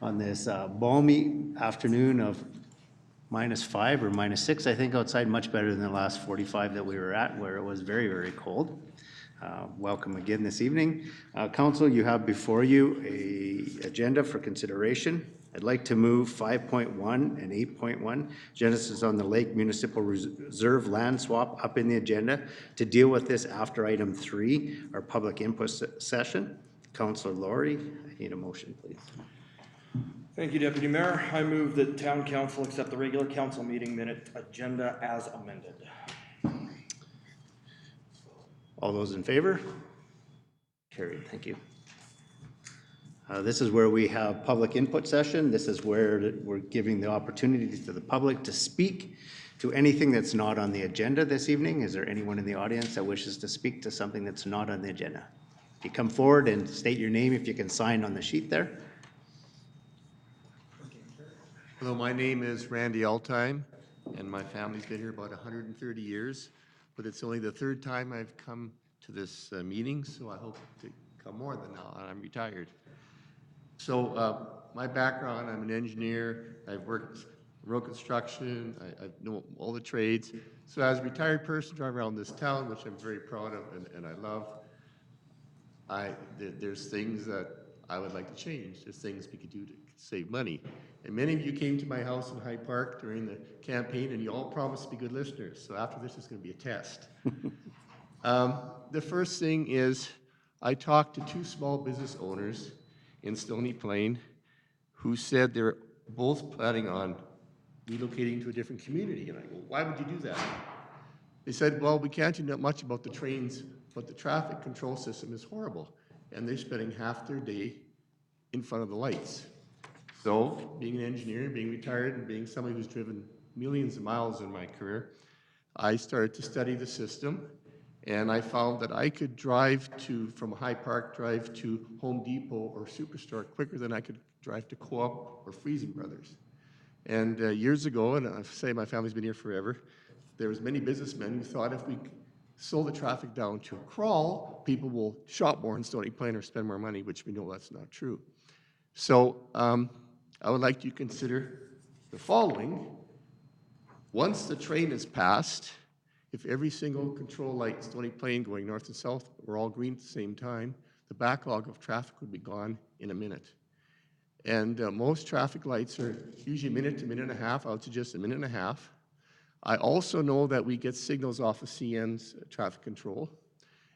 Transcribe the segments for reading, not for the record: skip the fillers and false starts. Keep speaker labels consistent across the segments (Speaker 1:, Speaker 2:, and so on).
Speaker 1: on this balmy afternoon of -5 or -6, I think, outside, much better than the last 45 that we were at, where it was very, very cold. Welcome again this evening. Council, you have before you an agenda for consideration. I'd like to move 5.1 and 8.1, Genesis on the Lake Municipal Reserve Land Swap, up in the agenda to deal with this after item 3, our public input session. Councillor Laurie, I need a motion, please.
Speaker 2: Thank you, Deputy Mayor. I move that Town Council accept the regular council meeting minute agenda as amended.
Speaker 1: All those in favor? Carried. Thank you. This is where we have public input session. This is where we're giving the opportunity to the public to speak to anything that's not on the agenda this evening. Is there anyone in the audience that wishes to speak to something that's not on the agenda? If you come forward and state your name, if you can sign on the sheet there.
Speaker 3: Hello, my name is Randy Altime, and my family's been here about 130 years, but it's only the third time I've come to this meeting, so I hope to come more than now. I'm retired. So my background, I'm an engineer. I've worked road construction. I know all the trades. So as a retired person driving around this town, which I'm very proud of and I love, there's things that I would like to change. There's things we could do to save money. And many of you came to my house in Hyde Park during the campaign, and you all promised to be good listeners. So after this, it's going to be a test. The first thing is I talked to 2 small business owners in Stony Plain who said they're both planning on relocating to a different community. And I go, why would you do that? They said, well, we can't do much about the trains, but the traffic control system is horrible. And they're spending half their day in front of the lights. So, being an engineer, being retired, and being somebody who's driven millions of miles in my career, I started to study the system, and I found that I could drive from Hyde Park, drive to Home Depot or Superstore quicker than I could drive to Co-op or Freezing Brothers. And years ago, and I say my family's been here forever, there was many businessmen who thought if we slow the traffic down to a crawl, people will shop more in Stony Plain or spend more money, which we know that's not true. So I would like you to consider the following. Once the train is passed, if every single control light in Stony Plain going north and south were all green at the same time, the backlog of traffic would be gone in a minute. And most traffic lights are usually a minute to a minute and a half. I would suggest a minute and a half. I also know that we get signals off of CN's traffic control,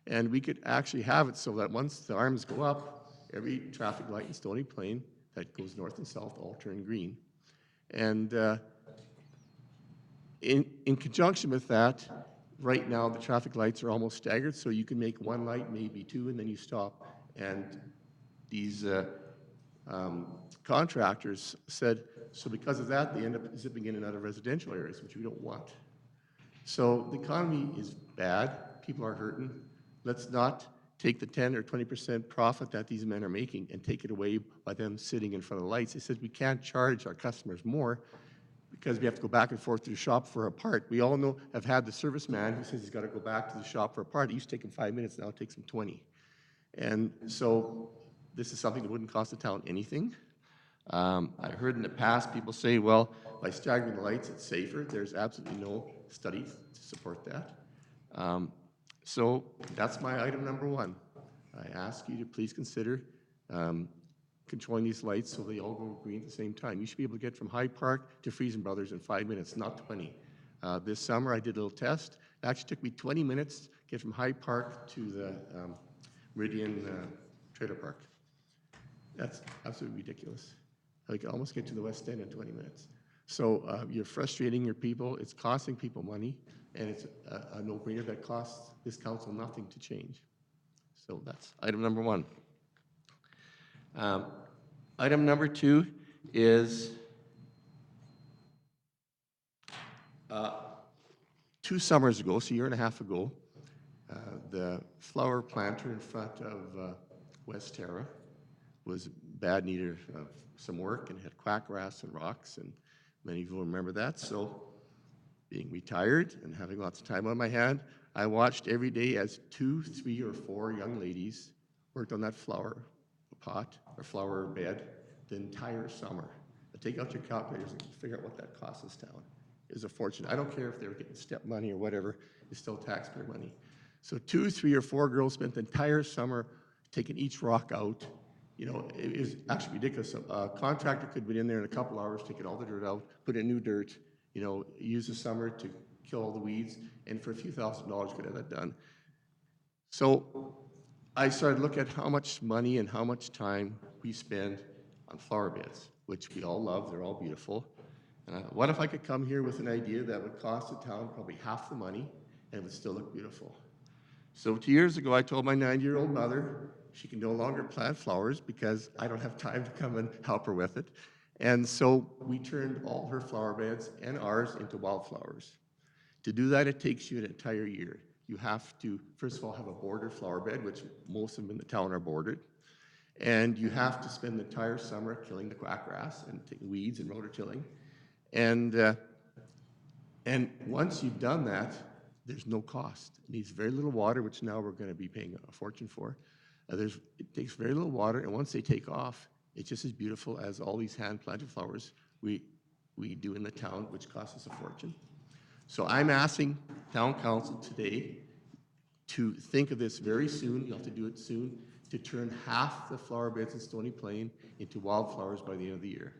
Speaker 3: and we could actually have it so that once the arms go up, every traffic light in Stony Plain that goes north and south all turn green. And in conjunction with that, right now the traffic lights are almost staggered, so you can make 1 light, maybe 2, and then you stop. And these contractors said, so because of that, they end up zipping in and out of residential areas, which we don't want. So the economy is bad. People are hurting. Let's not take the 10 or 20% profit that these men are making and take it away by them sitting in front of the lights. They said we can't charge our customers more because we have to go back and forth to the shop for a part. We all know, have had the serviceman who says he's got to go back to the shop for a part. It used to take him 5 minutes, now it takes him 20. And so this is something that wouldn't cost the town anything. I heard in the past people say, well, by staggering the lights, it's safer. There's absolutely no study to support that. So that's my item number 1. I ask you to please consider controlling these lights so they all go green at the same time. You should be able to get from Hyde Park to Freezing Brothers in 5 minutes, not 20. This summer I did a little test. It actually took me 20 minutes to get from Hyde Park to the Meridian Trailer Park. That's absolutely ridiculous. I could almost get to the West End in 20 minutes. So you're frustrating your people, it's costing people money, and it's a no-brainer that costs this council nothing to change. So that's item number 1. Item number 2 is 2 summers ago, so a year and a half ago, the flower planter in front of West Terra was bad, needed some work, and had quackgrass and rocks, and many of you will remember that. So being retired and having lots of time on my hand, I watched every day as 2, 3, or 4 young ladies worked on that flower pot or flower bed the entire summer. Take out your calculators and figure out what that costs this town. It's a fortune. I don't care if they were getting step money or whatever, it's still taxpayer money. So 2, 3, or 4 girls spent the entire summer taking each rock out. You know, it was actually ridiculous. A contractor could have been in there in a couple hours, taking all the dirt out, put in new dirt, you know, use the summer to kill all the weeds, and for a few $1,000s could have that done. So I started looking at how much money and how much time we spend on flower beds, which we all love, they're all beautiful. And what if I could come here with an idea that would cost the town probably half the money and it would still look beautiful? So 2 years ago, I told my 90-year-old mother she can no longer plant flowers because I don't have time to come and help her with it. And so we turned all her flower beds and ours into wildflowers. To do that, it takes you an entire year. You have to, first of all, have a bordered flower bed, which most of them in the town are bordered. And you have to spend the entire summer killing the quackgrass and taking weeds and rototilling. And once you've done that, there's no cost. It needs very little water, which now we're going to be paying a fortune for. It takes very little water, and once they take off, it's just as beautiful as all these hand-planted flowers we do in the town, which costs us a fortune. So I'm asking town council today to think of this very soon, you'll have to do it soon, to turn half the flower beds in Stony Plain into wildflowers by the end of the year.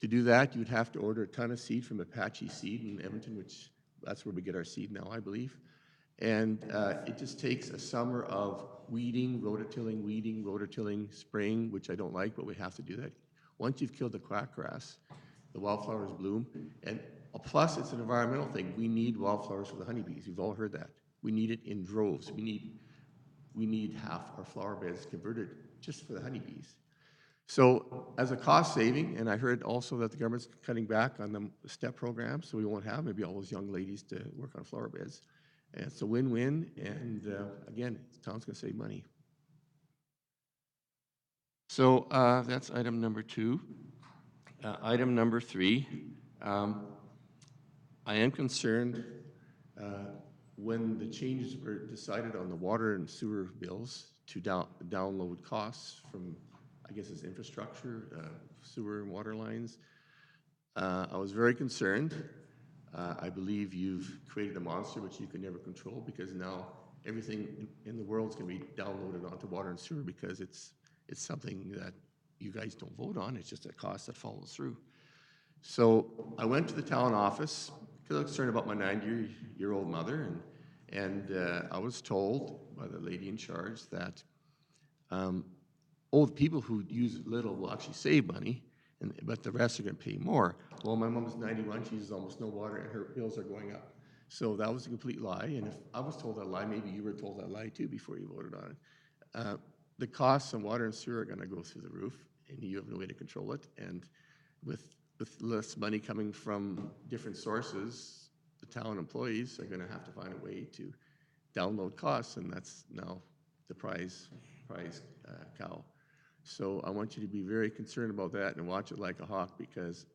Speaker 3: To do that, you would have to order a ton of seed from Apache Seed in Edmonton, which that's where we get our seed now, I believe. And it just takes a summer of weeding, rototilling, spraying, which I don't like, but we have to do that. Once you've killed the quackgrass, the wildflowers bloom. And plus, it's an environmental thing. We need wildflowers for the honeybees. We've all heard that. We need it in droves. We need half our flower beds converted just for the honeybees. So as a cost saving, and I heard also that the government's cutting back on the STEP program, so we won't have maybe all those young ladies to work on flower beds. And it's a win-win, and again, the town's gonna save money. So that's item number 2. Item number 3, I am concerned when the changes were decided on the water and sewer bills to download costs from, I guess it's infrastructure, sewer and water lines. I was very concerned. I believe you've created a monster which you can never control, because now everything in the world is going to be downloaded onto water and sewer, because it's something that you guys don't vote on. It's just a cost that follows through. So I went to the town office because I was concerned about my 90-year-old mother, and I was told by the lady in charge that the people who use little will actually save money, but the rest are going to pay more. Well, my mom is 91, she uses almost no water, and her bills are going up. So that was a complete lie, and if I was told that lie, maybe you were told that lie too before you voted on it. The costs on water and sewer are going to go through the roof, and you have no way to control it. And with less money coming from different sources, the town employees are going to have to find a way to download costs, and that's now the prize cow. So I want you to be very concerned about that and watch it like a hawk, because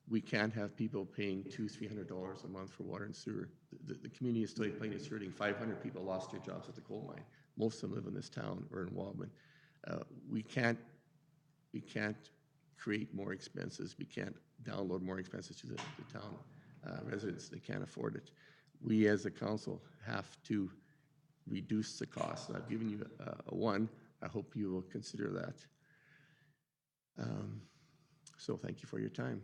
Speaker 3: we can't have people paying $200-300 a month for water and sewer. The community of Stony Plain is hurting. 500 people lost their jobs at the coal mine. Most of them live in this town or in Waldman. We can't create more expenses. We can't download more expenses to the town residents. They can't afford it. We as a council have to reduce the cost. And I've given you a 1. I hope you will consider that. So thank you for your time.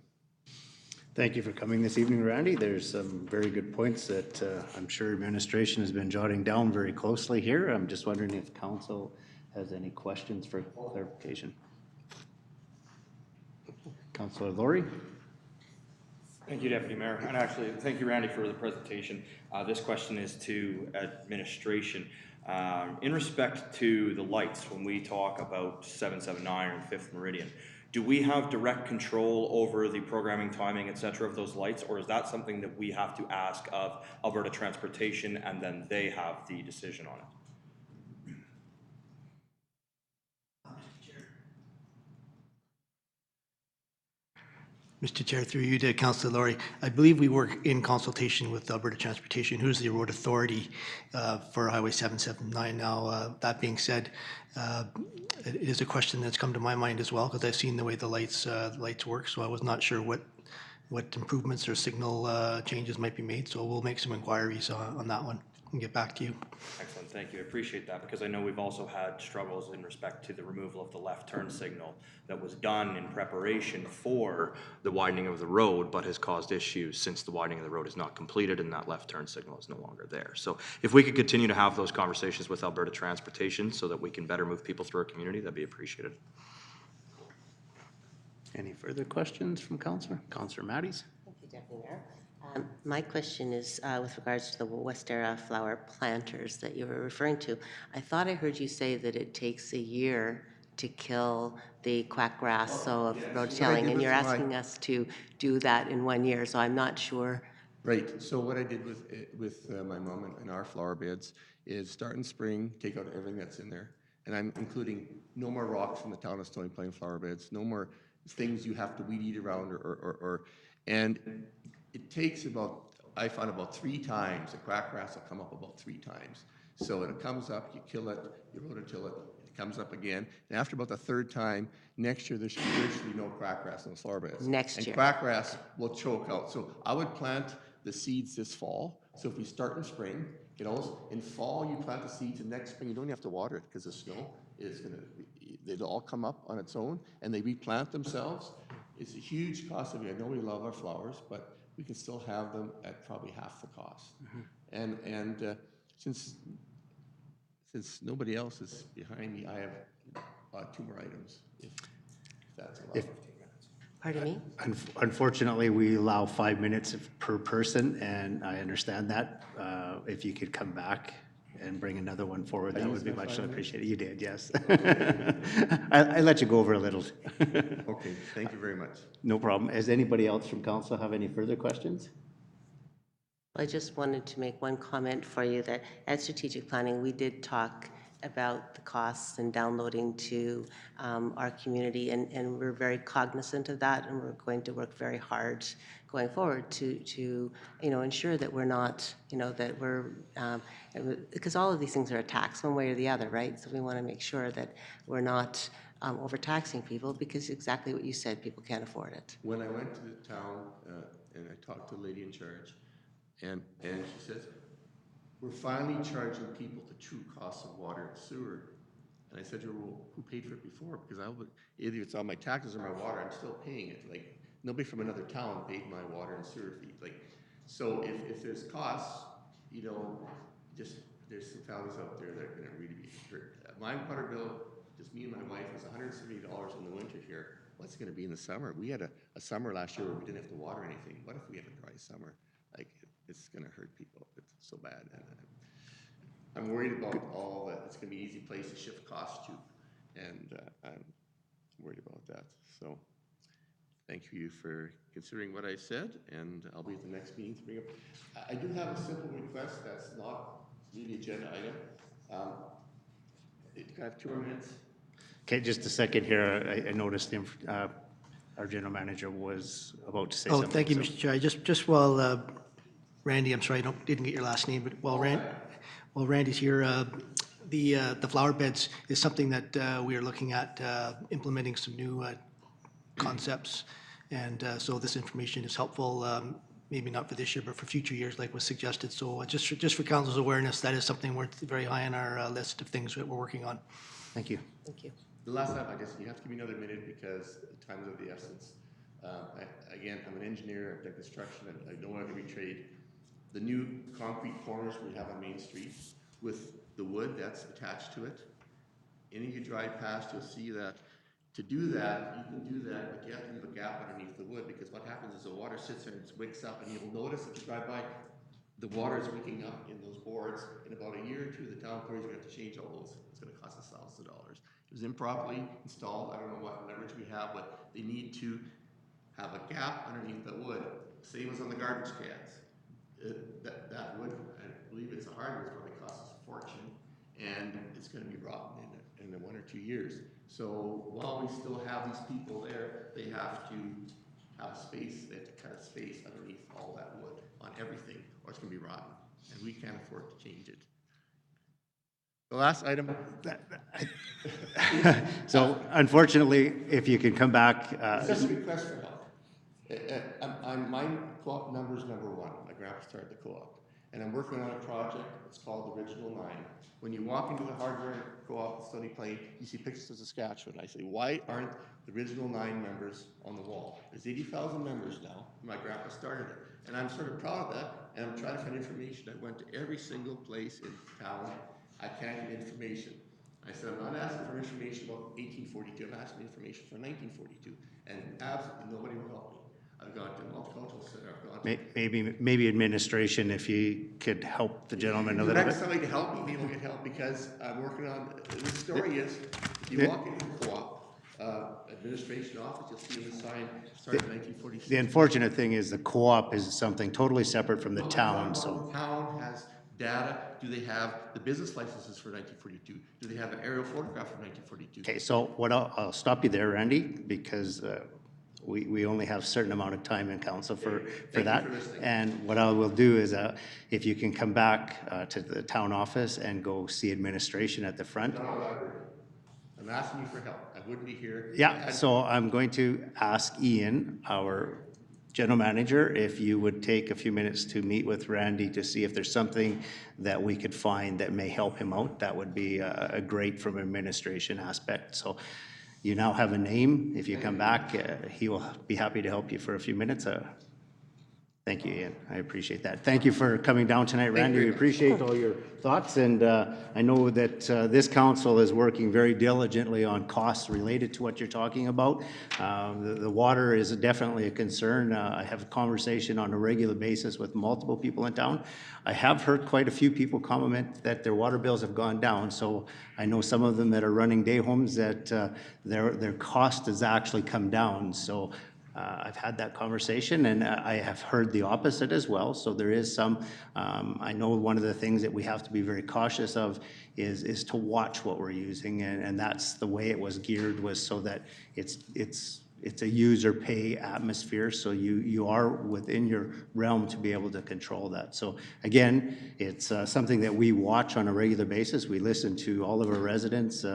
Speaker 1: Thank you for coming this evening, Randy. There's some very good points that I'm sure administration has been jotting down very closely here. I'm just wondering if council has any questions for clarification. Councilor Laurie.
Speaker 2: Thank you, Deputy Mayor. And actually, thank you, Randy, for the presentation. This question is to administration. In respect to the lights, when we talk about 779 or 5th Meridian, do we have direct control over the programming, timing, et cetera, of those lights, or is that something that we have to ask of Alberta Transportation and then they have the decision on it?
Speaker 4: Mr. Chair, through you to Councillor Laurie, I believe we work in consultation with Alberta Transportation, who's the road authority for Highway 779. Now, that being said, it is a question that's come to my mind as well, because I've seen the way the lights work, so I was not sure what improvements or signal changes might be made. So we'll make some inquiries on that one and get back to you.
Speaker 2: Excellent, thank you. I appreciate that because I know we've also had struggles in respect to the removal of the left turn signal that was done in preparation for the widening of the road, but has caused issues since the widening of the road is not completed and that left turn signal is no longer there. So if we could continue to have those conversations with Alberta Transportation so that we can better move people through our community, that'd be appreciated.
Speaker 1: Any further questions from Councillor? Councillor Matties?
Speaker 5: Thank you, Deputy Mayor. My question is with regards to the Westera flower planters that you were referring to. I thought I heard you say that it takes a year to kill the quackgrass, so of road tilling, and you're asking us to do that in 1 year, so I'm not sure.
Speaker 3: Right, so what I did with my mom and our flower beds is start in spring, take out everything that's in there, and I'm including no more rocks from the town of Stony playing flower beds, no more things you have to weed eat around and it takes about, I found about 3 times, the quackgrass will come up about 3 times. So it comes up, you kill it, you rototill it, it comes up again, and after about the 3rd time, next year there should be virtually no quackgrass in the flower beds.
Speaker 5: Next year.
Speaker 3: And quackgrass will choke out. So I would plant the seeds this fall. So if we start in spring, you know, in fall you plant the seeds, and next spring you don't have to water it because the snow is gonna, it'll all come up on its own and they replant themselves. It's a huge cost of it. I know we love our flowers, but we can still have them at probably half the cost. And since nobody else is behind me, I have 2 more items, if that's allowed.
Speaker 5: Pardon me?
Speaker 1: Unfortunately, we allow 5 minutes per person, and I understand that. If you could come back and bring another one forward, that would be much appreciated. You did, yes. I let you go over a little.
Speaker 3: Okay, thank you very much.
Speaker 1: No problem. Does anybody else from council have any further questions?
Speaker 5: I just wanted to make one comment for you that at strategic planning, we did talk about the costs and downloading to our community, and we're very cognizant of that, and we're going to work very hard going forward to ensure that we're not, that we're, because all of these things are a tax one way or the other, right? So we want to make sure that we're not overtaxing people, because exactly what you said, people can't afford it.
Speaker 3: When I went to the town and I talked to the lady in charge, and she says, we're finally charging people the true costs of water and sewer. And I said to her, well, who paid for it before? Because either it's on my taxes or my water, I'm still paying it. Like, nobody from another town paid my water and sewer fee. Like, so if there's costs, just there's some families out there that are gonna really be hurt. My water bill, just me and my wife, was $170 in the winter here. What's it gonna be in the summer? We had a summer last year where we didn't have to water anything. What if we have a dry summer? Like, it's gonna hurt people. It's so bad. And I'm worried about all that. It's gonna be an easy place to shift costs to. And I'm worried about that. So thank you for considering what I said, and I'll be at the next meeting to bring up. I do have a simple request that's not really agenda item. Can I have 2 more minutes?
Speaker 1: Okay, just a second here. I noticed our general manager was about to say something.
Speaker 4: Oh, thank you, Mr. Chair. Just while Randy, I'm sorry, I didn't get your last name, but while Randy's here, the flower beds is something that we are looking at implementing some new concepts, and so this information is helpful. Maybe not for this year, but for future years, like was suggested. So just for council's awareness, that is something we're very high on our list of things that we're working on.
Speaker 1: Thank you.
Speaker 5: Thank you.
Speaker 3: The last time, you have to give me another minute because the time is of the essence. Again, I'm an engineer, I've done construction, I know every trade. The new concrete corners we have on Main Street with the wood that's attached to it, any of you drive past, you'll see that. To do that, you can do that, but you have to leave a gap underneath the wood, because what happens is the water sits there and it wicks up, and you'll notice if you drive by, the water is wicking up in those boards. In about a year or 2, the town authorities are going to have to change all those. It's going to cost us thousands of dollars. It was improperly installed. I don't know what leverage we have, but they need to have a gap underneath the wood, same as on the garbage cans. That wood, I believe it's a hardwood, it's probably cost us a fortune, and it's going to be rotten in 1 or 2 years. So while we still have these people there, they have to have space, they have to cut a space underneath all that wood on everything, or it's gonna be rotten, and we can't afford to change it. The last item.
Speaker 1: So unfortunately, if you could come back,
Speaker 3: It's just a request for help. My co-op number's #1. My grandpa started the co-op. And I'm working on a project, it's called the Original 9. When you walk into the hardware co-op in Stony Plain, you see pictures of Saskatchewan. I say, why aren't the Original 9 members on the wall? There's 80,000 members now, my grandpa started it. And I'm sort of proud of that, and I'm trying to find information. I went to every single place in town, I can't get information. I said, I'm not asking for information about 1842, I'm asking information for 1942, and absolutely nobody will help me. I've gone to Multicultural Center, I've gone to...
Speaker 1: maybe administration, if you could help the gentleman a little
Speaker 3: Direct
Speaker 1: bit.
Speaker 3: somebody to help me, maybe we'll get help, because I'm working on, the story is, if you walk into the co-op, administration office, you'll see the sign, started in 1946.
Speaker 1: The unfortunate thing is the co-op is something totally separate from the town, so.
Speaker 3: The town has data, do they have the business licenses for 1942? Do they have an aerial photograph from 1942?
Speaker 1: Okay, so what I'll stop you there, Randy, because we only have a certain amount of time in council for that. And what I will do is, if you can come back to the town office and go see administration at the front.
Speaker 3: I'm asking you for help. I wouldn't be here.
Speaker 1: Yeah, so I'm going to ask Ian, our general manager, if you would take a few minutes to meet with Randy to see if there's something that we could find that may help him out. That would be a great from an administration aspect. So you now have a name. If you come back, he will be happy to help you for a few minutes. Thank you, Ian. I appreciate that. Thank you for coming down tonight, Randy. We appreciate all your thoughts, and I know that this council is working very diligently on costs related to what you're talking about. The water is definitely a concern. I have a conversation on a regular basis with multiple people in town. I have heard quite a few people comment that their water bills have gone down, so I know some of them that are running day homes that their cost has actually come down. So I've had that conversation, and I have heard the opposite as well. So there is some, I know one of the things that we have to be very cautious of is to watch what we're using, and that's the way it was geared, was so that it's a user pay atmosphere, so you are within your realm to be able to control that. So again, it's something that we watch on a regular basis. We listen to all of our residents.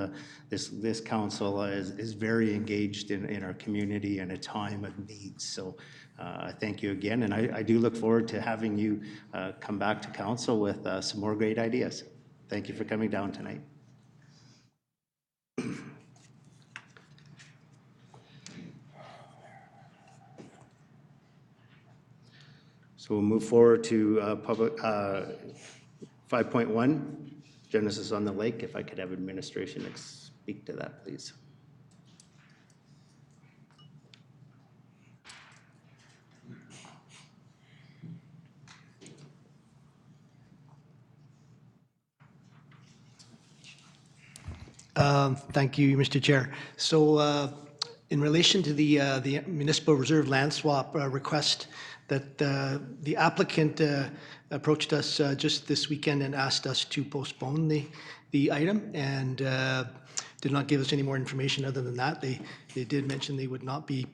Speaker 1: This council is very engaged in our community in a time of need. So I thank you again, and I do look forward to having you come back to council with some more great ideas. Thank you for coming down tonight. So we'll move forward to public 5.1, Genesis on the Lake. If I could have administration speak to that, please.
Speaker 4: Thank you, Mr. Chair. So in relation to the municipal reserve land swap request, that the applicant approached us just this weekend and asked us to postpone the item, and did not give us any more information other than that. They did mention they would not be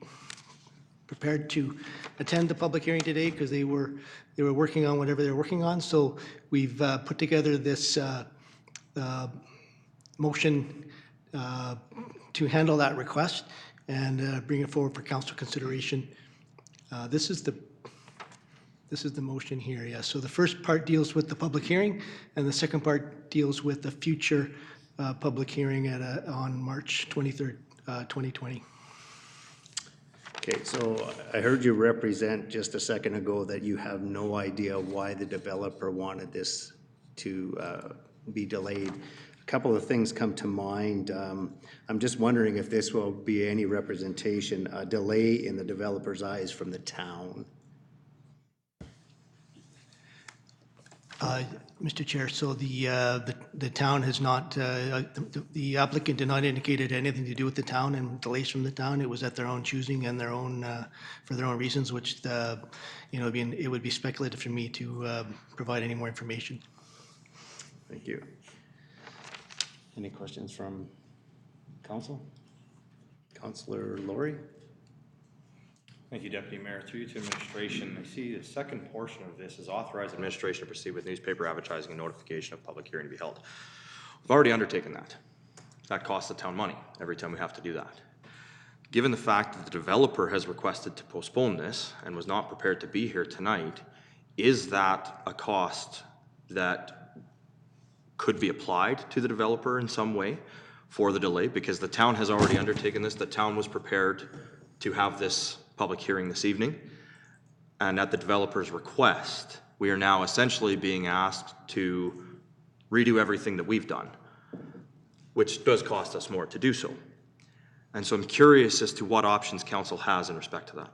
Speaker 4: prepared to attend the public hearing today because they were working on whatever they're working on. So we've put together this motion to handle that request and bring it forward for council consideration. This is the motion here, yes. So the first part deals with the public hearing, and the second part deals with the future public hearing on March 23rd, 2020.
Speaker 1: Okay, so I heard you represent just a second ago that you have no idea why the developer wanted this to be delayed. A couple of things come to mind. I'm just wondering if this will be any representation, a delay in the developer's eyes from the town.
Speaker 4: Mr. Chair, so the town has not, the applicant did not indicate it had anything to do with the town and delays from the town. It was at their own choosing and their own, for their own reasons, which, it would be speculative for me to provide any more information.
Speaker 1: Thank you. Any questions from council? Councillor Laurie?
Speaker 2: Thank you, Deputy Mayor. Through you to administration, I see the second portion of this is authorize administration to proceed with newspaper advertising and notification of public hearing to be held. We've already undertaken that. That costs the town money every time we have to do that. Given the fact that the developer has requested to postpone this and was not prepared to be here tonight, is that a cost that could be applied to the developer in some way for the delay? Because the town has already undertaken this. The town was prepared to have this public hearing this evening. And at the developer's request, we are now essentially being asked to redo everything that we've done, which does cost us more to do so. And so I'm curious as to what options council has in respect to that.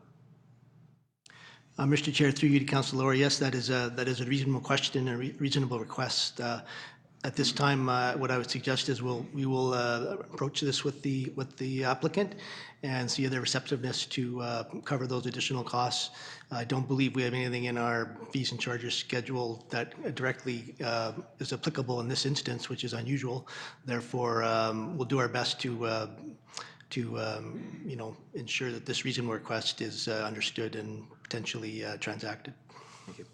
Speaker 4: Mr. Chair, through you to Councilor Laura, yes, that is a reasonable question and a reasonable request. At this time, what I would suggest is we will approach this with the applicant and see their receptiveness to cover those additional costs. I don't believe we have anything in our fees and charges schedule that directly is applicable in this instance, which is unusual. Therefore, we'll do our best to ensure that this reasonable request is understood and potentially transacted.
Speaker 2: Thank you.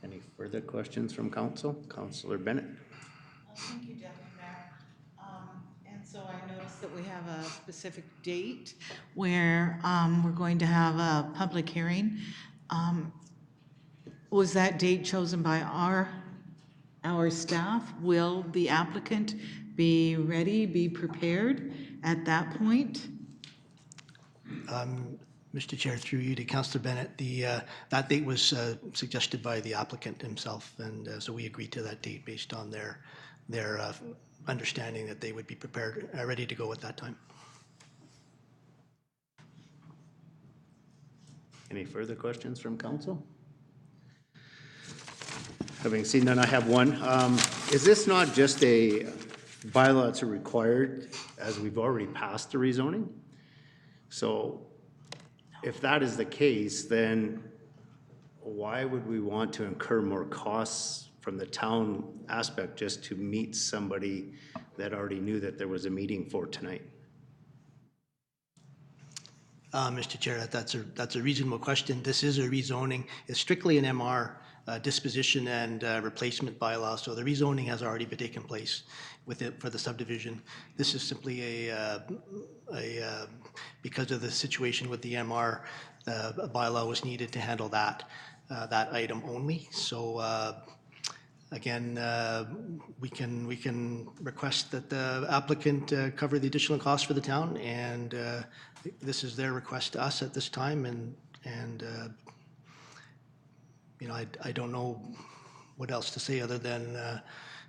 Speaker 1: Any further questions from council? Councillor Bennett.
Speaker 6: Thank you, Deputy Mayor. And so I noticed that we have a specific date where we're going to have a public hearing. Was that date chosen by our staff? Will the applicant be ready, be prepared at that point?
Speaker 4: Mr. Chair, through you to Councillor Bennett, that date was suggested by the applicant himself, and so we agreed to that date based on their understanding that they would be prepared, ready to go at that time.
Speaker 1: Any further questions from council? Having seen none, I have one. Is this not just a bylaw that's required, as we've already passed the rezoning? So if that is the case, then why would we want to incur more costs from the town aspect just to meet somebody that already knew that there was a meeting for tonight?
Speaker 4: Mr. Chair, that's a reasonable question. This is a rezoning. It's strictly an MR disposition and replacement bylaw, so the rezoning has already been taken place with it for the subdivision. This is simply because of the situation with the MR, a bylaw was needed to handle that item only. So again, we can request that the applicant cover the additional costs for the town, and this is their request to us at this time, and I don't know what else to say other than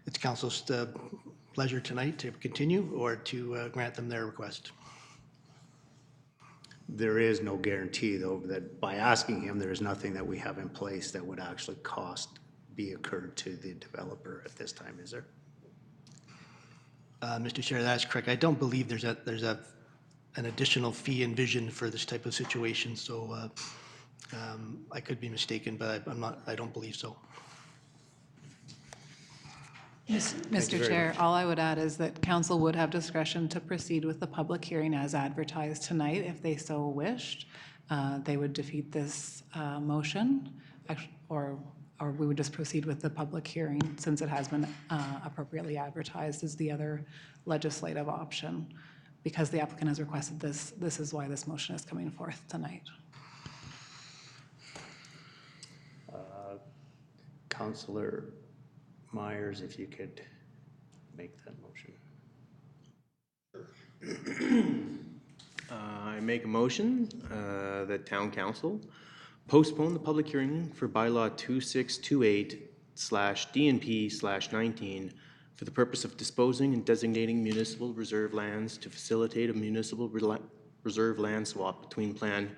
Speaker 4: it's council's pleasure tonight to continue or to grant them their request.
Speaker 1: There is no guarantee, though, that by asking him, there is nothing that we have in place that would actually be occurred to the developer at this time, is there?
Speaker 4: Mr. Chair, that's correct. I don't believe there's an additional fee envisioned for this type of situation, so I could be mistaken, but I don't believe so.
Speaker 7: Mr. Chair, all I would add is that council would have discretion to proceed with the public hearing as advertised tonight if they so wished. They would defeat this motion, or we would just proceed with the public hearing since it has been appropriately advertised as the other legislative option. Because the applicant has requested this, this is why this motion is coming forth tonight.
Speaker 1: Councillor Myers, if you could make that motion.
Speaker 8: I make a motion that town council postpone the public hearing for bylaw 2628/DNP/19 for the purpose of disposing and designating municipal reserve lands to facilitate a municipal reserve land swap between Plan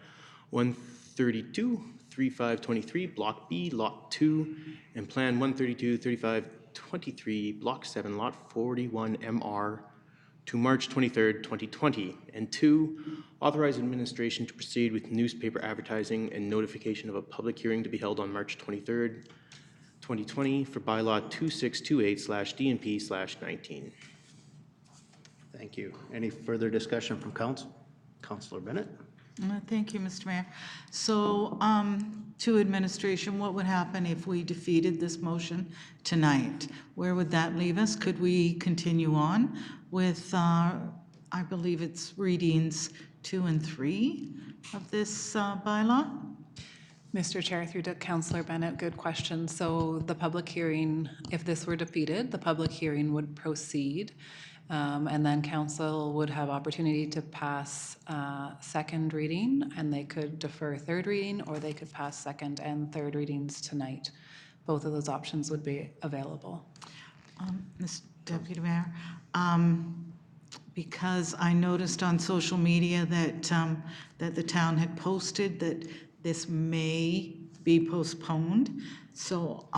Speaker 8: 132/3523 Block B Lot 2 and Plan 132/3523 Block 7 Lot 41 MR to March 23rd, 2020, and 2, authorize administration to proceed with newspaper advertising and notification of a public hearing to be held on March 23rd, 2020 for bylaw 2628/DNP/19.
Speaker 1: Thank you. Any further discussion from council? Councillor Bennett?
Speaker 6: Thank you, Mr. Mayor. So, to administration, what would happen if we defeated this motion tonight? Where would that leave us? Could we continue on with, I believe it's readings 2 and 3 of this bylaw?
Speaker 7: Mr. Chair, through to Councillor Bennett, good question. So the public hearing, if this were defeated, the public hearing would proceed. And then council would have opportunity to pass second reading, and they could defer third reading, or they could pass second and third readings tonight. Both of those options would be available.
Speaker 6: Mr. Deputy Mayor, because I noticed on social media that, that the town had posted that this may be postponed. So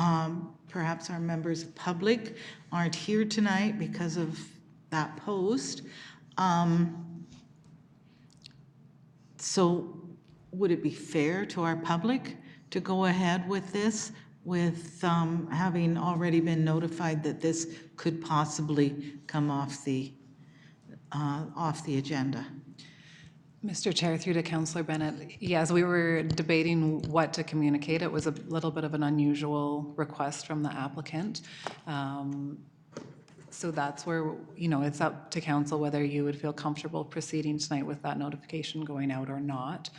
Speaker 6: perhaps our members of public aren't here tonight because of that post. So would it be fair to our public to go ahead with this, with having already been notified that this could possibly come off the agenda?
Speaker 7: Mr. Chair, through to Councillor Bennett, yes, we were debating what to communicate. It was a little bit of an unusual request from the applicant. So that's where, you know, it's up to council whether you would feel comfortable proceeding tonight with that notification going out or not.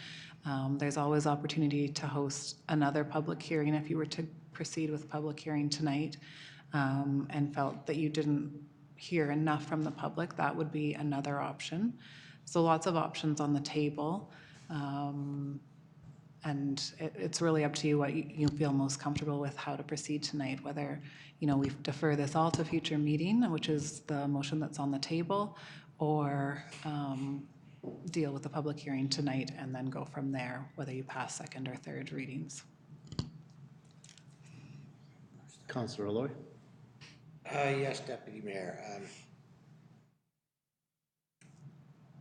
Speaker 7: There's always opportunity to host another public hearing if you were to proceed with public hearing tonight and felt that you didn't hear enough from the public. That would be another option. So lots of options on the table. And it's really up to you what you feel most comfortable with, how to proceed tonight, whether, you know, we defer this all to future meeting, which is the motion that's on the table, or deal with the public hearing tonight and then go from there, whether you pass second or third readings.
Speaker 1: Councillor Loy?
Speaker 9: Yes, Deputy Mayor.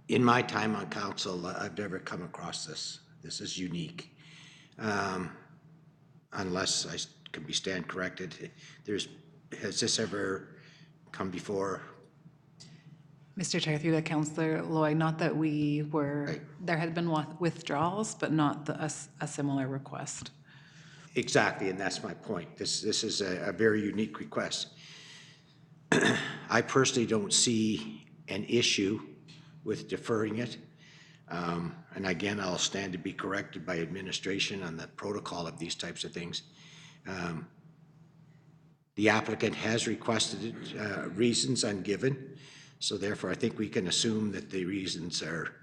Speaker 9: In my time on council, I've never come across this. This is unique. Unless I can be stand corrected, has this ever come before?
Speaker 7: Mr. Chair, through to Councillor Loy, not that we were,
Speaker 9: Right.
Speaker 7: there had been withdrawals, but not a similar request.
Speaker 9: Exactly, and that's my point. This is a very unique request. I personally don't see an issue with deferring it. And again, I'll stand to be corrected by administration on the protocol of these types of things. The applicant has requested it, reasons ungiven, so therefore I think we can assume that the reasons are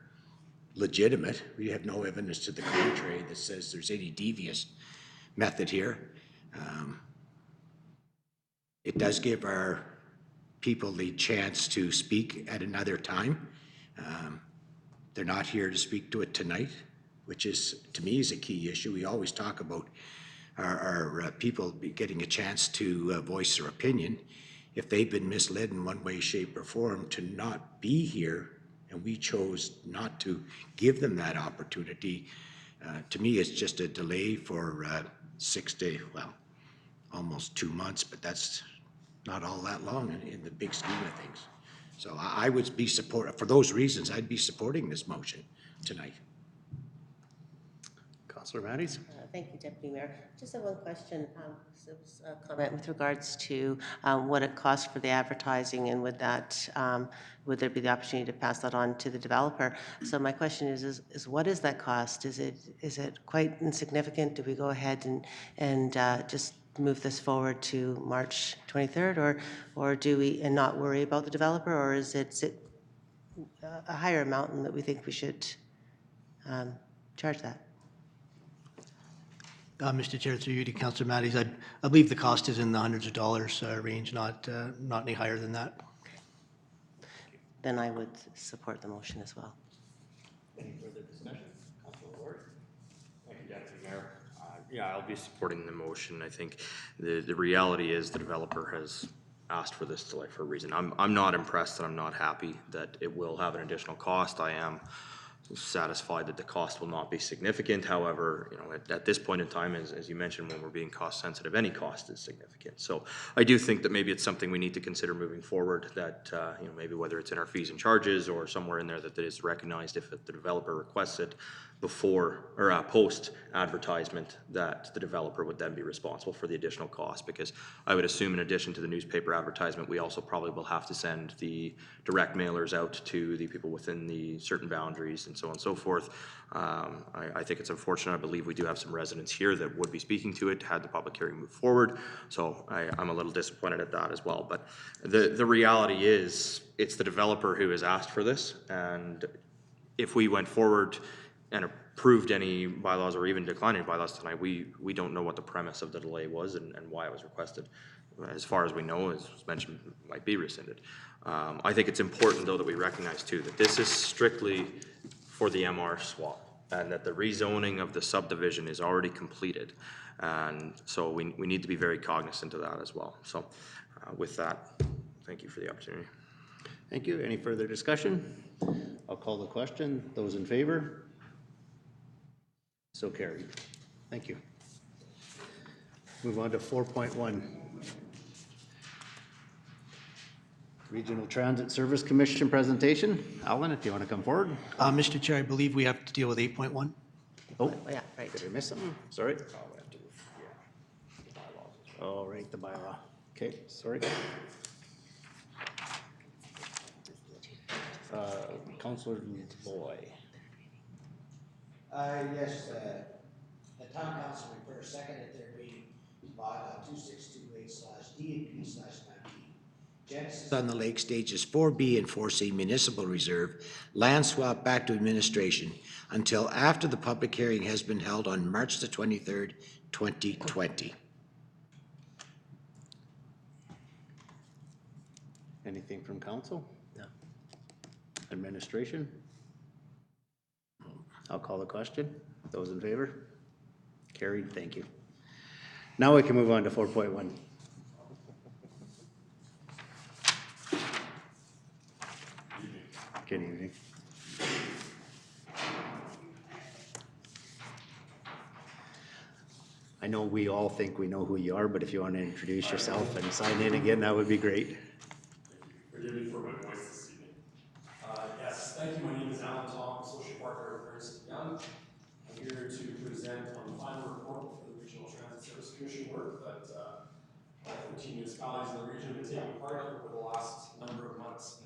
Speaker 9: legitimate. We have no evidence to the contrary that says there's any devious method here. It does give our people the chance to speak at another time. They're not here to speak to it tonight, which is, to me, is a key issue. We always talk about our people getting a chance to voice their opinion. If they've been misled in one way, shape, or form to not be here, and we chose not to give them that opportunity, to me, it's just a delay for 6 to, well, almost 2 months, but that's not all that long in the big scheme of things. So I would be for those reasons, I'd be supporting this motion tonight.
Speaker 1: Councillor Matties?
Speaker 5: Thank you, Deputy Mayor. Just have one question, a comment with regards to what it costs for the advertising, and would there be the opportunity to pass that on to the developer? So my question is what is that cost? Is it quite insignificant? Do we go ahead and just move this forward to March 23rd, or do we and not worry about the developer, or is it a higher amount and that we think we should charge that?
Speaker 4: Mr. Chair, through you to Councillor Matties, I believe the cost is in the hundreds of dollars range, not any higher than that.
Speaker 5: Then I would support the motion as well.
Speaker 2: Any further discussion? Councilor Ward? Thank you, Deputy Mayor. Yeah, I'll be supporting the motion. I think the reality is the developer has asked for this delay for a reason. I'm not impressed and I'm not happy that it will have an additional cost. I am satisfied that the cost will not be significant. However, you know, at this point in time, as you mentioned, when we're being cost sensitive, any cost is significant. So I do think that maybe it's something we need to consider moving forward, that, you know, maybe whether it's in our fees and charges or somewhere in there that is recognized if the developer requests it before or post advertisement, that the developer would then be responsible for the additional cost. Because I would assume in addition to the newspaper advertisement, we also probably will have to send the direct mailers out to the people within the certain boundaries and so on and so forth. I think it's unfortunate. I believe we do have some residents here that would be speaking to it had the public hearing move forward. So I'm a little disappointed at that as well. But the reality is it's the developer who has asked for this. And if we went forward and approved any bylaws or even declined any bylaws tonight, we don't know what the premise of the delay was and why it was requested. As far as we know, as was mentioned, might be rescinded. I think it's important, though, that we recognize, too, that this is strictly for the MR swap and that the rezoning of the subdivision is already completed. And so we need to be very cognizant of that as well. So with that, thank you for the opportunity.
Speaker 1: Thank you. Any further discussion? I'll call the question. Those in favor? So carried. Thank you. Move on to 4.1. Regional Transit Service Commission presentation. Alan, if you want to come forward.
Speaker 4: Mr. Chair, I believe we have to deal with 8.1.
Speaker 1: Oh,
Speaker 5: Yeah, right.
Speaker 1: did I miss something? Sorry. Oh, right, the bylaw. Okay, sorry. Councillor Boy.
Speaker 10: Yes, the town council refers second and third reading to bylaw 2628/D&P/19. Genesis on the lake stages 4B and 4C municipal reserve land swap back to administration until after the public hearing has been held on March the 23rd, 2020.
Speaker 1: Anything from council? No. Administration? I'll call the question. Those in favor? Carried, thank you. Now we can move on to 4.1. Good evening. I know we all think we know who you are, but if you want to introduce yourself and sign in again, that would be great.
Speaker 11: Forgive me for my voice this evening. Yes, thank you. My name is Alan Tom, Associate Partner with Ernst & Young. I'm here to present on the final report for the Regional Transit Service Commission work that all 13 municipalities in the region have been taking part of over the last number of months.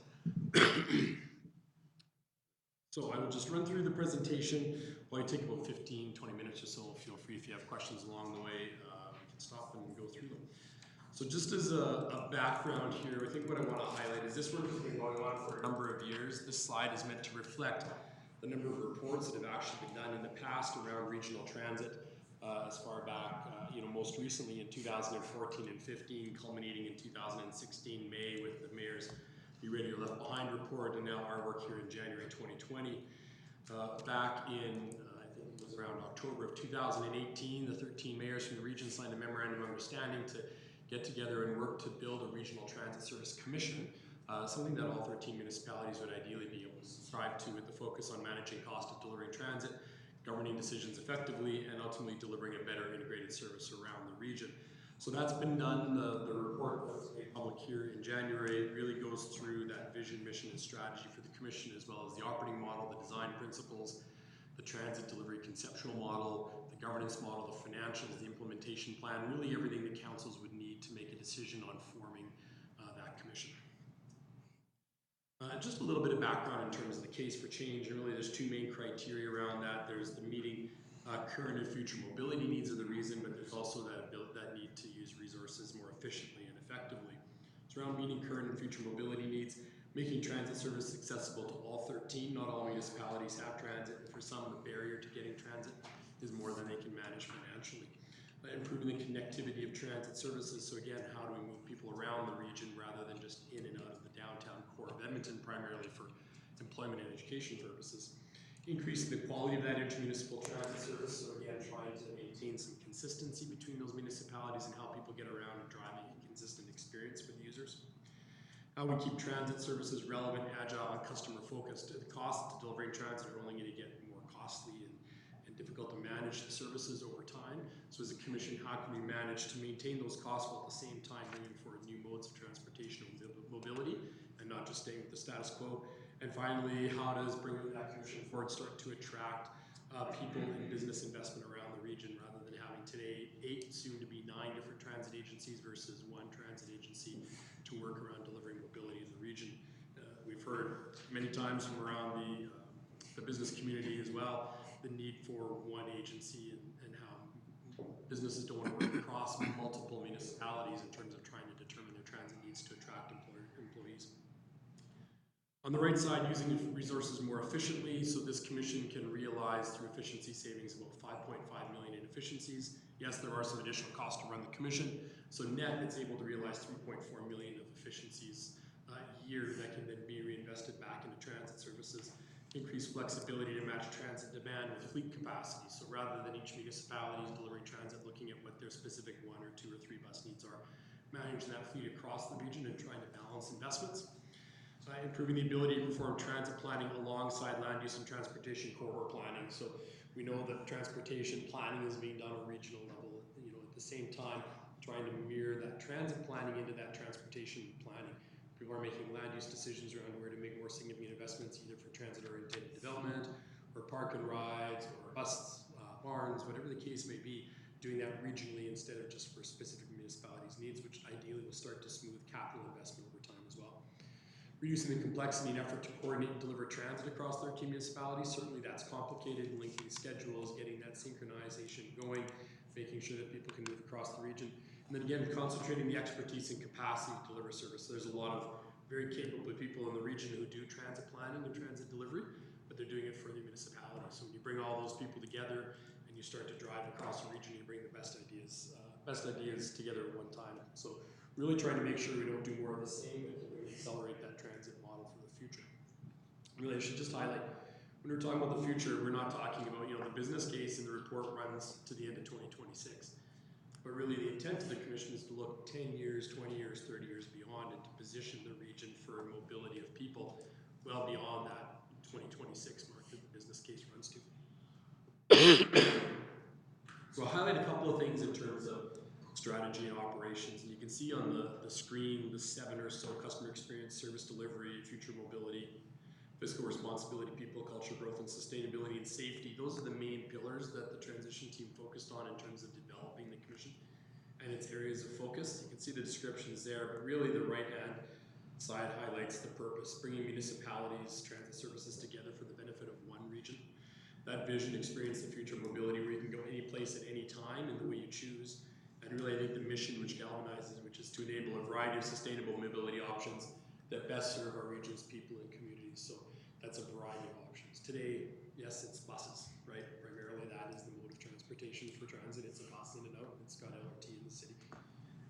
Speaker 11: So I will just run through the presentation. It'll take about 15, 20 minutes or so. Feel free if you have questions along the way, we can stop and go through them. So just as a background here, I think what I want to highlight is this work has been going on for a number of years. This slide is meant to reflect the number of reports that have actually been done in the past around regional transit, as far back, most recently in 2014 and 15, culminating in 2016 May with the mayor's Be Ready or Left Behind report, and now our work here in January 2020. Back in, I think it was around October of 2018, the 13 mayors from the region signed a memorandum of understanding to get together and work to build a regional transit service commission, something that all 13 municipalities would ideally be able to subscribe to, with the focus on managing cost of delivering transit, governing decisions effectively, and ultimately delivering a better integrated service around the region. So that's been done. The report that was made public here in January really goes through that vision, mission, and strategy for the commission, as well as the operating model, the design principles, the transit delivery conceptual model, the governance model, the financials, the implementation plan, really everything that councils would need to make a decision on forming that commission. Just a little bit of background in terms of the case for change, and really there's two main criteria around that. There's the meeting current and future mobility needs of the region, but there's also that need to use resources more efficiently and effectively. It's around meeting current and future mobility needs, making transit service accessible to all 13. Not all municipalities have transit, and for some the barrier to getting transit is more than they can manage financially. Improving the connectivity of transit services, so again, how do we move people around the region rather than just in and out of the downtown core of Edmonton, primarily for employment and education purposes. Increasing the quality of that intermunicipal transit service, so again, trying to maintain some consistency between those municipalities and how people get around and driving a consistent experience for the users. how we keep transit services relevant, agile, and customer focused. The costs to delivering transit are only going to get more costly and difficult to manage the services over time. So as a commission, how can we manage to maintain those costs while at the same time bringing forward new modes of transportation and mobility and not just staying with the status quo? And finally, how does bringing that commission forward start to attract people and business investment around the region rather than having today 8, soon to be 9 different transit agencies versus 1 transit agency to work around delivering mobility in the region. We've heard many times from around the business community as well, the need for one agency and how businesses don't want to work across multiple municipalities in terms of trying to determine their transit needs to attract employees. On the right side, using resources more efficiently, so this commission can realize through efficiency savings about 5.5 million in efficiencies. Yes, there are some additional costs to run the commission, so net it's able to realize 3.4 million of efficiencies a year that can then be reinvested back into transit services. Increased flexibility to match transit demand with fleet capacity, so rather than each municipality is delivering transit looking at what their specific 1 or 2 or 3 bus needs are, managing that fleet across the region and trying to balance investments. Improving the ability to perform transit planning alongside land use and transportation cohort planning. So we know that transportation planning is being done on a regional level, you know, at the same time trying to mirror that transit planning into that transportation planning. People are making land use decisions around where to make more significant investments, either for transit-oriented development or park and rides or bus barns, whatever the case may be, doing that regionally instead of just for specific municipalities' needs, which ideally will start to smooth capital investment over time as well. Reducing the complexity and effort to coordinate and deliver transit across their key municipalities. Certainly that's complicated, linking schedules, getting that synchronization going, making sure that people can move across the region. And then again, concentrating the expertise and capacity to deliver service. So there's a lot of very capable people in the region who do transit planning and transit delivery, but they're doing it for the municipality. So when you bring all those people together and you start to drive across the region, you bring the best ideas together at one time. So really trying to make sure we don't do more of the same and really accelerate that transit model for the future. Really, I should just highlight, when we're talking about the future, we're not talking about, you know, the business case in the report runs to the end of 2026. But really the intent of the commission is to look 10 years, 20 years, 30 years beyond and to position the region for mobility of people well beyond that 2026 mark that the business case runs to. So I'll highlight a couple of things in terms of strategy and operations. And you can see on the screen the 7 or so: customer experience, service delivery, future mobility, fiscal responsibility, people, culture, growth, and sustainability and safety. Those are the main pillars that the transition team focused on in terms of developing the commission and its areas of focus. You can see the descriptions there, but really the right-hand side highlights the purpose: bringing municipalities, transit services together for the benefit of one region. That vision, experience the future mobility where you can go any place at any time in the way you choose. And really, I think the mission which galvanizes, which is to enable a variety of sustainable mobility options that best serve our region's people and communities. So that's a variety of options. Today, yes, it's buses, right? Primarily that is the mode of transportation for transit. It's a bus in and out. It's got LRT in the city.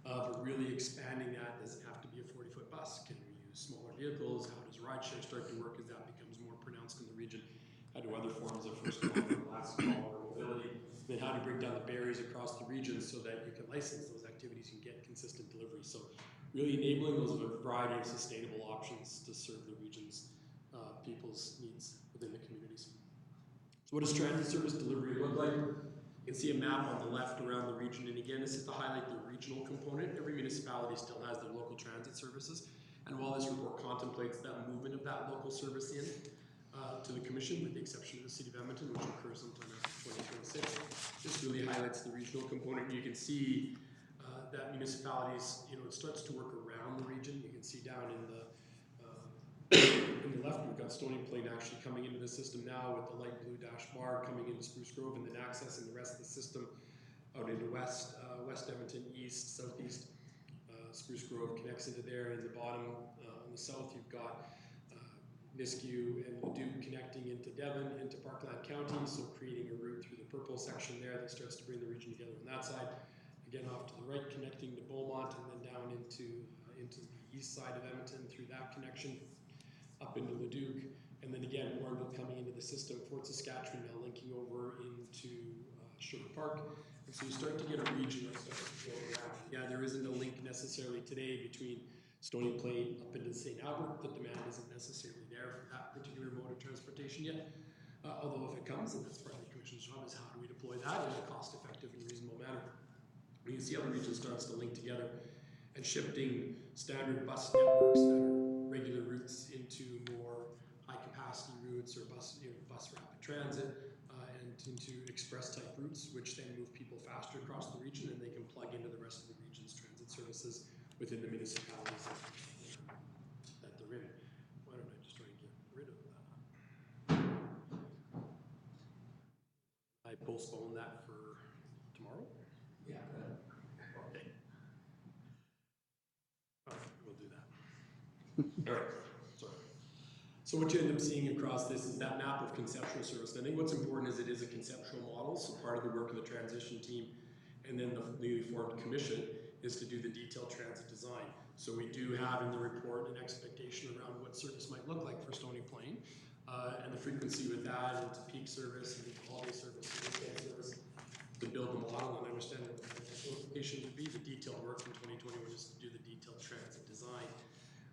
Speaker 11: But really expanding that, does it have to be a 40-foot bus? Can we use smaller vehicles? How does rideshare start to work as that becomes more pronounced in the region? How do other forms of first kilometer, last kilometer mobility? Then how do you break down the barriers across the region so that you can license those activities and get consistent delivery? So really enabling those variety of sustainable options to serve the region's people's needs within the communities. So what does transit service delivery look like? You can see a map on the left around the region, and again, this is to highlight the regional component. Every municipality still has their local transit services, and while this report contemplates that movement of that local service in to the commission, with the exception of the City of Edmonton, which occurs sometime after 2026, this really highlights the regional component. You can see that municipalities, you know, it starts to work around the region. You can see down in the left, we've got Stony actually coming into the system now with the light blue dash bar coming into Spruce Grove, and then accessing the rest of the system out into West Edmonton, East, Southeast. Spruce Grove connects into there, and in the bottom on the south, you've got Nisku and Leduc connecting into Devon, into Parkland County, so creating a route through the purple section there that starts to bring the region together on that side. Again, off to the right, connecting to Beaumont, and then down into the east side of Edmonton through that connection, up into Leduc, and then again, Warrenville coming into the system, Fort Saskatchewan now linking over into Sherwood Park. And so you start to get a region that starts to go around. Yeah, there isn't a link necessarily today between Stony Plain up into St. Albert, the demand isn't necessarily there for that particular mode of transportation yet. Although if it comes, and that's part of the Commission's job, is how do we deploy that in a cost-effective and reasonable manner. You can see how the region starts to link together, and shifting standard bus networks that are regular routes into more high-capacity routes or bus rapid transit, and into express-type routes, which then move people faster across the region, and they can plug into the rest of the region's transit services within the municipalities that they're in. Why don't I just try and get rid of that? I postpone that for tomorrow? Yeah. Okay. All right, we'll do that. All right, sorry. So what you end up seeing across this is that map of conceptual service. And I think what's important is it is a conceptual model, so part of the work of the transition team and then the newly formed commission is to do the detailed transit design. So we do have in the report an expectation around what service might look like for Stony Plain, and the frequency with that into peak service and holiday service and weekend service to build the model and understand what the implications would be. The detailed work in 2021 is to do the detailed transit design.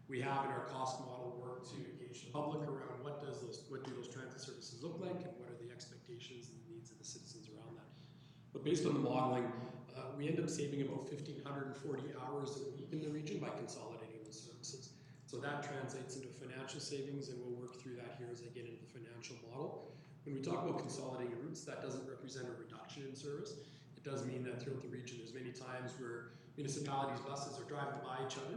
Speaker 11: We have in our cost model work to engage the public around what do those transit services look like and what are the expectations and the needs of the citizens around that. But based on the modeling, we end up saving about 1,540 hours a week in the region by consolidating those services. So that translates into financial savings, and we'll work through that here as I get into the financial model. When we talk about consolidating routes, that doesn't represent a reduction in service. It does mean that throughout the region, there's many times where municipalities' buses are driving by each other.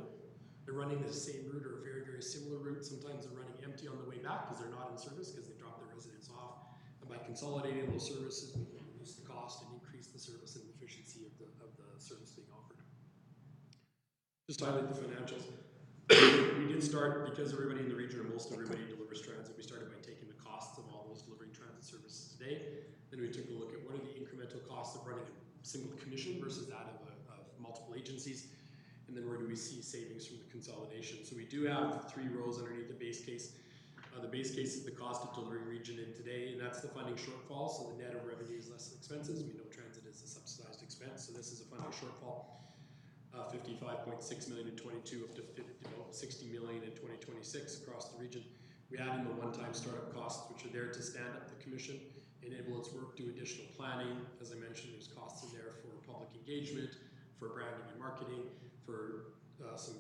Speaker 11: They're running the same route or a very, very similar route. Sometimes they're running empty on the way back because they're not in service because they dropped their residents off. And by consolidating those services, we can reduce the cost and increase the service and efficiency of the service being offered. Just highlight the financials. We did start, because everybody in the region, or most everybody delivers transit, we started by taking the costs of all those delivering transit services today. Then we took a look at what are the incremental costs of running a single commission versus that of multiple agencies. And then where do we see savings from the consolidation? So we do have 3 rows underneath the base case. The base case is the cost of delivering region in today, and that's the funding shortfall. So the net of revenue is less than expenses. We know transit is a subsidized expense, so this is a funding shortfall. 55.6 million in 22, up to about 60 million in 2026 across the region. We add in the one-time startup costs, which are there to stand up the commission, enable its work, do additional planning. As I mentioned, there's costs in there for public engagement, for branding and marketing, for some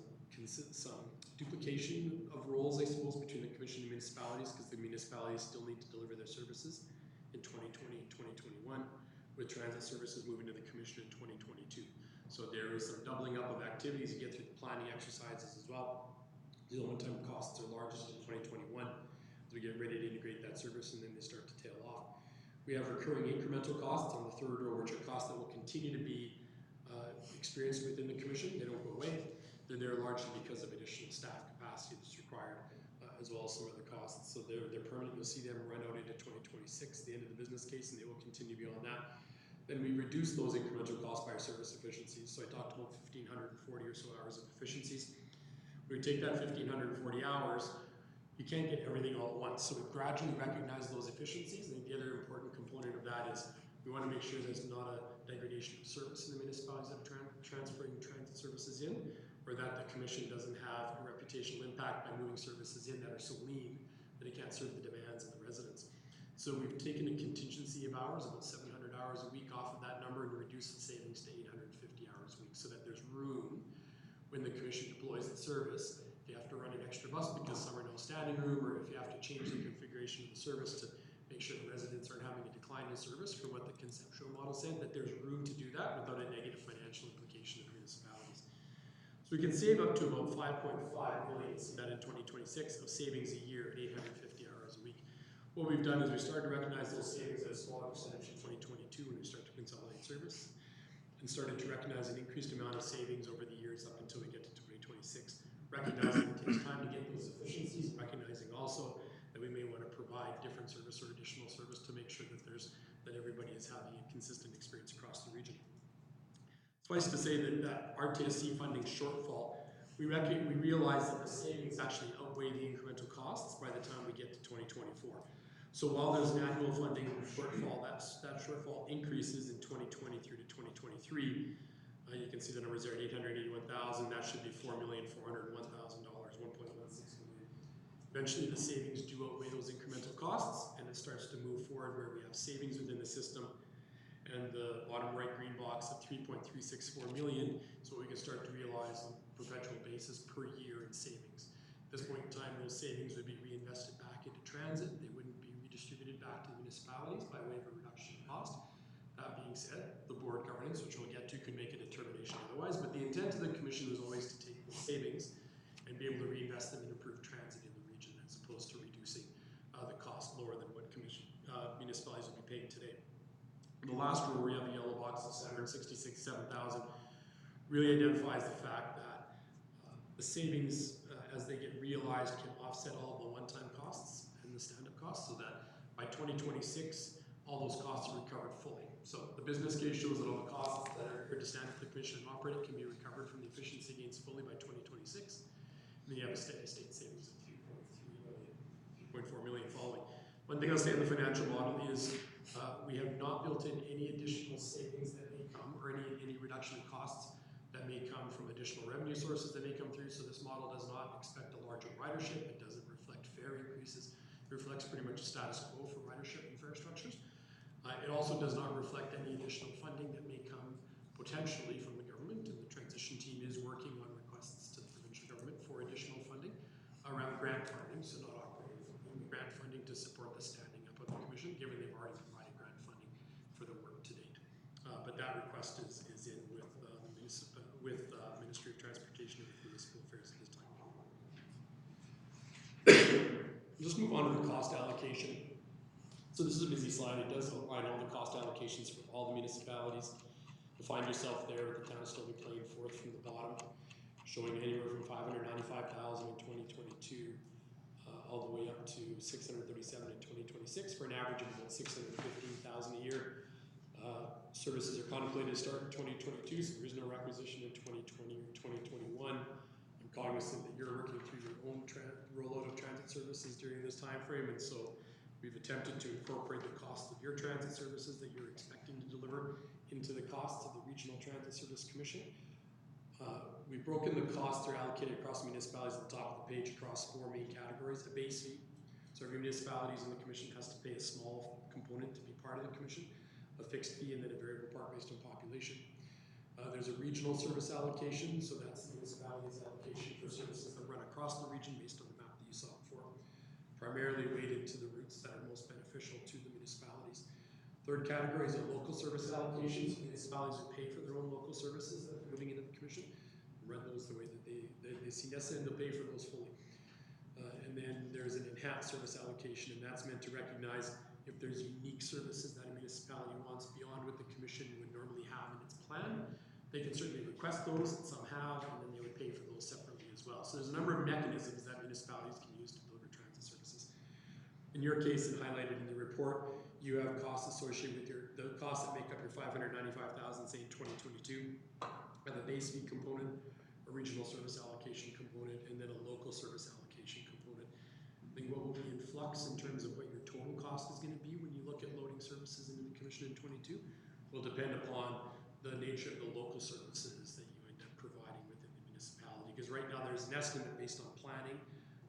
Speaker 11: duplication of roles, I suppose, between the commission and municipalities, because the municipalities still need to deliver their services in 2020 and 2021, with transit services moving to the commission in 2022. So there is some doubling up of activities. You get through the planning exercises as well. The one-time costs are largest in 2021 as we get ready to integrate that service, and then they start to tail off. We have recurring incremental costs on the third row, which are costs that will continue to be experienced within the commission. They don't go away. They're there largely because of additional staff capacity that's required, as well as some other costs. So they're permanent. You'll see them run out into 2026, the end of the business case, and they will continue beyond that. Then we reduce those incremental costs by our service efficiencies. So I talked about 1,540 or so hours of efficiencies. We take that 1,540 hours, you can't get everything all at once. So we gradually recognize those efficiencies. And the other important component of that is we want to make sure there's not a degradation of service in the municipalities that are transferring transit services in, or that the commission doesn't have a reputational impact by moving services in that are so lean that it can't serve the demands of the residents. So we've taken a contingency of hours, about 700 hours a week off of that number, and reduced the savings to 850 hours a week, so that there's room when the commission deploys the service. If you have to run an extra bus because somewhere no standing room, or if you have to change the configuration of the service to make sure the residents aren't having a decline in service for what the conceptual model said, that there's room to do that without a negative financial implication of municipalities. So we can save up to about 5.5 million, see that in 2026, of savings a year at 850 hours a week. What we've done is we started to recognize those savings as a smaller percentage in 2022 when we start to consolidate service, and started to recognize an increased amount of savings over the years up until we get to 2026. Recognizing it takes time to get those efficiencies, recognizing also that we may want to provide different service or additional service to make sure that everybody is having a consistent experience across the region. Suffice to say that RTSC funding shortfall, we realize that the savings actually outweigh the incremental costs by the time we get to 2024. So while there's an annual funding shortfall, that shortfall increases in 2020 through to 2023. You can see the numbers there, $881,000. That should be $4,401,000, 1.16 million. Eventually, the savings do outweigh those incremental costs, and it starts to move forward where we have savings within the system. And the bottom right green box of 3.364 million is what we can start to realize on a perpetual basis per year in savings. At this point in time, those savings would be reinvested back into transit. They wouldn't be redistributed back to the municipalities by way of a reduction in cost. That being said, the board governance, which we'll get to, could make a determination otherwise, but the intent of the commission was always to take the savings and be able to reinvest them in improved transit in the region as opposed to reducing the cost lower than what municipalities would be paying today. The last row where you have the yellow box of $766,000 really identifies the fact that the savings as they get realized can offset all of the one-time costs and the stand-up costs, so that by 2026 all those costs are recovered fully. So the business case shows that all the costs that are here to stand for the commission and operate it can be recovered from the efficiency gains fully by 2026. And then you have a steady state savings of 3.4 million following. One thing I'll say on the financial model is we have not built in any additional savings that may come, or any reduction in costs that may come from additional revenue sources that may come through. So this model does not expect a larger ridership. It doesn't reflect fare increases. It reflects pretty much a status quo for ridership and fare structures. It also does not reflect any additional funding that may come potentially from the government, and the transition team is working on requests to the provincial government for additional funding around grant funding, so not operating funding, grant funding to support the standing up of the commission, given they've already provided grant funding for the work to date. But that request is in with the Ministry of Transportation and Municipal Affairs at this time. Just move on to the cost allocation. So this is a busy slide. It does outline all the cost allocations for all the municipalities. You'll find yourself there with the town of Stony playing fourth from the bottom, showing anywhere from $595,000 in 2022 all the way up to $637,000 in 2026 for an average of about $615,000 a year. Services are contemplated to start in 2022, so there is no requisition in 2020 or 2021. I'm cognizant that you're working through your own rollout of transit services during this time frame, and so we've attempted to incorporate the cost of your transit services that you're expecting to deliver into the costs of the Regional Transit Service Commission. We've broken the costs that are allocated across municipalities at the top of the page across four main categories. A base fee, so every municipality in the commission has to pay a small component to be part of the commission, a fixed fee, and then a variable part based on population. There's a regional service allocation, so that's the municipality's allocation for services that run across the region based on the map that you saw before, primarily weighted to the routes that are most beneficial to the municipalities. Third category is a local service allocation, so municipalities would pay for their own local services that are moving into the commission, and run those the way that they see necessary, and they'll pay for those fully. And then there's an enhanced service allocation, and that's meant to recognize if there's unique services that a municipality wants beyond what the commission would normally have in its plan. They can certainly request those, and some have, and then they would pay for those separately as well. So there's a number of mechanisms that municipalities can use to deliver transit services. In your case, and highlighted in the report, you have costs associated with the costs that make up your $595,000, say in 2022, and the base fee component, a regional service allocation component, and then a local service allocation component. I think what will be in flux in terms of what your total cost is going to be when you look at loading services into the commission in 22 will depend upon the nature of the local services that you end up providing within the municipality. Because right now there's an estimate based on planning,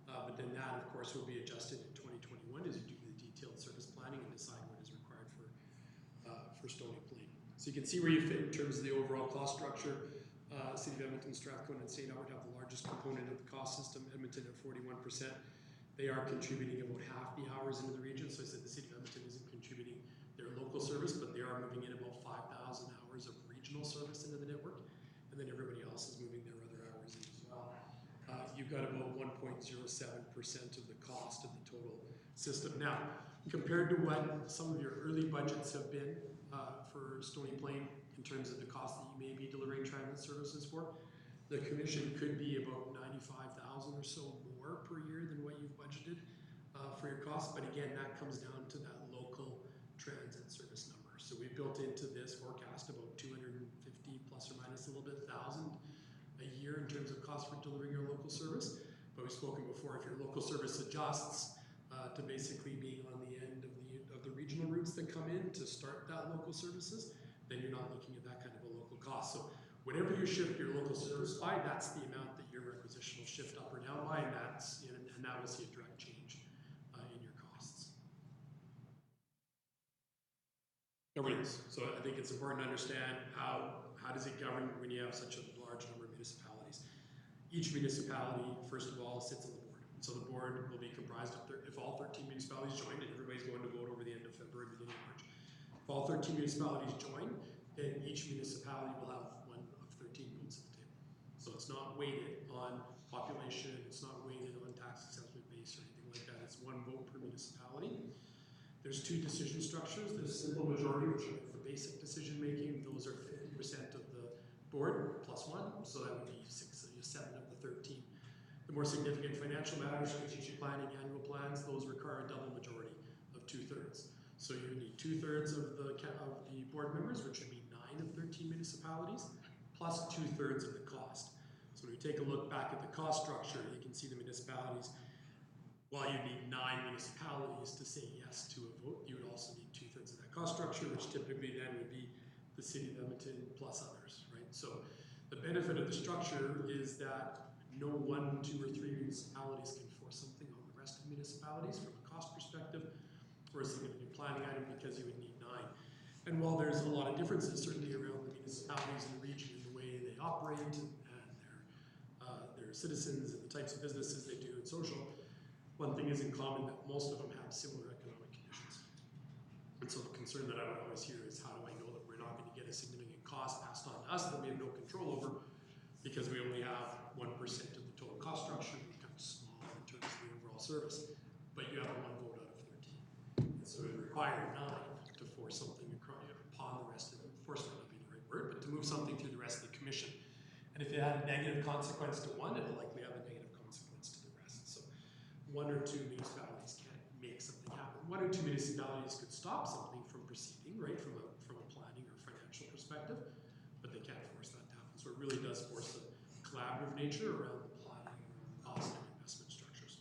Speaker 11: but then that of course will be adjusted in 2021 as you do the detailed service planning and decide what is required for Stony Plain. So you can see where you fit in terms of the overall cost structure. City of Edmonton, Strathcona, and St. Albert have the largest component of the cost system, Edmonton at 41%. They are contributing about half the hours into the region. So I said the City of Edmonton isn't contributing their local service, but they are moving in about 5,000 hours of regional service into the network. And then everybody else is moving their other hours in as well. You've got about 1.07% of the cost of the total system. Now, compared to what some of your early budgets have been for Stony Plain in terms of the cost that you may be delivering transit services for, the commission could be about 95,000 or so more per year than what you've budgeted for your costs. But again, that comes down to that local transit service number. So we built into this forecast about 250 plus or minus a little bit thousand a year in terms of cost for delivering your local service. But we've spoken before, if your local service adjusts to basically being on the end of the regional routes that come in to start that local services, then you're not looking at that kind of a local cost. So whenever you shift your local service by, that's the amount that your requisition will shift up or down by, and that will see a direct change in your costs. So I think it's important to understand how does it govern when you have such a large number of municipalities. Each municipality, first of all, sits on the board. So the board will be comprised of, if all 13 municipalities join, and everybody's going to vote over the end of February, beginning of March. If all 13 municipalities join, then each municipality will have one of 13 votes at the table. So it's not weighted on population, it's not weighted on tax assessment base or anything like that. It's one vote per municipality. There's two decision structures. There's simple majority, which are for basic decision making. Those are 50% of the board plus one, so that would be 7 of the 13. The more significant financial matters, strategic planning, annual plans, those require a double majority of 2/3. So you need 2/3 of the board members, which would be 9 of 13 municipalities, plus 2/3 of the cost. So when you take a look back at the cost structure, you can see the municipalities. While you need 9 municipalities to say yes to a vote, you would also need 2/3 of that cost structure, which typically then would be the city of Edmonton plus others, right? So the benefit of the structure is that no 1, 2, or 3 municipalities can force something on the rest of the municipalities from a cost perspective or a significant planning item, because you would need 9. And while there's a lot of differences certainly around the municipalities in the region in the way they operate and their citizens and the types of businesses they do and social, one thing is in common, that most of them have similar economic conditions. And so the concern that I would always hear is, how do I know that we're not going to get a significant cost passed on to us that we have no control over, because we only have 1% of the total cost structure, and it's kind of small in terms of the overall service, but you have 1 vote out of 13. And so it would require 9 to force something upon the rest of them. Force might not be the right word, but to move something through the rest of the commission. And if it had a negative consequence to one, it'll likely have a negative consequence to the rest. So 1 or 2 municipalities can't make something happen. 1 or 2 municipalities could stop something from proceeding, right, from a planning or financial perspective, but they can't force that to happen. So it really does force a collaborative nature around the planning, cost, and investment structures.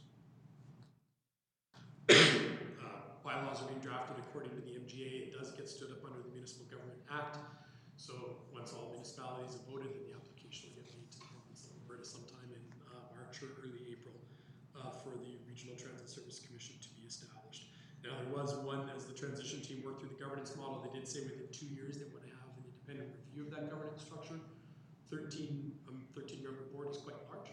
Speaker 11: Bylaws are being drafted according to the MGA. It does get stood up under the Municipal Government Act. So once all municipalities have voted, then the application will get made to the province of Alberta sometime in March or early April for the Regional Transit Service Commission to be established. Now, there was one, as the transition team worked through the governance model, they did say within 2 years they want to have an independent review of that governance structure. 13-member board is quite large,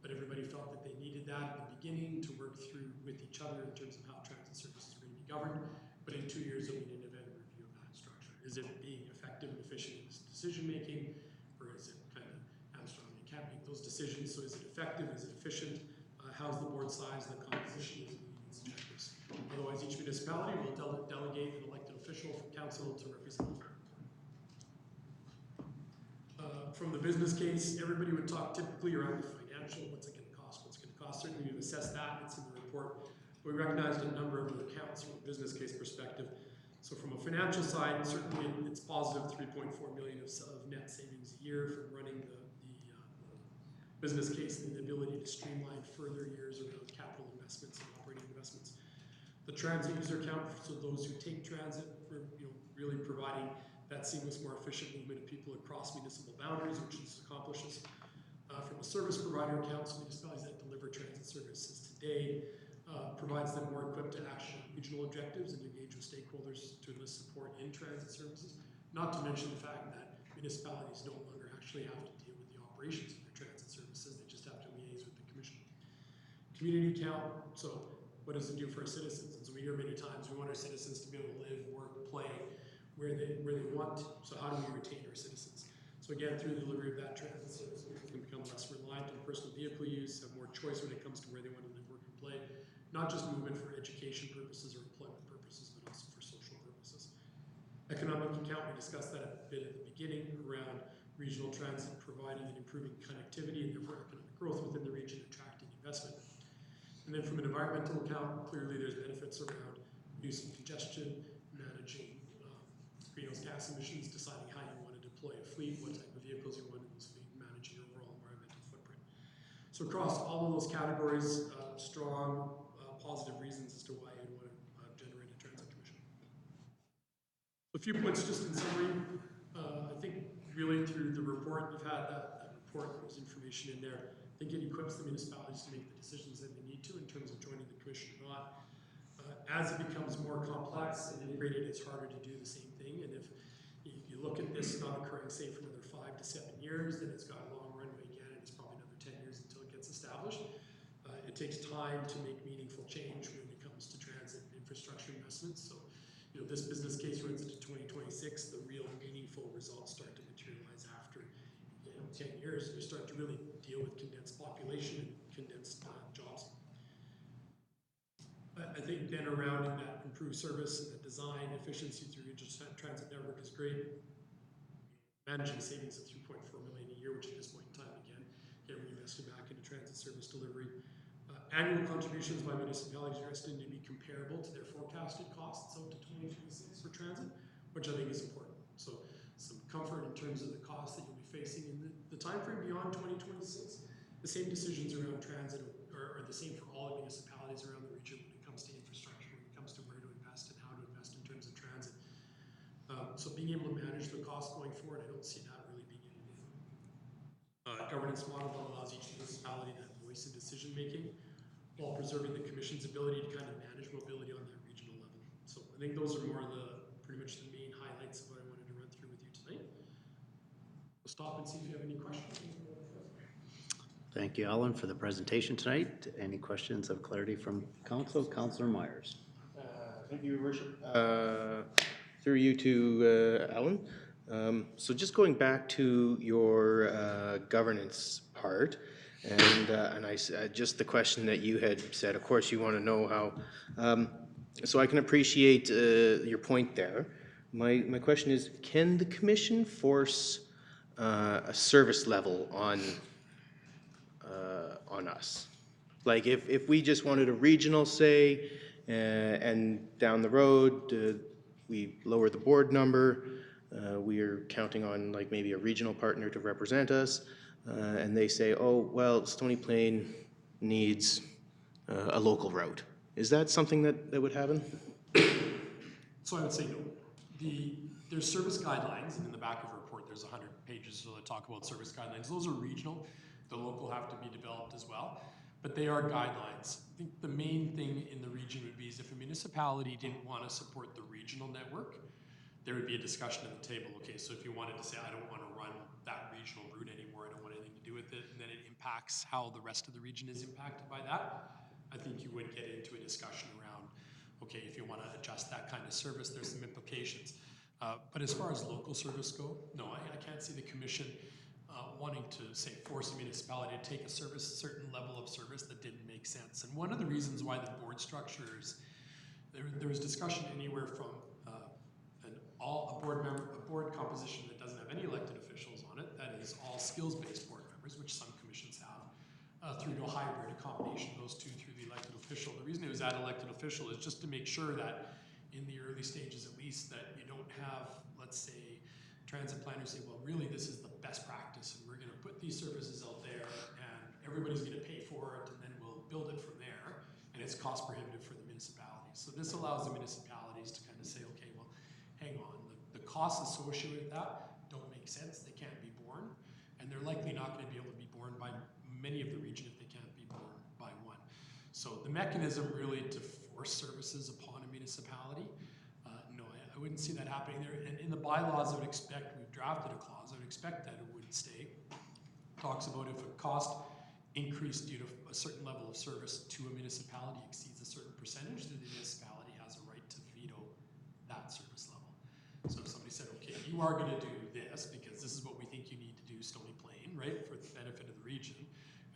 Speaker 11: but everybody felt that they needed that at the beginning to work through with each other in terms of how transit services are going to be governed. But in 2 years, there'll be an independent review of that structure. Is it being effective and efficient in its decision making, or is it kind of hamstrung? You can't make those decisions. So is it effective? Is it efficient? How's the board size? The composition is its objectives. Otherwise, each municipality will delegate an elected official from council to represent them. From the business case, everybody would talk typically around the financial. What's it going to cost? What's it going to cost? Certainly, we've assessed that. It's in the report. We recognized a number of other accounts from a business case perspective. So from a financial side, certainly it's positive 3.4 million of net savings a year from running the business case and the ability to streamline further years around capital investments and operating investments. The transit user count, so those who take transit, really providing that seamless, more efficient movement of people across municipal boundaries, which this accomplishes. From a service provider account, so municipalities that deliver transit services today, provides them more equipped to action regional objectives and engage with stakeholders to enlist support in transit services. Not to mention the fact that municipalities no longer actually have to deal with the operations of their transit services, they just have to liaise with the commission. Community count, so what does it do for our citizens? And so we hear many times we want our citizens to be able to live, work, play where they want to. So how do we retain our citizens? So again, through the delivery of that transit service, we can become less reliant on personal vehicle use, have more choice when it comes to where they want to live, work, and play. Not just movement for education purposes or employment purposes, but also for social purposes. Economic account, we discussed that a bit at the beginning around regional transit providing and improving connectivity and therefore economic growth within the region, attracting investment. And then from an environmental account, clearly there's benefits around reducing congestion, managing greenhouse gas emissions, deciding how you want to deploy a fleet, what type of vehicles you want in this fleet, managing your overall environmental footprint. So across all of those categories, strong positive reasons as to why you'd want to generate a transit commission. A few points just in summary. I think really through the report, you've had that report, there's information in there. I think it equips the municipalities to make the decisions that they need to in terms of joining the commission or not. As it becomes more complex and integrated, it's harder to do the same thing. And if you look at this not occurring, say, for another 5 to 7 years, then it's got a long runway again, and it's probably another 10 years until it gets established. It takes time to make meaningful change when it comes to transit infrastructure investments. So, this business case runs into 2026. The real meaningful results start to materialize after 10 years. You start to really deal with condensed population and condensed jobs. I think then around that improved service and the design efficiency through your transit network is great. Managing savings of $3.4 million a year, which at this point in time, again, get reinvested back into transit service delivery. Annual contributions by municipalities are estimated to be comparable to their forecasted costs out to 2026 for transit, which I think is important. So some comfort in terms of the costs that you'll be facing in the time frame beyond 2026. The same decisions around transit are the same for all municipalities around the region when it comes to infrastructure, when it comes to where to invest and how to invest in terms of transit. So being able to manage the costs going forward, I don't see that really being a governance model that allows each municipality that voice in decision making, while preserving the commission's ability to kind of manage mobility on that regional level. So I think those are more pretty much the main highlights of what I wanted to run through with you tonight. We'll stop and see if you have any questions.
Speaker 1: Thank you, Alan, for the presentation tonight. Any questions of clarity from council? Councillor Myers.
Speaker 8: Thank you, Your Worship. Through you to Alan. So just going back to your governance part, and just the question that you had said, of course you want to know how, so I can appreciate your point there. My question is, can the commission force a service level on us? Like if we just wanted a regional say, and down the road we lower the board number, we are counting on like maybe a regional partner to represent us, and they say, oh, well, Stony Plain needs a local route. Is that something that would happen?
Speaker 11: So I would say no. There's service guidelines, and in the back of the report there's 100 pages that talk about service guidelines. Those are regional. The local have to be developed as well, but they are guidelines. I think the main thing in the region would be is if a municipality didn't want to support the regional network, there would be a discussion at the table. Okay, so if you wanted to say, I don't want to run that regional route anymore, I don't want anything to do with it, and then it impacts how the rest of the region is impacted by that, I think you would get into a discussion around, okay, if you want to adjust that kind of service, there's some implications. But as far as local service go, no, I can't see the commission wanting to, say, force a municipality to take a certain level of service that didn't make sense. And one of the reasons why the board structures, there was discussion anywhere from a board composition that doesn't have any elected officials on it, that is all skills-based board members, which some commissions have, through to a hybrid, a combination of those two through the elected official. The reason it was at elected official is just to make sure that in the early stages at least that you don't have, let's say, transit planners say, well, really this is the best practice and we're going to put these services out there and everybody's going to pay for it and then we'll build it from there, and it's cost prohibitive for the municipalities. So this allows the municipalities to kind of say, okay, well, hang on, the costs associated with that don't make sense, they can't be borne, and they're likely not going to be able to be borne by many of the region if they can't be borne by one. So the mechanism really to force services upon a municipality, no, I wouldn't see that happening there. And in the bylaws, I would expect, we've drafted a clause, I would expect that it would stay. Talks about if a cost increase due to a certain level of service to a municipality exceeds a certain percentage, then the municipality has a right to veto that service level. So if somebody said, okay, you are going to do this because this is what we think you need to do, Stony Plain, right, for the benefit of the region,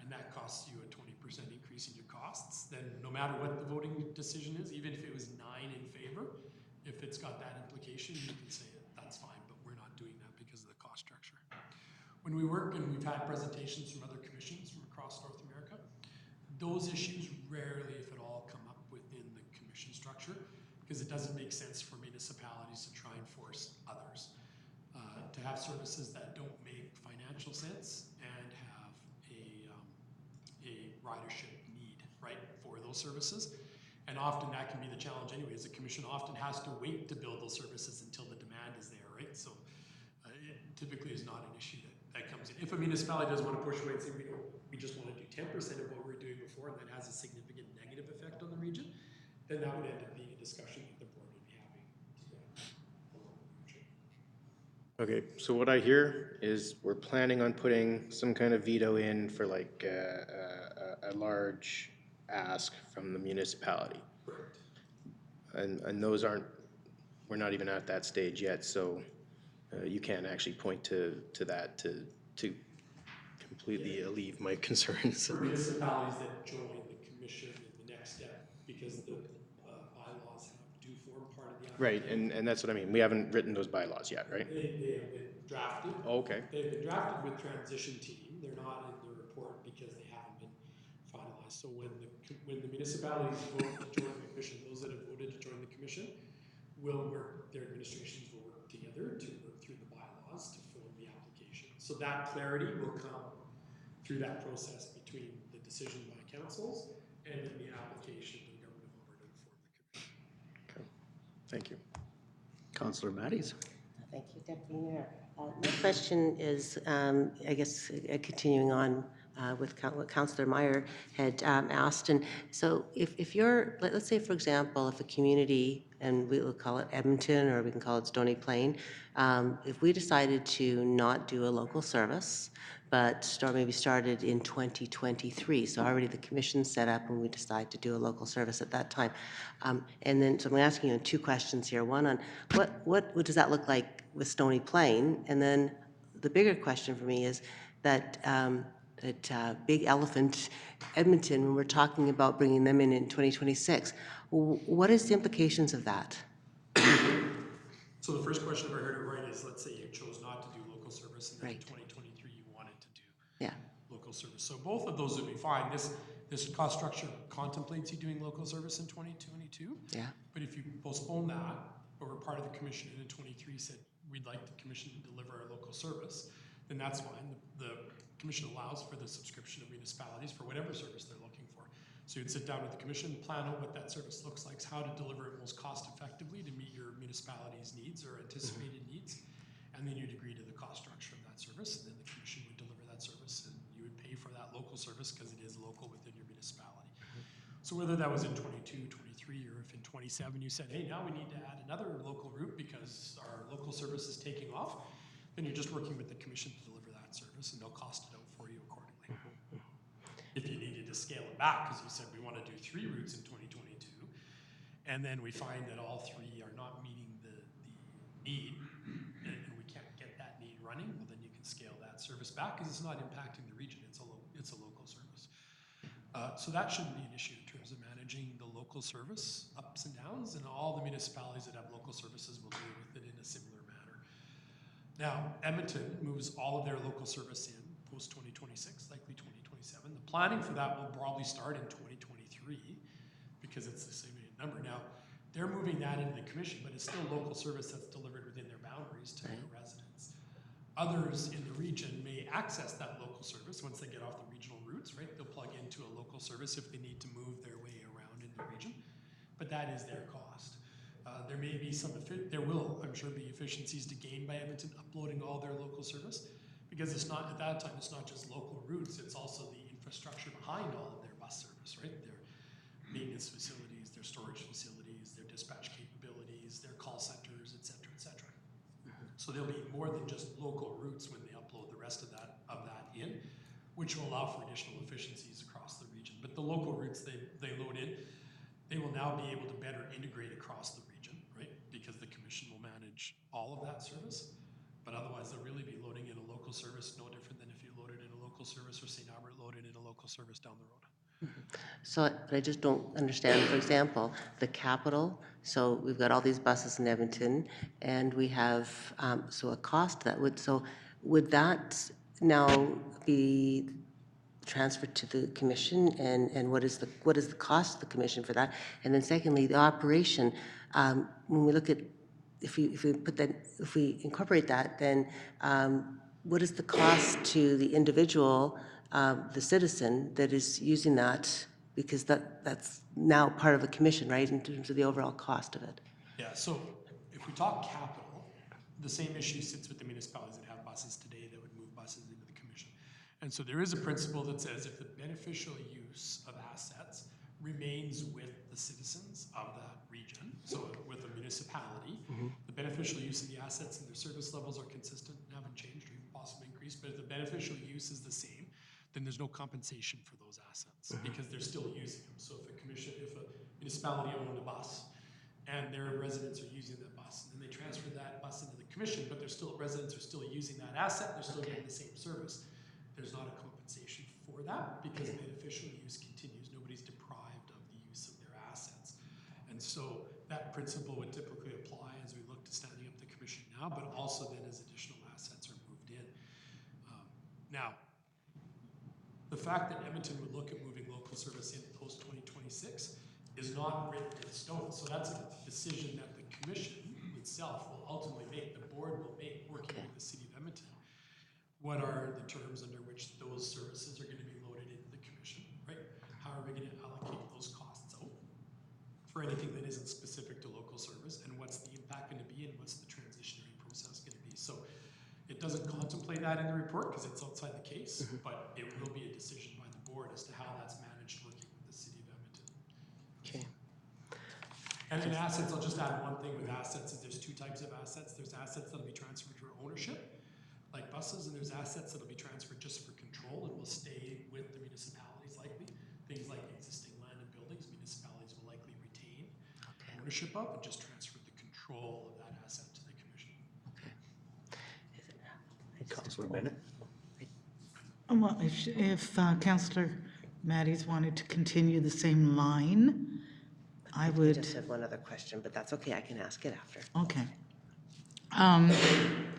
Speaker 11: and that costs you a 20% increase in your costs, then no matter what the voting decision is, even if it was 9 in favor, if it's got that implication, you can say that's fine, but we're not doing that because of the cost structure. When we work, and we've had presentations from other commissions from across North America, those issues rarely, if at all, come up within the commission structure because it doesn't make sense for municipalities to try and force others to have services that don't make financial sense and have a ridership need, right, for those services. And often that can be the challenge anyways. The commission often has to wait to build those services until the demand is there, right? So typically is not an issue that comes in. If a municipality does want to push away and say, we just want to do 10% of what we were doing before, and that has a significant negative effect on the region, then that would end up being a discussion that the board would be having.
Speaker 8: Okay, so what I hear is we're planning on putting some kind of veto in for like a large ask from the municipality. And those aren't, we're not even at that stage yet, so you can't actually point to that to completely alleviate my concerns.
Speaker 11: For municipalities that join the commission in the next step, because the bylaws do form part of the application.
Speaker 8: Right, and that's what I mean. We haven't written those bylaws yet, right?
Speaker 11: They have been drafted.
Speaker 8: Oh, okay.
Speaker 11: They've been drafted with transition team. They're not in the report because they haven't been finalized. So when the municipalities vote to join the commission, those that have voted to join the commission will work, their administrations will work together to work through the bylaws to form the application. So that clarity will come through that process between the decision by councils and then the application to the government of Alberta to form the commission.
Speaker 8: Okay. Thank you.
Speaker 1: Councillor Matties.
Speaker 5: Thank you, Deputy Mayor. My question is, I guess, continuing on with what Councillor Meyer had asked. And so if you're, let's say, for example, if a community, and we will call it Edmonton or we can call it Stony Plain, if we decided to not do a local service, but maybe started in 2023, so already the commission's set up and we decide to do a local service at that time. And then, so I'm asking you two questions here. One on what does that look like with Stony Plain? And then the bigger question for me is that big elephant, Edmonton, when we're talking about bringing them in 2026, what is the implications of that?
Speaker 11: So the first question, if I heard it right, is let's say you chose not to do local service and then in
Speaker 5: Right.
Speaker 11: 2023 you wanted to do
Speaker 5: Yeah.
Speaker 11: local service. So both of those would be fine. This cost structure contemplates you doing local service in 2022.
Speaker 5: Yeah.
Speaker 11: But if you postpone that, or were part of the commission and in 23 said, we'd like the commission to deliver our local service, then that's fine. The commission allows for the subscription of municipalities for whatever service they're looking for. So you'd sit down with the commission, plan out what that service looks like, how to deliver it most cost effectively to meet your municipality's needs or anticipated needs, and then you'd agree to the cost structure of that service, and then the commission would deliver that service, and you would pay for that local service because it is local within your municipality. So whether that was in 22, 23, or if in 27 you said, hey, now we need to add another local route because our local service is taking off, then you're just working with the commission to deliver that service, and they'll cost it out for you accordingly. If you needed to scale it back, because you said we want to do 3 routes in 2022, and then we find that all 3 are not meeting the need, and we can't get that need running, well, then you can scale that service back because it's not impacting the region, it's a local service. So that shouldn't be an issue in terms of managing the local service ups and downs, and all the municipalities that have local services will deal with it in a similar manner. Now, Edmonton moves all of their local service in post-2026, likely 2027. The planning for that will probably start in 2023 because it's the same number. Now, they're moving that into the commission, but it's still local service that's delivered within their boundaries to their residents. Others in the region may access that local service once they get off the regional routes, right? They'll plug into a local service if they need to move their way around in the region, but that is their cost. There may be there will, I'm sure, be efficiencies to gain by Edmonton uploading all their local service, because it's not, at that time, it's not just local routes, it's also the infrastructure behind all of their bus service, right? Their maintenance facilities, their storage facilities, their dispatch capabilities, their call centers, et cetera, et cetera. So there'll be more than just local routes when they upload the rest of that in, which will allow for additional efficiencies across the region. But the local routes they load in, they will now be able to better integrate across the region, right? Because the commission will manage all of that service. But otherwise, they'll really be loading in a local service, no different than if you loaded in a local service or St. Albert loaded in a local service down the road.
Speaker 5: So but I just don't understand, for example, the capital. So we've got all these buses in Edmonton, and we have, so a cost that would that now be transferred to the commission, and what is the cost of the commission for that? And then secondly, the operation, when we look at, if we incorporate that, then what is the cost to the individual, the citizen that is using that? Because that's now part of a commission, right, in terms of the overall cost of it.
Speaker 11: Yeah, so if we talk capital, the same issue sits with the municipalities that have buses today that would move buses into the commission. And so there is a principle that says if the beneficial use of assets remains with the citizens of that region, so with the municipality, the beneficial use of the assets and their service levels are consistent and haven't changed or even possibly increased, but if the beneficial use is the same, then there's no compensation for those assets because they're still using them. So if a municipality owned a bus and their residents are using that bus, and then they transfer that bus into the commission, but residents are still using that asset, they're still getting the same service. There's not a compensation for that because beneficial use continues. Nobody's deprived of the use of their assets. And so that principle would typically apply as we look to standing up the commission now, but also then as additional assets are moved in. Now, the fact that Edmonton would look at moving local service in post 2026 is not written in stone. So that's a decision that the commission itself will ultimately make, the board will make, working with the city of Edmonton. What are the terms under which those services are going to be loaded into the commission, right? How are we going to allocate those costs out for anything that isn't specific to local service, and what's the impact going to be, and what's the transitionary process going to be? So it doesn't contemplate that in the report because it's outside the case, but it will be a decision by the board as to how that's managed working with the city of Edmonton.
Speaker 5: Okay.
Speaker 11: And in assets, I'll just add one thing with assets, is there's two types of assets. There's assets that'll be transferred for ownership, like buses, and there's assets that'll be transferred just for control and will stay with the municipalities likely. Things like existing land and buildings, municipalities will likely retain ownership of and just transfer the control of that asset to the commission.
Speaker 1: Councillor Bennett?
Speaker 6: Well, if Councillor Matties wanted to continue the same line, I
Speaker 5: I
Speaker 6: would.
Speaker 5: just had one other question, but that's okay, I can ask it after.
Speaker 6: Okay.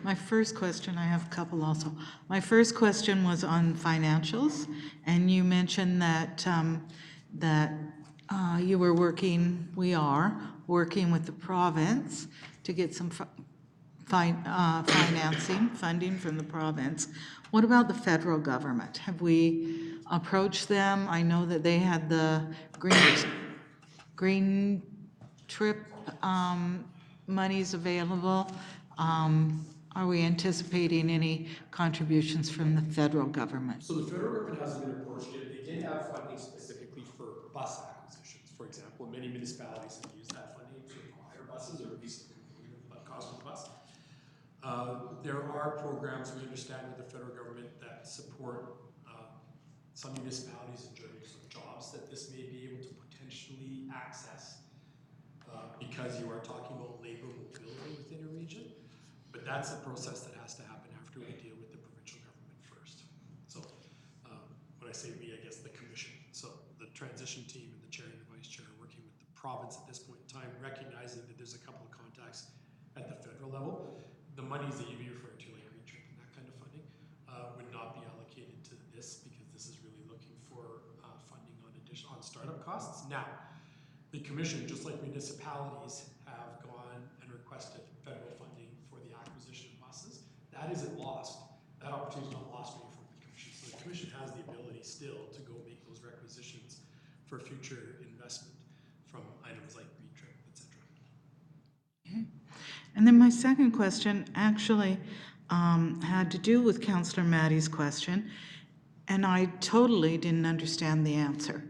Speaker 6: My first question, I have a couple also. My first question was on financials, and you mentioned that you were working, we are working with the province to get some funding from the province. What about the federal government? Have we approached them? I know that they had the green trip monies available. Are we anticipating any contributions from the federal government?
Speaker 11: So the federal government hasn't been approached yet. They did have funding specifically for bus acquisitions, for example. Many municipalities have used that funding to acquire buses or at least the cost of the bus. There are programs, we understand, with the federal government that support some municipalities in terms of jobs that this may be able to potentially access because you are talking about labor mobility within a region. But that's a process that has to happen after we deal with the provincial government first. So when I say we, I guess the commission. So the transition team and the chair and the vice chair are working with the province at this point in time, recognizing that there's a couple of contacts at the federal level. The monies that you'd be referring to, like green trip and that kind of funding, would not be allocated to this because this is really looking for funding on startup costs. Now, the commission, just like municipalities, have gone and requested federal funding for the acquisition of buses. That isn't lost. That opportunity is not lost when you're from the commission. So the commission has the ability still to go make those requisitions for future investment from items like green trip, etc.
Speaker 6: Okay. And then my second question actually had to do with Councillor Maddie's question, and I totally didn't understand the answer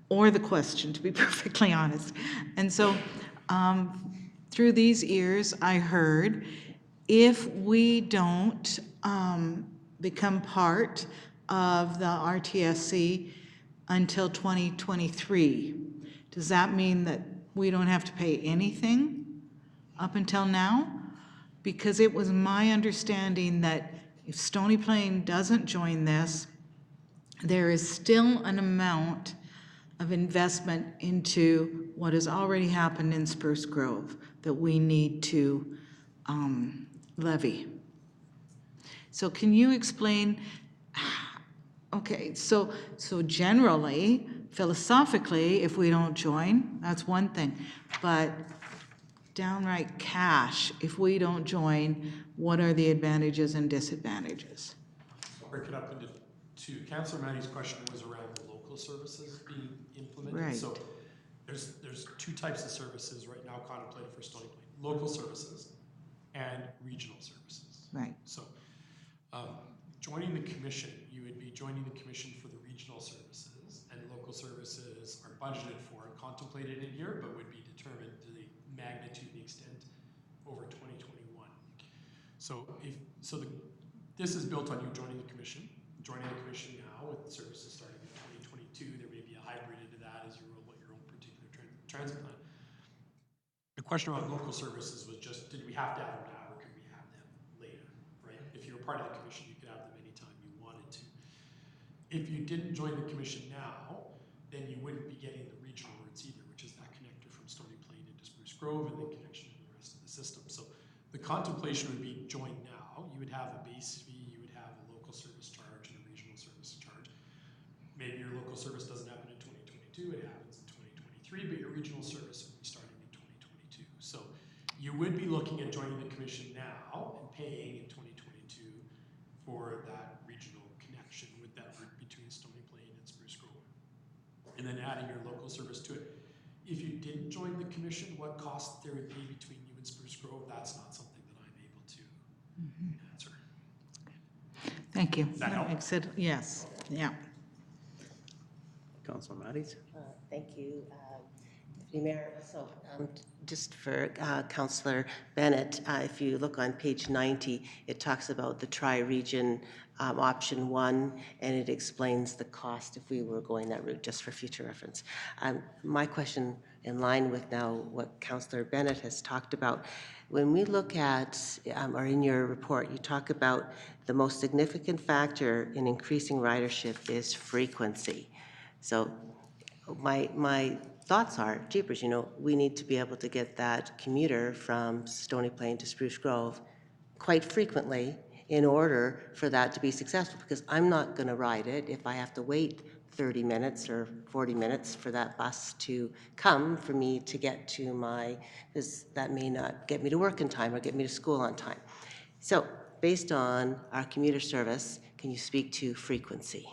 Speaker 6: or the question, to be perfectly honest. And so through these ears, I heard, if we don't become part of the RTSC until 2023, does that mean that we don't have to pay anything up until now? Because it was my understanding that if Stony Plain doesn't join this, there is still an amount of investment into what has already happened in Spruce Grove that we need to levy. So can you explain, okay, so generally, philosophically, if we don't join, that's one thing, but downright cash, if we don't join, what are the advantages and disadvantages?
Speaker 11: I'll break it up into two. Councillor Maddie's question was around the local services being implemented.
Speaker 6: Right.
Speaker 11: So there's two types of services right now contemplated for Stony Plain: local services and regional services.
Speaker 6: Right.
Speaker 11: So Joining the commission, you would be joining the commission for the regional services, and local services are budgeted for and contemplated in here, but would be determined to the magnitude and the extent over 2021. This is built on you joining the commission. Joining the commission now with services starting in 2022, there may be a hybrid into that as you roll out your own particular transit plan. The question about local services was just, did we have to have them now or could we have them later, right? If you were part of the commission, you could have them anytime you wanted to. If you didn't join the commission now, then you wouldn't be getting the regional routes either, which is that connector from Stony Plain into Spruce Grove and then connection to the rest of the system. So the contemplation would be join now. You would have a base fee, you would have a local service charge and a regional service charge. Maybe your local service doesn't happen in 2022, it happens in 2023, but your regional service would be starting in 2022. So you would be looking at joining the commission now and paying in 2022 for that regional connection with that route between Stony Plain and Spruce Grove. And then adding your local service to it. If you didn't join the commission, what cost there would be between you and Spruce Grove, that's not something that I'm able to answer.
Speaker 6: Thank you.
Speaker 11: Does that help?
Speaker 6: Makes it, yes, yeah.
Speaker 1: Councilor Matties?
Speaker 5: Thank you, Deputy Mayor. So just for Councillor Bennett, if you look on page 90, it talks about the tri-region option 1, and it explains the cost if we were going that route, just for future reference. My question, in line with now what Councillor Bennett has talked about, when we look at, or in your report, you talk about the most significant factor in increasing ridership is frequency. So my thoughts are, jeepers, we need to be able to get that commuter from Stony Plain to Spruce Grove quite frequently in order for that to be successful, because I'm not going to ride it if I have to wait 30 minutes or 40 minutes for that bus to come for me to get to because that may not get me to work in time or get me to school on time. So based on our commuter service, can you speak to frequency?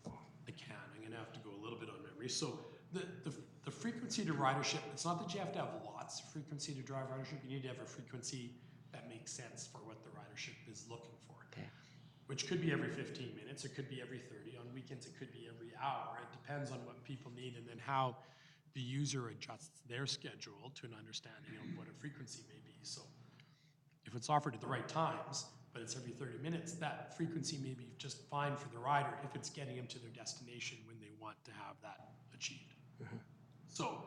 Speaker 11: I can. I'm going to have to go a little bit on memory. So the frequency to ridership, it's not that you have to have lots of frequency to drive ridership. You need to have a frequency that makes sense for what the ridership is looking for.
Speaker 5: Okay.
Speaker 11: Which could be every 15 minutes, it could be every 30. On weekends, it could be every hour. It depends on what people need and then how the user adjusts their schedule to an understanding of what a frequency may be. So if it's offered at the right times, but it's every 30 minutes, that frequency may be just fine for the rider if it's getting them to their destination when they want to have that achieved. Mm-hmm. So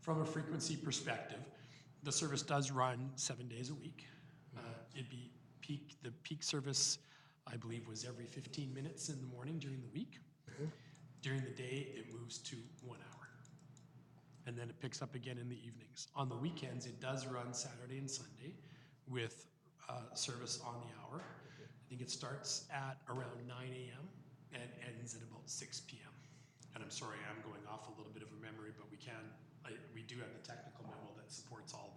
Speaker 11: from a frequency perspective, the service does run 7 days a week. It'd be the peak service, I believe, was every 15 minutes in the morning during the week. Mm-hmm. During the day, it moves to 1 hour. And then it picks up again in the evenings. On the weekends, it does run Saturday and Sunday with service on the hour. I think it starts at around 9 a.m. and ends at about 6 p.m. And I'm sorry, I'm going off a little bit of a memory, but we do have the technical memo that supports all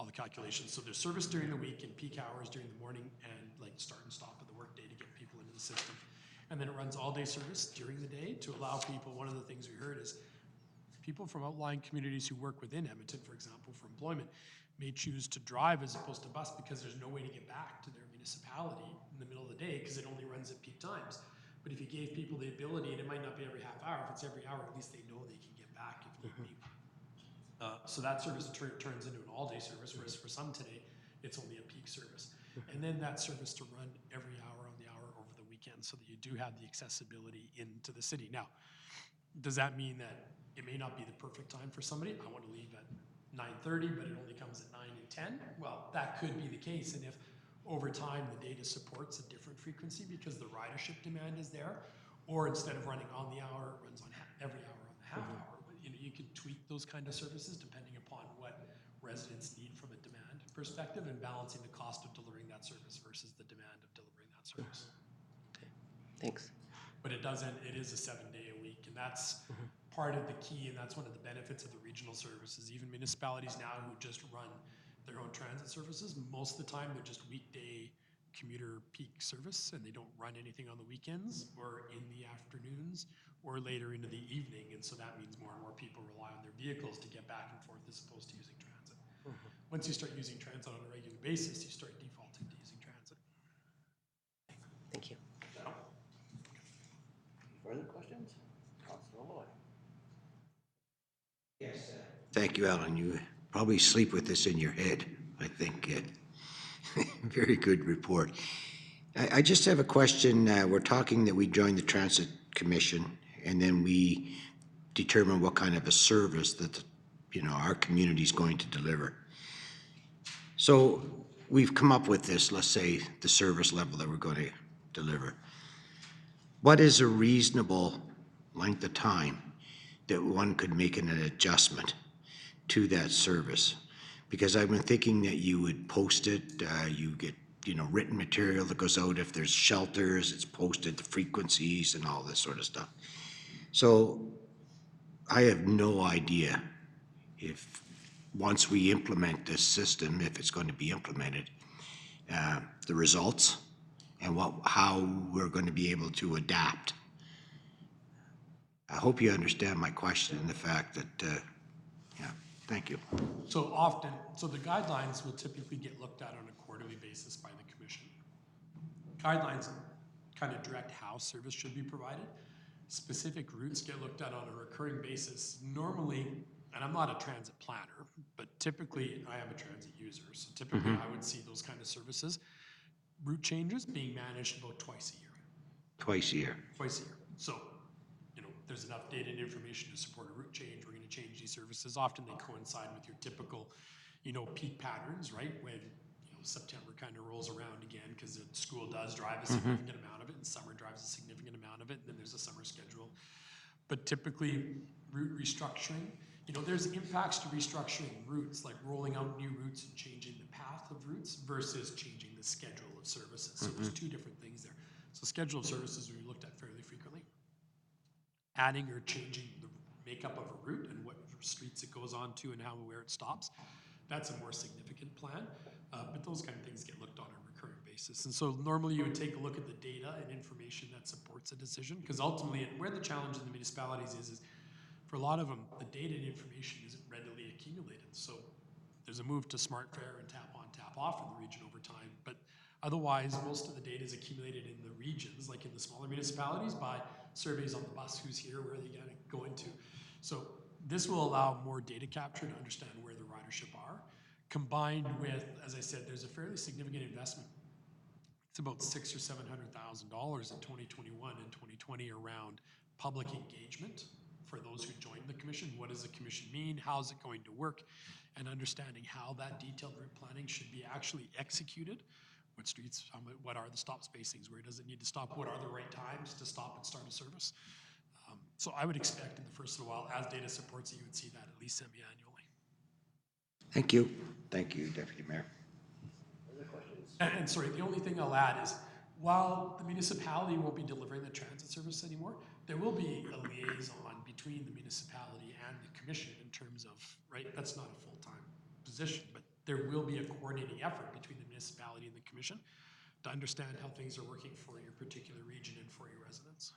Speaker 11: the calculations. So there's service during the week and peak hours during the morning and like start and stop of the workday to get people into the system. And then it runs all day service during the day to allow people, one of the things we heard is people from outlying communities who work within Edmonton, for example, for employment, may choose to drive as opposed to bus because there's no way to get back to their municipality in the middle of the day because it only runs at peak times. But if you gave people the ability, and it might not be every half hour, if it's every hour, at least they know they can get back if need be. So that service turns into an all-day service, whereas for some today, it's only a peak service. And then that service to run every hour on the hour over the weekend so that you do have the accessibility into the city. Now, does that mean that it may not be the perfect time for somebody? I want to leave at 9:30, but it only comes at 9 and 10? Well, that could be the case. And if over time the data supports a different frequency because the ridership demand is there, or instead of running on the hour, it runs on every hour on the half hour. You could tweak those kind of services depending upon what residents need from a demand perspective and balancing the cost of delivering that service versus the demand of delivering that service.
Speaker 5: Okay. Thanks.
Speaker 11: But it is a 7-day a week, and that's part of the key, and that's one of the benefits of the regional services. Even municipalities now who just run their own transit services, most of the time they're just weekday commuter peak service, and they don't run anything on the weekends or in the afternoons or later into the evening, and so that means more and more people rely on their vehicles to get back and forth as opposed to using transit. Once you start using transit on a regular basis, you start defaulting to using transit.
Speaker 10: you, Alan. You probably sleep with this in your head, I think. Very good report. I just have a question. We're talking that we join the Transit Commission and then we determine what kind of a service that, our community is going to deliver. So we've come up with this, let's say, the service level that we're going to deliver. What is a reasonable length of time that one could make an adjustment to that service? Because I've been thinking that you would post it, you get, written material that goes out. If there's shelters, it's posted, the frequencies and all this sort of stuff. So I have no idea if, once we implement this system, if it's going to be implemented, the results and how we're going to be able to adapt. I hope you understand my question and the fact that, thank you.
Speaker 11: So the guidelines will typically get looked at on a quarterly basis by the commission. Guidelines kind of direct how service should be provided. Specific routes get looked at on a recurring basis. Normally, and I'm not a transit planner, but typically I am a transit user. So typically I would see those kind of services, route changes being managed about twice a year.
Speaker 10: Twice a year.
Speaker 11: Twice a year. So, there's enough data and information to support a route change. We're going to change these services. Often they coincide with your typical, peak patterns, right? When, September kind of rolls around again because school does drive a significant amount of it and summer drives a significant amount of it. And then there's a summer schedule. But typically route restructuring, there's impacts to restructuring routes, like rolling out new routes and changing the path of routes versus changing the schedule of services. So there's two different things there. So schedule of services we looked at fairly frequently. Adding or changing the makeup of a route and what streets it goes on to and where it stops. That's a more significant plan, but those kind of things get looked on a recurring basis. And so normally you would take a look at the data and information that supports a decision, because ultimately, and where the challenge in the municipalities is for a lot of them, the data and information isn't readily accumulated. So there's a move to smart fare and tap on, tap off in the region over time, but otherwise, most of the data is accumulated in the regions, like in the smaller municipalities, by surveys on the bus, who's here, where are they going to. So this will allow more data capture to understand where the ridership are, combined with, as I said, there's a fairly significant investment. It's about $600,000 or $700,000 in 2021 and 2020 around public engagement for those who joined the commission. What does the commission mean? How is it going to work? And understanding how that detailed route planning should be actually executed. What streets, what are the stop spacings? Where does it need to stop? What are the right times to stop and start a service? So I would expect in the first little while, as data supports it, you would see that at least semi-annually.
Speaker 10: Thank you. Thank you, Deputy Mayor.
Speaker 11: And sorry, the only thing I'll add is, while the municipality won't be delivering the transit service anymore, there will be a liaison between the municipality and the commission in terms of, right, that's not a full-time position, but there will be a coordinating effort between the municipality and the commission to understand how things are working for your particular region and for your residents.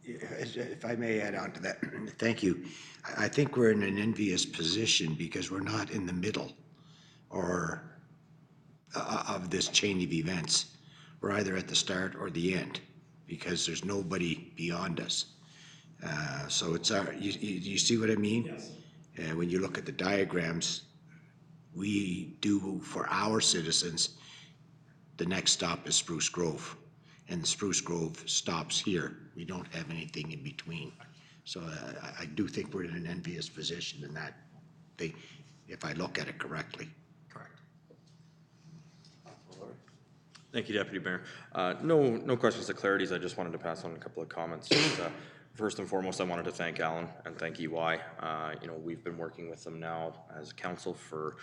Speaker 10: If I may add on to that, thank you. I think we're in an envious position because we're not in the middle or of this chain of events. We're either at the start or the end because there's nobody beyond us. So it's our, you see what I mean?
Speaker 11: Yes.
Speaker 10: When you look at the diagrams, we do for our citizens, the next stop is Spruce Grove. And Spruce Grove stops here. We don't have anything in between. So I do think we're in an envious position in that, if I look at it correctly.
Speaker 11: Correct.
Speaker 2: Thank you, Deputy Mayor. No questions or clarities. I just wanted to pass on a couple of comments. Just, first and foremost, I wanted to thank Alan and thank EY. We've been working with them now as a council for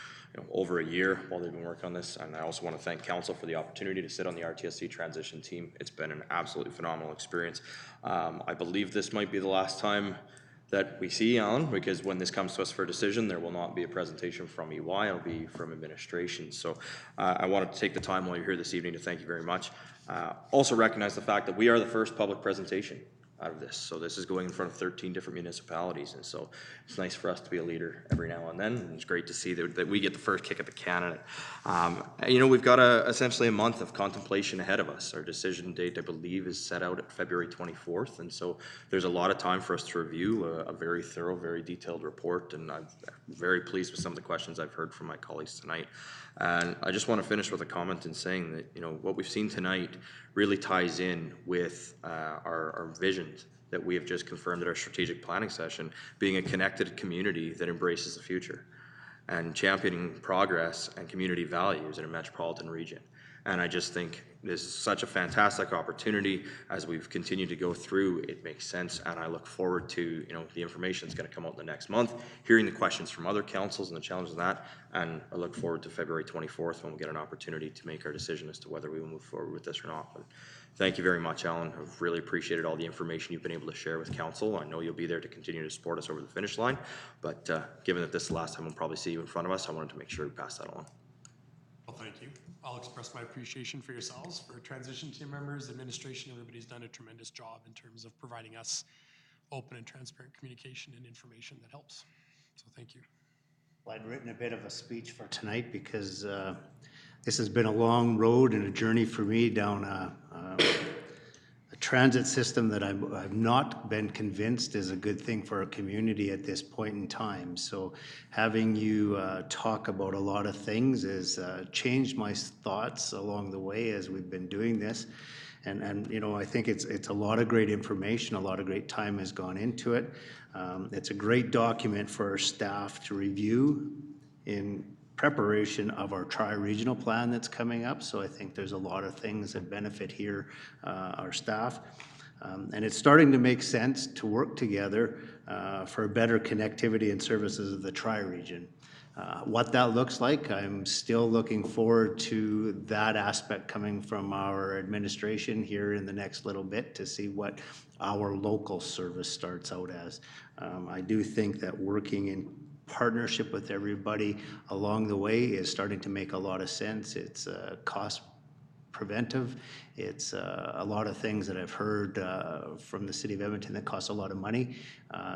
Speaker 2: over a year while they've been working on this. And I also want to thank council for the opportunity to sit on the RTSC transition team. It's been an absolutely phenomenal experience. I believe this might be the last time that we see Alan, because when this comes to us for a decision, there will not be a presentation from EY, it'll be from administration. So I wanted to take the time while you're here this evening to thank you very much. Also recognize the fact that we are the first public presentation out of this. So this is going in front of 13 different municipalities, and so it's nice for us to be a leader every now and then, and it's great to see that we get the first kick at the can at it. You know, we've got essentially a month of contemplation ahead of us. Our decision date, I believe, is set out at February 24th, and so there's a lot of time for us to review a very thorough, very detailed report, and I'm very pleased with some of the questions I've heard from my colleagues tonight. And I just want to finish with a comment in saying that, you know, what we've seen tonight really ties in with our visions that we have just confirmed at our strategic planning session, being a connected community that embraces the future and championing progress and community values in a metropolitan region. And I just think this is such a fantastic opportunity as we've continued to go through. It makes sense, and I look forward to, you know, the information that's going to come out in the next month, hearing the questions from other councils and the challenges of that, and I look forward to February 24th when we get an opportunity to make our decision as to whether we will move forward with this or not. But thank you very much, Alan. I've really appreciated all the information you've been able to share with council. I know you'll be there to continue to support us over the finish line, but given that this is the last time we'll probably see you in front of us, I wanted to make sure we pass that along.
Speaker 11: Well, thank you. I'll express my appreciation for yourselves, for transition team members, administration. Everybody's done a tremendous job in terms of providing us open and transparent communication and information that helps. So thank you.
Speaker 1: Well, I'd written a bit of a speech for tonight because this has been a long road and a journey for me down a transit system that I've not been convinced is a good thing for our community at this point in time. So having you talk about a lot of things has changed my thoughts along the way as we've been doing this. And you know, I think it's a lot of great information, a lot of great time has gone into it. It's a great document for our staff to review in preparation of our tri-regional plan that's coming up. So I think there's a lot of things that benefit here, our staff. And it's starting to make sense to work together for better connectivity and services of the tri-region. What that looks like, I'm still looking forward to that aspect coming from our administration here in the next little bit to see what our local service starts out as. I do think that working in partnership with everybody along the way is starting to make a lot of sense. It's cost preventive. It's a lot of things that I've heard from the city of Edmonton that cost a lot of money.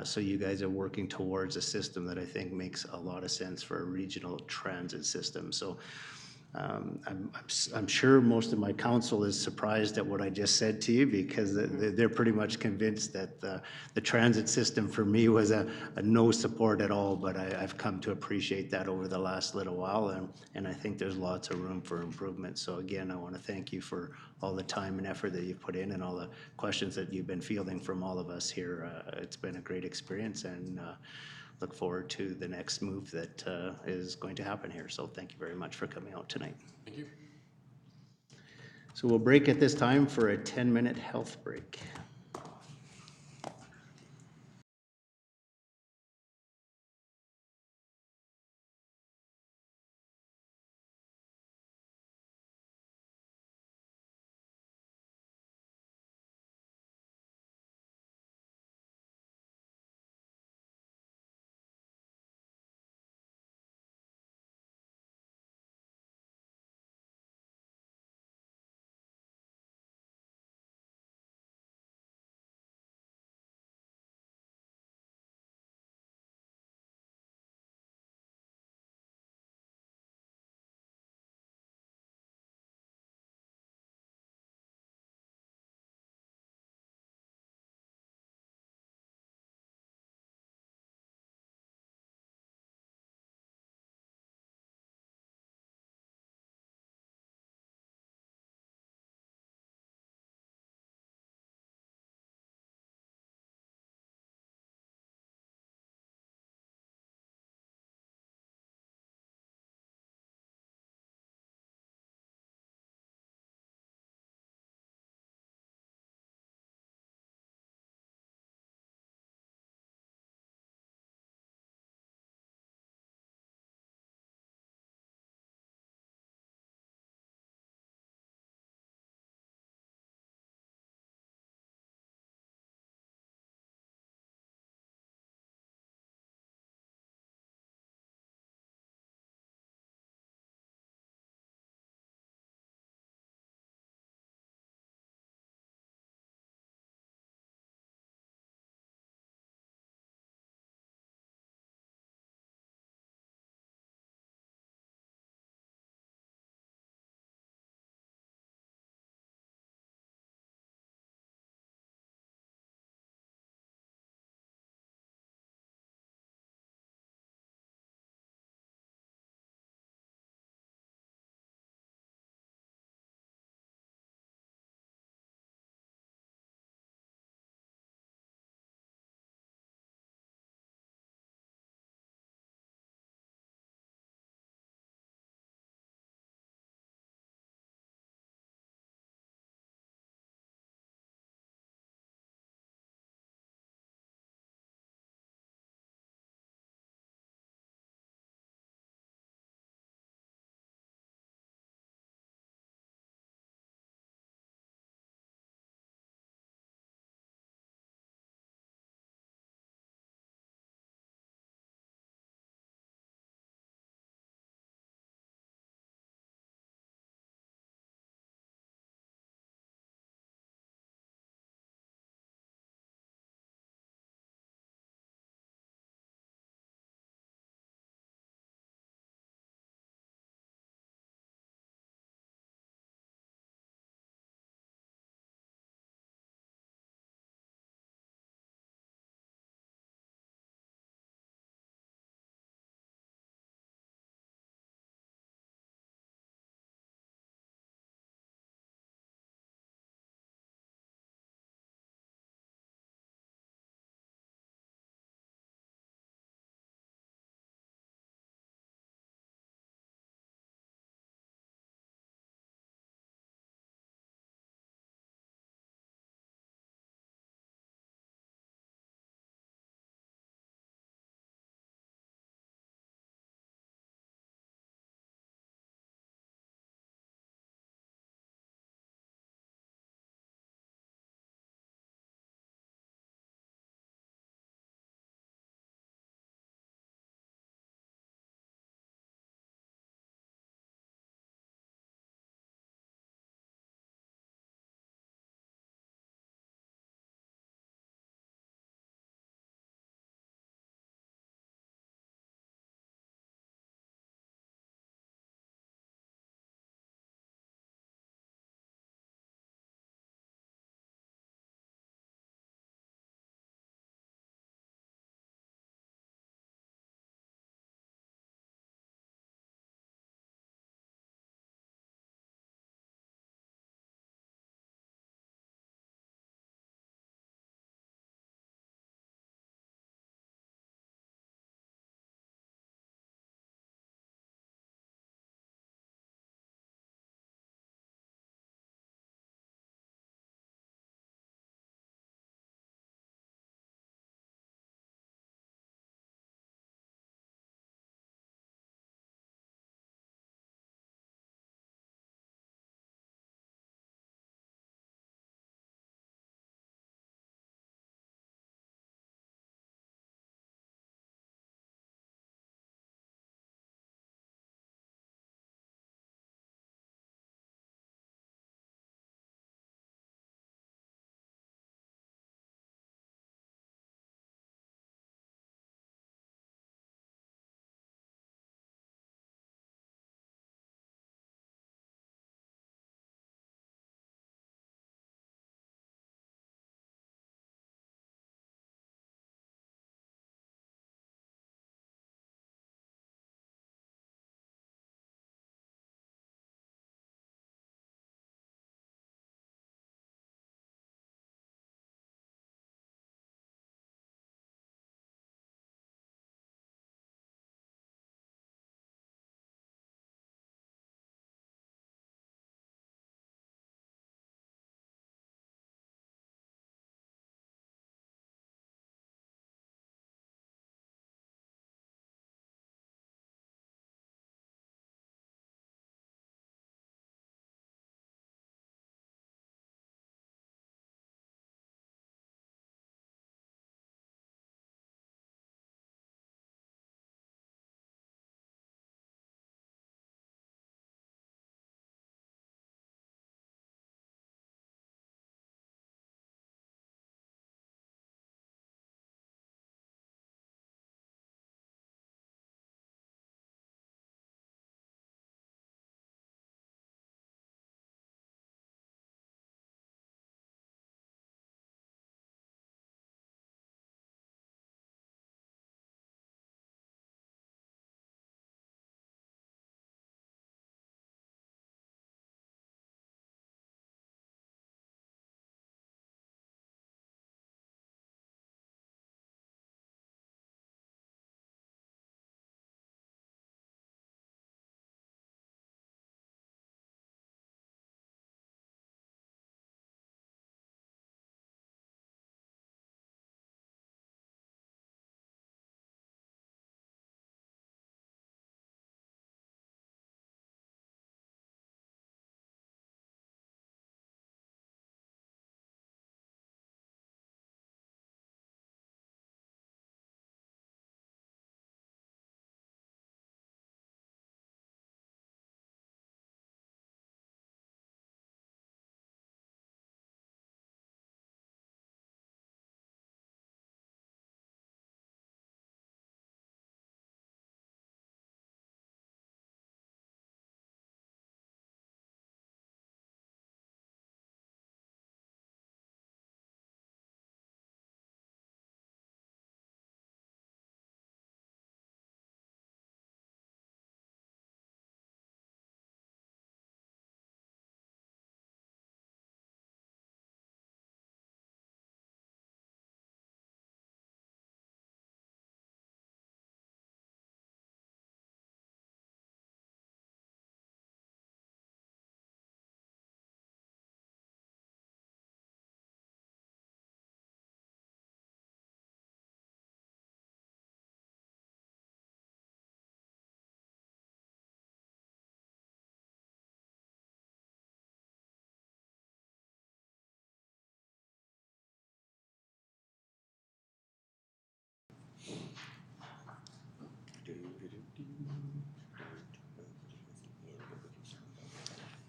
Speaker 1: So you guys are working towards a system that I think makes a lot of sense for a regional transit system. So I'm sure most of my council is surprised at what I just said to you because they're pretty much convinced that the transit system for me was a no support at all, but I've come to appreciate that over the last little while, and I think there's lots of room for improvement. So again, I want to thank you for all the time and effort that you've put in and all the questions that you've been fielding from all of us here. It's been a great experience, and look forward to the next move that is going to happen here. So thank you very much for coming out tonight.
Speaker 11: Thank you.
Speaker 1: So we'll break at this time for a 10-minute health break.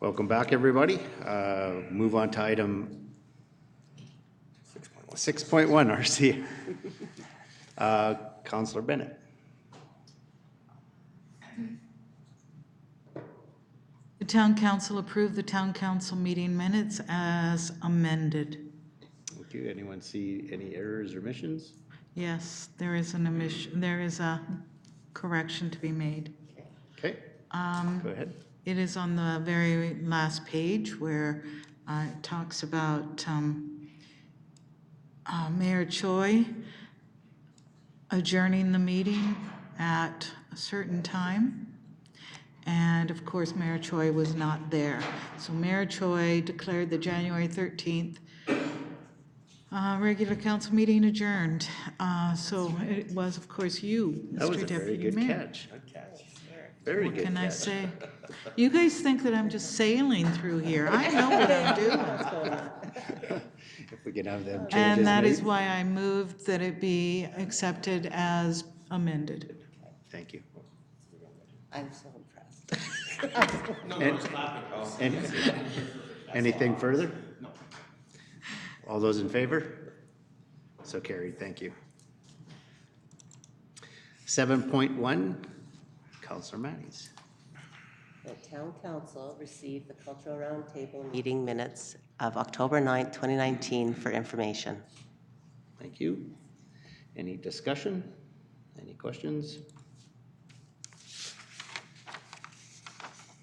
Speaker 1: Welcome back, everybody. Move on to item 6.1, RC. Councillor Bennett.
Speaker 6: The town council approved the town council meeting minutes as amended.
Speaker 1: Thank you. Anyone see any errors or omissions?
Speaker 6: Yes, there is an omission, there is a correction to be made.
Speaker 1: Okay, go ahead.
Speaker 6: It is on the very last page where it talks about Mayor Choi adjourning the meeting at a certain time. And of course, Mayor Choi was not there. So Mayor Choi declared the January 13th regular council meeting adjourned. So it was, of course, you,
Speaker 1: That was
Speaker 6: Mr.
Speaker 1: a very
Speaker 6: Deputy
Speaker 1: good
Speaker 6: Mayor.
Speaker 1: catch. Very
Speaker 6: What
Speaker 1: good
Speaker 6: can I
Speaker 1: catch.
Speaker 6: say? You guys think that I'm just sailing through here. I know what I'm doing.
Speaker 1: If we can have them changes
Speaker 6: And that is
Speaker 1: made.
Speaker 6: why I moved that it be accepted as amended.
Speaker 1: Thank you.
Speaker 5: I'm so impressed.
Speaker 1: Anything further? No. All those in favor? So carried, thank you. 7.1, Councillor Matties.
Speaker 5: The town council received the cultural roundtable meeting minutes of October 9th, 2019 for information.
Speaker 1: Thank you. Any discussion? Any questions?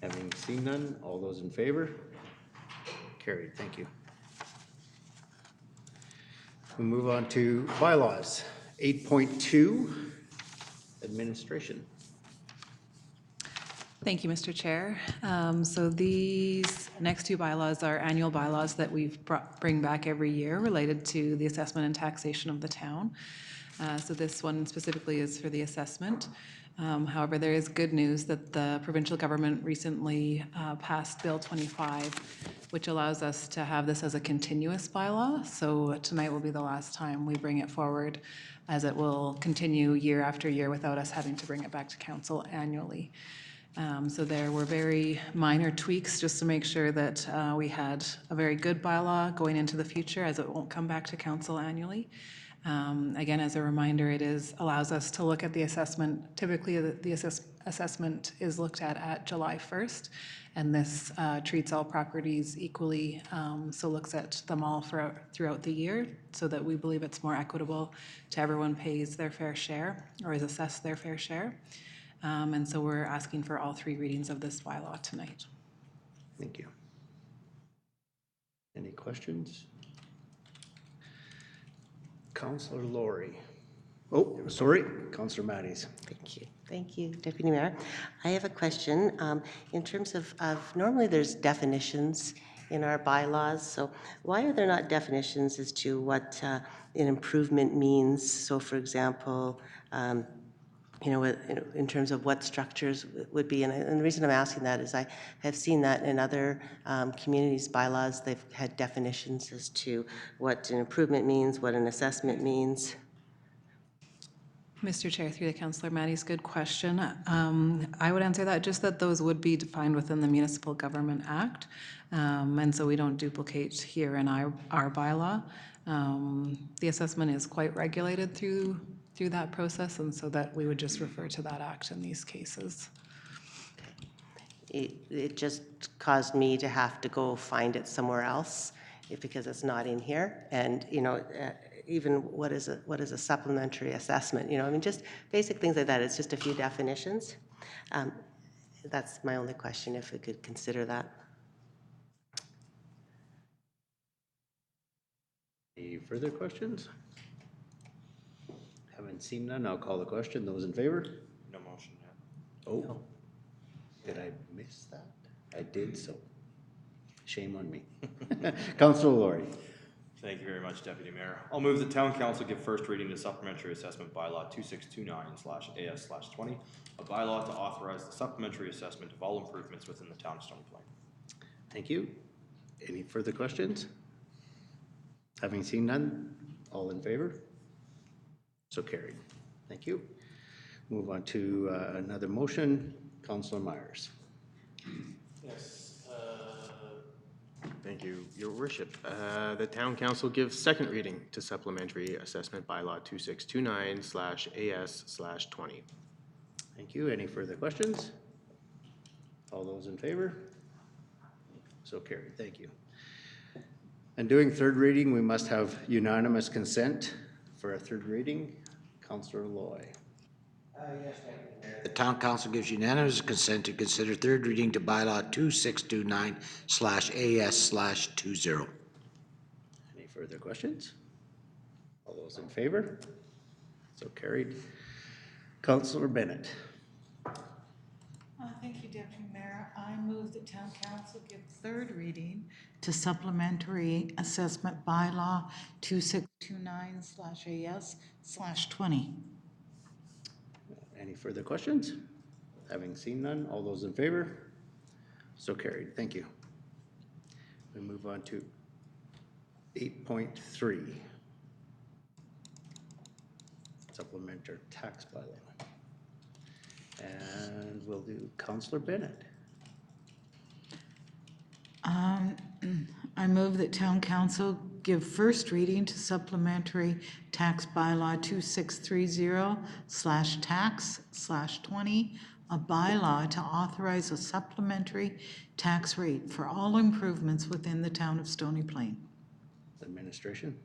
Speaker 1: Having seen none, all those in favor? Carried, thank you. We move on to bylaws. 8.2, administration.
Speaker 7: Thank you, Mr. Chair. So these next two bylaws are annual bylaws that bring back every year related to the assessment and taxation of the town. So this one specifically is for the assessment. However, there is good news that the provincial government recently passed Bill 25, which allows us to have this as a continuous bylaw. So tonight will be the last time we bring it forward, as it will continue year after year without us having to bring it back to council annually. So there were very minor tweaks just to make sure that we had a very good bylaw going into the future, as it won't come back to council annually. Again, as a reminder, it allows us to look at the assessment. Typically, the assessment is looked at July 1st, and this treats all properties equally, so looks at them all throughout the year, so that we believe it's more equitable to everyone pays their fair share or is assessed their fair share. And so we're asking for all three readings of this bylaw tonight.
Speaker 1: Thank you. Any questions? Councillor Laurie. Oh, sorry, Councillor Matties.
Speaker 5: Thank you. Thank you, Deputy Mayor. I have a question. In terms of normally there's definitions in our bylaws, so why are there not definitions as to what an improvement means? So for example, in terms of what structures would be, and the reason I'm asking that is I have seen that in other communities' bylaws, they've had definitions as to what an improvement means, what an assessment means.
Speaker 7: Mr. Chair, through the Councillor Matties, good question. I would answer that just that those would be defined within the Municipal Government Act, and so we don't duplicate here in our bylaw. The assessment is quite regulated through that process, and so that we would just refer to that act in these cases.
Speaker 5: It just caused me to have to go find it somewhere else because it's not in here, and even what is a supplementary assessment? I mean, just basic things like that. It's just a few definitions. That's my only question, if we could consider that.
Speaker 1: Any further questions? Haven't seen none. I'll call the question. Those in favor?
Speaker 2: No motion yet.
Speaker 1: Oh, did I miss that? I did, so shame on me. Councillor Laurie.
Speaker 2: Thank you very much, Deputy Mayor. I'll move the town council give first reading to supplementary assessment bylaw 2629/AS/20, a bylaw to authorize the supplementary assessment of all improvements within the town of Stony Plain.
Speaker 1: Thank you. Any further questions? Having seen none, all in favor? So carried. Thank you. Move on to another motion. Councillor Myers.
Speaker 11: Yes,
Speaker 8: Thank you, Your Worship. The Town Council gives second reading to Supplementary Assessment Bylaw 2629/AS/20.
Speaker 1: Thank you. Any further questions? All those in favor? So carried. Thank you. And doing third reading, we must have unanimous consent for a third reading. Councillor Loy.
Speaker 10: The town council gives unanimous consent to consider third reading to bylaw 2629/AS/20.
Speaker 1: Any further questions? All those in favor? So carried. Councillor Bennett.
Speaker 6: Thank you, Deputy Mayor. I move that Town Council give third reading to Supplementary Assessment Bylaw 2629/AS/20.
Speaker 1: Any further questions? Having seen none, all those in favor? So carried. Thank you. We move on to 8.3. Supplementary tax bylaw. And we'll do Councillor Bennett.
Speaker 6: I move that Town Council give first reading to Supplementary Tax Bylaw 2630/tax/20, a bylaw to authorize a supplementary tax rate for all improvements within the town of Stony Plain.
Speaker 1: Administration.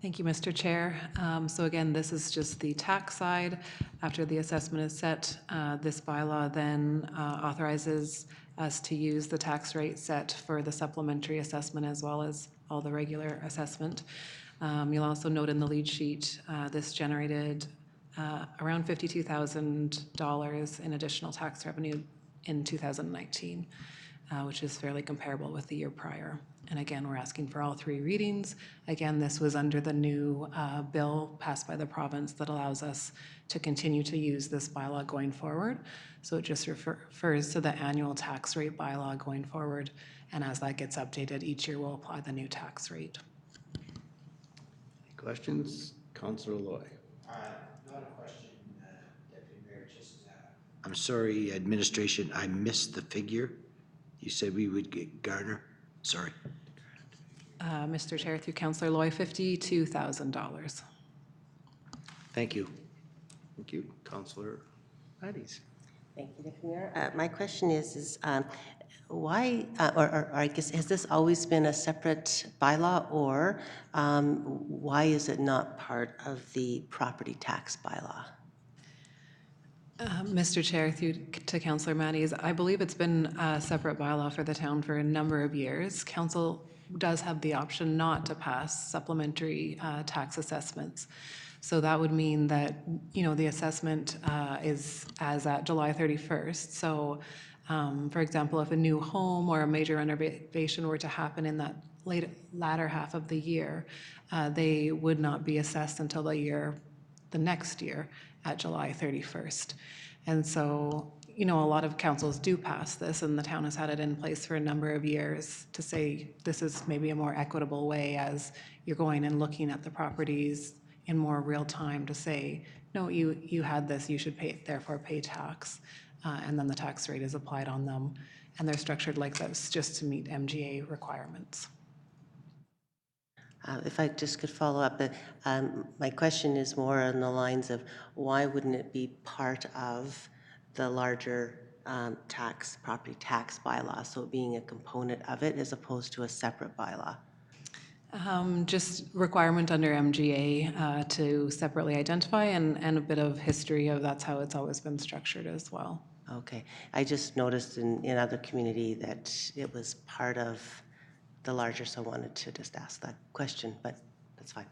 Speaker 7: Thank you, Mr. Chair. So again, this is just the tax side. After the assessment is set, this bylaw then authorizes us to use the tax rate set for the supplementary assessment as well as all the regular assessment. You'll also note in the lead sheet, this generated around $52,000 in additional tax revenue in 2019, which is fairly comparable with the year prior. And again, we're asking for all three readings. Again, this was under the new bill passed by the province that allows us to continue to use this bylaw going forward. So it just refers to the annual tax rate bylaw going forward. And as that gets updated, each year we'll apply the new tax rate.
Speaker 1: Any questions? Councillor Loy.
Speaker 10: Not a question, Deputy Mayor, just, I'm sorry, administration, I missed the figure. You said we would get garner, sorry.
Speaker 7: Mr. Chair, through Councillor Loy, $52,000.
Speaker 10: Thank you.
Speaker 1: Thank you. Councillor Matties.
Speaker 5: Thank you, Deputy Mayor. My question is why, or I guess, has this always been a separate bylaw, or why is it not part of the property tax bylaw?
Speaker 7: Mr. Chair, through to Councillor Matties, I believe it's been a separate bylaw for the town for a number of years. Council does have the option not to pass supplementary tax assessments. So that would mean that, you know, the assessment is as at July 31st. So, for example, if a new home or a major renovation were to happen in that latter half of the year, they would not be assessed until the next year at July 31st. And so, you know, a lot of councils do pass this, and the town has had it in place for a number of years to say this is maybe a more equitable way as you're going and looking at the properties in more real time to say, no, you had this, you should therefore pay tax. And then the tax rate is applied on them. And they're structured like this just to meet MGA requirements.
Speaker 5: If I just could follow up, my question is more on the lines of why wouldn't it be part of the larger property tax bylaw, so it being a component of it as opposed to a separate bylaw?
Speaker 7: Just requirement under MGA to separately identify and a bit of history of that's how it's always been structured as well.
Speaker 5: Okay, I just noticed in other community that it was part of the larger, so I wanted to just ask that question, but that's fine.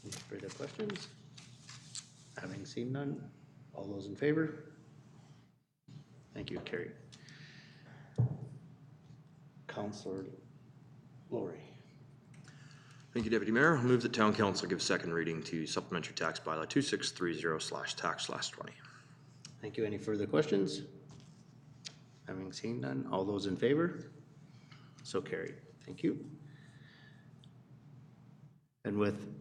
Speaker 1: Any further questions? Having seen none, all those in favor? Thank you, carried. Councillor Laurie.
Speaker 12: Thank you, Deputy Mayor. I move that Town Council give second reading to Supplementary Tax Bylaw 2630/tax/20.
Speaker 1: Thank you. Any further questions? Having seen none, all those in favor? So carried. Thank you. And with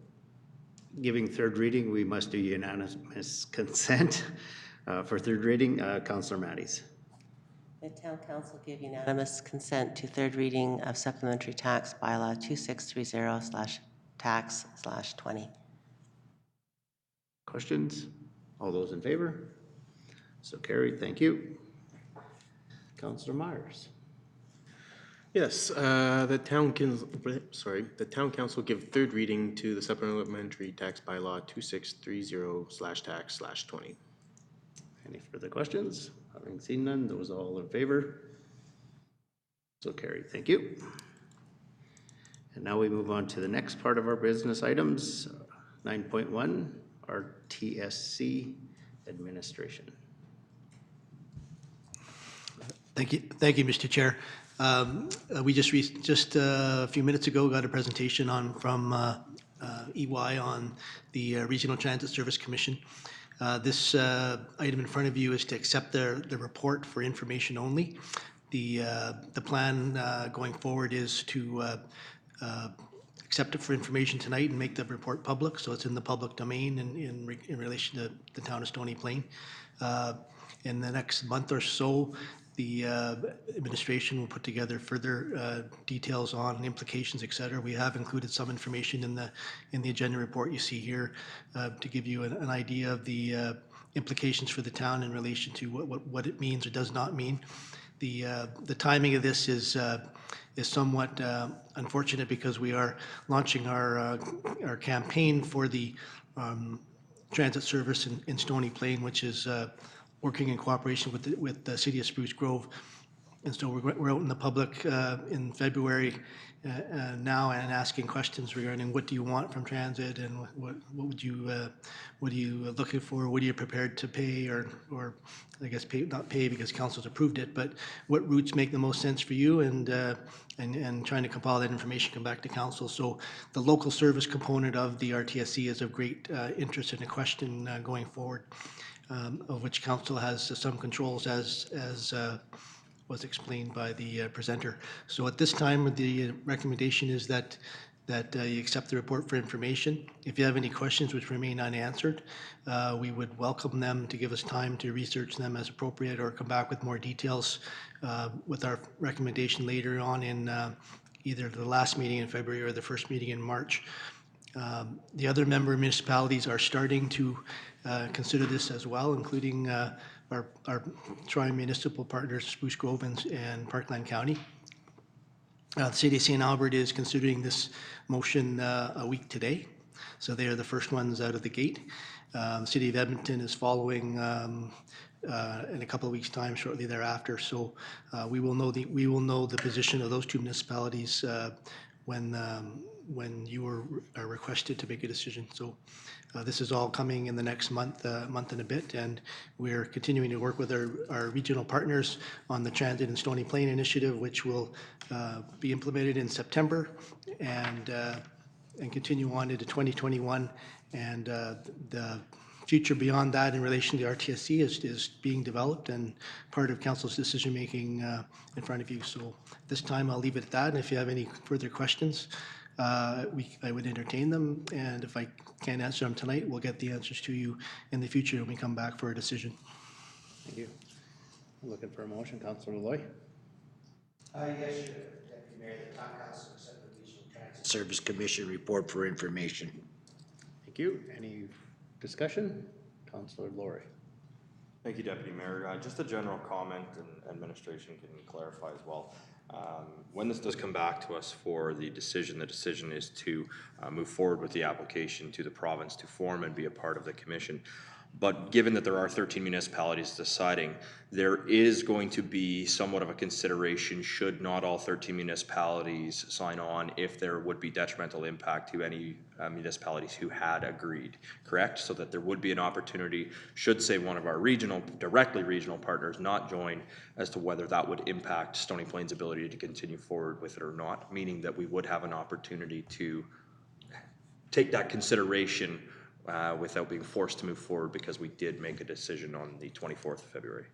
Speaker 1: giving third reading, we must do unanimous consent for third reading. Councillor Matties.
Speaker 5: The town council give unanimous consent to third reading of supplementary tax bylaw 2630/tax/20.
Speaker 1: Questions? All those in favor? So carried, thank you. Councillor Myers.
Speaker 8: Yes, the town council give third reading to the supplementary tax bylaw 2630/tax/20.
Speaker 1: Any further questions? Having seen none, those all in favor? So carried, thank you. And now we move on to the next part of our business items, 9.1, RTSC administration.
Speaker 4: Thank you, Mr. Chair. We just a few minutes ago got a presentation from EY on the Regional Transit Service Commission. This item in front of you is to accept the report for information only. The plan going forward is to accept it for information tonight and make the report public, so it's in the public domain in relation to the town of Stony Plain. In the next month or so, the administration will put together further details on implications, et cetera. We have included some information in the agenda report you see here to give you an idea of the implications for the town in relation to what it means or does not mean. The timing of this is somewhat unfortunate because we are launching our campaign for the transit service in Stony Plain, which is working in cooperation with the city of Spruce Grove. And so we're out in the public in February now and asking questions regarding what do you want from transit and what are you looking for, what are you prepared to pay or I guess not pay because council's approved it, but what routes make the most sense for you and trying to compile that information, come back to council. So the local service component of the RTSC is of great interest and a question going forward, of which council has some controls as was explained by the presenter. So at this time, the recommendation is that you accept the report for information. If you have any questions which remain unanswered, we would welcome them to give us time to research them as appropriate or come back with more details with our recommendation later on in either the last meeting in February or the first meeting in March. The other member municipalities are starting to consider this as well, including our tri-municipal partners, Spruce Grove and Parkland County. The City of St. Albert is considering this motion a week today, so they are the first ones out of the gate. The City of Edmonton is following in a couple of weeks' time, shortly thereafter. So we will know the position of those two municipalities when you are requested to make a decision. So this is all coming in the next month and a bit, and we're continuing to work with our regional partners on the Transit in Stony Plain initiative, which will be implemented in September and continue on into 2021. And the future beyond that in relation to RTSC is being developed and part of council's decision making in front of you. So this time I'll leave it at that, and if you have any further questions, I would entertain them, and if I can't answer them tonight, we'll get the answers to you in the future when we come back for a decision.
Speaker 1: Thank you. Looking for a motion, Councillor Loy.
Speaker 10: Yes, Deputy Mayor, the town council accept the Regional Transit Service Commission report for information.
Speaker 1: Thank you. Any discussion? Councillor Laurie.
Speaker 2: Thank you, Deputy Mayor. Just a general comment, and administration can clarify as well. When this does come back to us for the decision is to move forward with the application to the province to form and be a part of the commission. But given that there are 13 municipalities deciding, there is going to be somewhat of a consideration should not all 13 municipalities sign on if there would be detrimental impact to any municipalities who had agreed, correct? So that there would be an opportunity, should say one of our directly regional partners not join, as to whether that would impact Stony Plain's ability to continue forward with it or not, meaning that we would have an opportunity to take that consideration without being forced to move forward because we did make a decision on the 24th of February.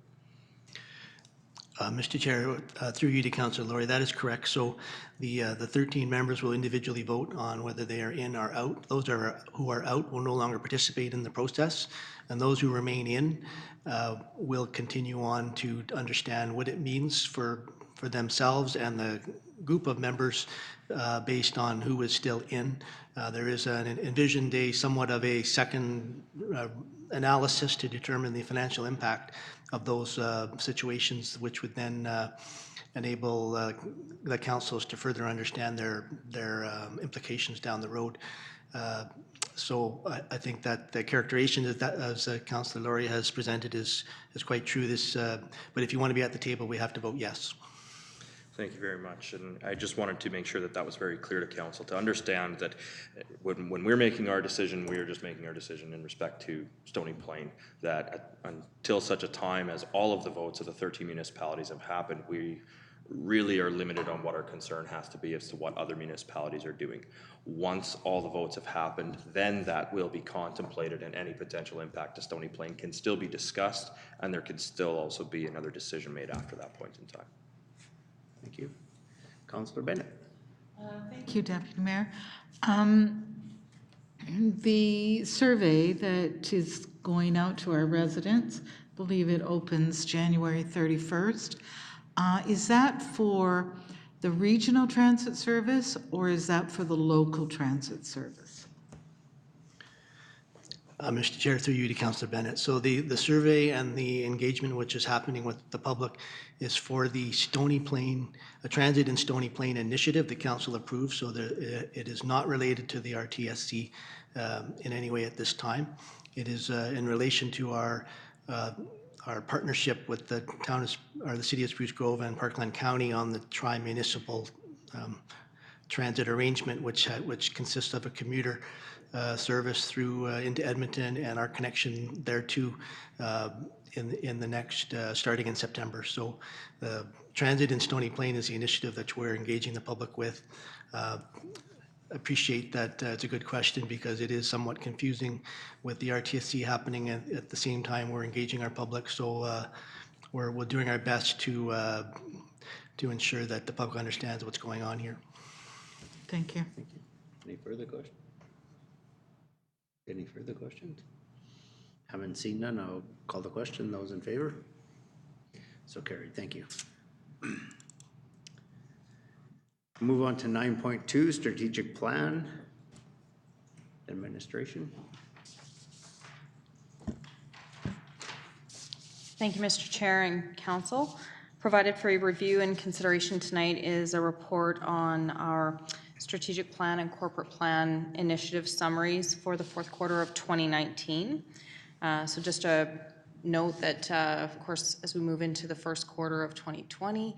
Speaker 4: Mr. Chair, through you to Councillor Laurie, that is correct. So the 13 members will individually vote on whether they are in or out. Those who are out will no longer participate in the process, and those who remain in will continue on to understand what it means for themselves and the group of members based on who is still in. There is an envisioned somewhat of a second analysis to determine the financial impact of those situations, which would then enable the councils to further understand their implications down the road. So I think that the characterization that as Councillor Laurie has presented is quite true. But if you want to be at the table, we have to vote yes.
Speaker 12: Thank you very much. And I just wanted to make sure that that was very clear to council, to understand that when we're making our decision, we are just making our decision in respect to Stony Plain, that until such a time as all of the votes of the 13 municipalities have happened, we really are limited on what our concern has to be as to what other municipalities are doing. Once all the votes have happened, then that will be contemplated, and any potential impact to Stony Plain can still be discussed, and there can still also be another decision made after that point in time.
Speaker 1: Thank you. Councillor Bennett.
Speaker 6: Thank you, Deputy Mayor. The survey that is going out to our residents, I believe it opens January 31st. Is that for the regional transit service, or is that for the local transit service?
Speaker 4: Mr. Chair, through you to Councillor Bennett. So the survey and the engagement which is happening with the public is for the Stony Plain, a transit in Stony Plain initiative the council approved, so it is not related to the RTSC in any way at this time. It is in relation to our partnership with the the city of Spruce Grove and Parkland County on the tri-municipal transit arrangement, which consists of a commuter service through into Edmonton and our connection there too in the next starting in September. So transit in Stony Plain is the initiative that we're engaging the public with. Appreciate that it's a good question because it is somewhat confusing with the RTSC happening at the same time we're engaging our public. So we're doing our best to ensure that the public understands what's going on here.
Speaker 6: Thank you.
Speaker 1: Thank you. Any further questions? Any further questions? Haven't seen none. I'll call the question. Those in favor? So carried. Thank you. Move on to 9.2, strategic plan administration.
Speaker 13: Thank you, Mr. Chair and Council. Provided for your review and consideration tonight is a report on our strategic plan and corporate plan initiative summaries for the fourth quarter of 2019. So just a note that, of course, as we move into the first quarter of 2020,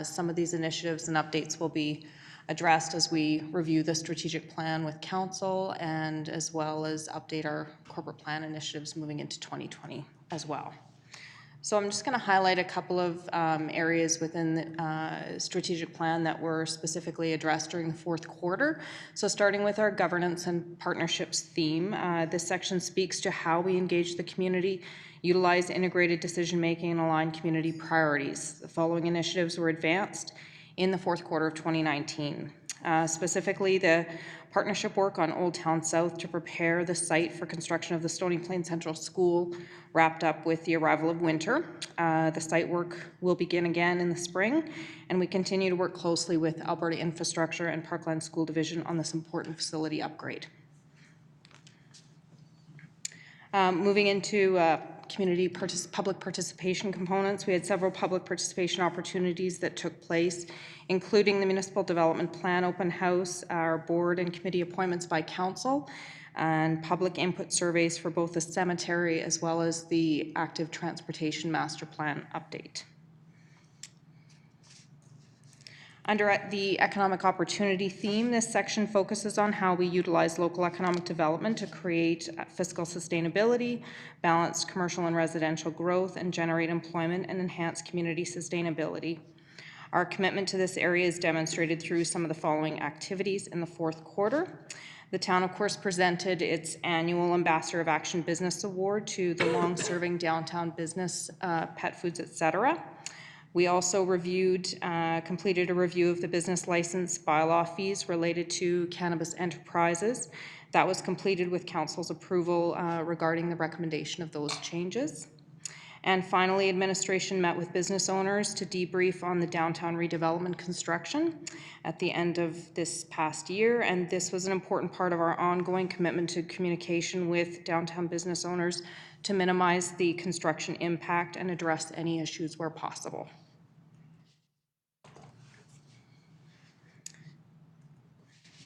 Speaker 13: some of these initiatives and updates will be addressed as we review the strategic plan with council and as well as update our corporate plan initiatives moving into 2020 as well. So I'm just going to highlight a couple of areas within the strategic plan that were specifically addressed during the fourth quarter. So starting with our governance and partnerships theme, this section speaks to how we engage the community, utilize integrated decision-making, and align community priorities. The following initiatives were advanced in the fourth quarter of 2019. Specifically, the partnership work on Old Town South to prepare the site for construction of the Stony Plain Central School wrapped up with the arrival of winter. The site work will begin again in the spring, and we continue to work closely with Alberta Infrastructure and Parkland School Division on this important facility upgrade. Moving into community public participation components, we had several public participation opportunities that took place, including the Municipal Development Plan Open House, our board and committee appointments by council, and public input surveys for both the cemetery as well as the active transportation master plan update. Under the economic opportunity theme, this section focuses on how we utilize local economic development to create fiscal sustainability, balance commercial and residential growth, and generate employment and enhance community sustainability. Our commitment to this area is demonstrated through some of the following activities in the fourth quarter. The town, of course, presented its annual Ambassador of Action Business Award to the long-serving downtown business, Pet Foods, etc. We also completed a review of the business license bylaw fees related to cannabis enterprises. That was completed with council's approval regarding the recommendation of those changes. And finally, administration met with business owners to debrief on the downtown redevelopment construction at the end of this past year. And this was an important part of our ongoing commitment to communication with downtown business owners to minimize the construction impact and address any issues where possible.